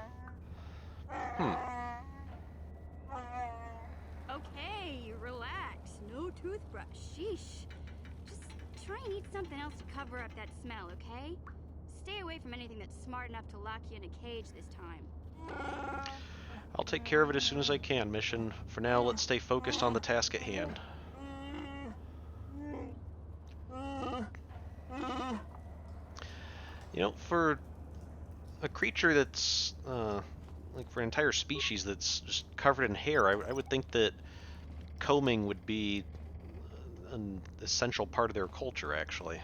Okay, relax. No toothbrush. Sheesh. Just try and eat something else to cover up that smell, okay? Stay away from anything that's smart enough to lock you in a cage this time. I'll take care of it as soon as I can, Mission. For now, let's stay focused on the task at hand. You know, for a creature that's, like for an entire species that's just covered in hair, I would think that combing would be an essential part of their culture, actually.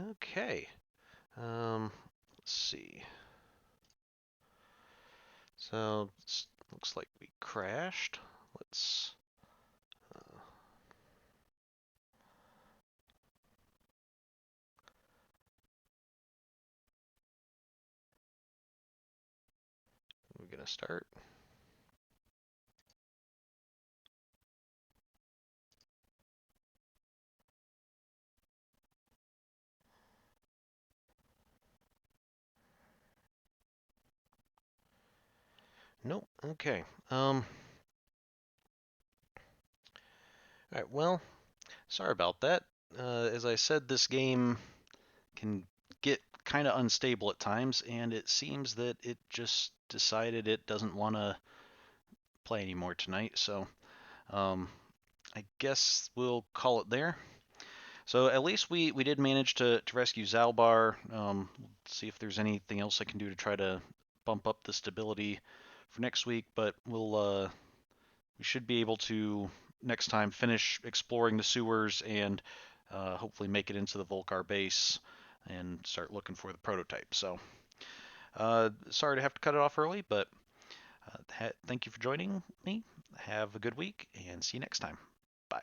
Okay. Let's see. So, looks like we crashed. Let's... we're gonna start. Nope. Okay. Alright, well, sorry about that. As I said, this game can get kind of unstable at times, and it seems that it just decided it doesn't want to play anymore tonight, so I guess we'll call it there. So at least we did manage to rescue Zalbar. See if there's anything else I can do to try to bump up the stability for next week, but we should be able to next time finish exploring the sewers and hopefully make it into the Volcar base and start looking for the prototype. So sorry to have to cut it off early, but thank you for joining me. Have a good week and see you next time. Bye.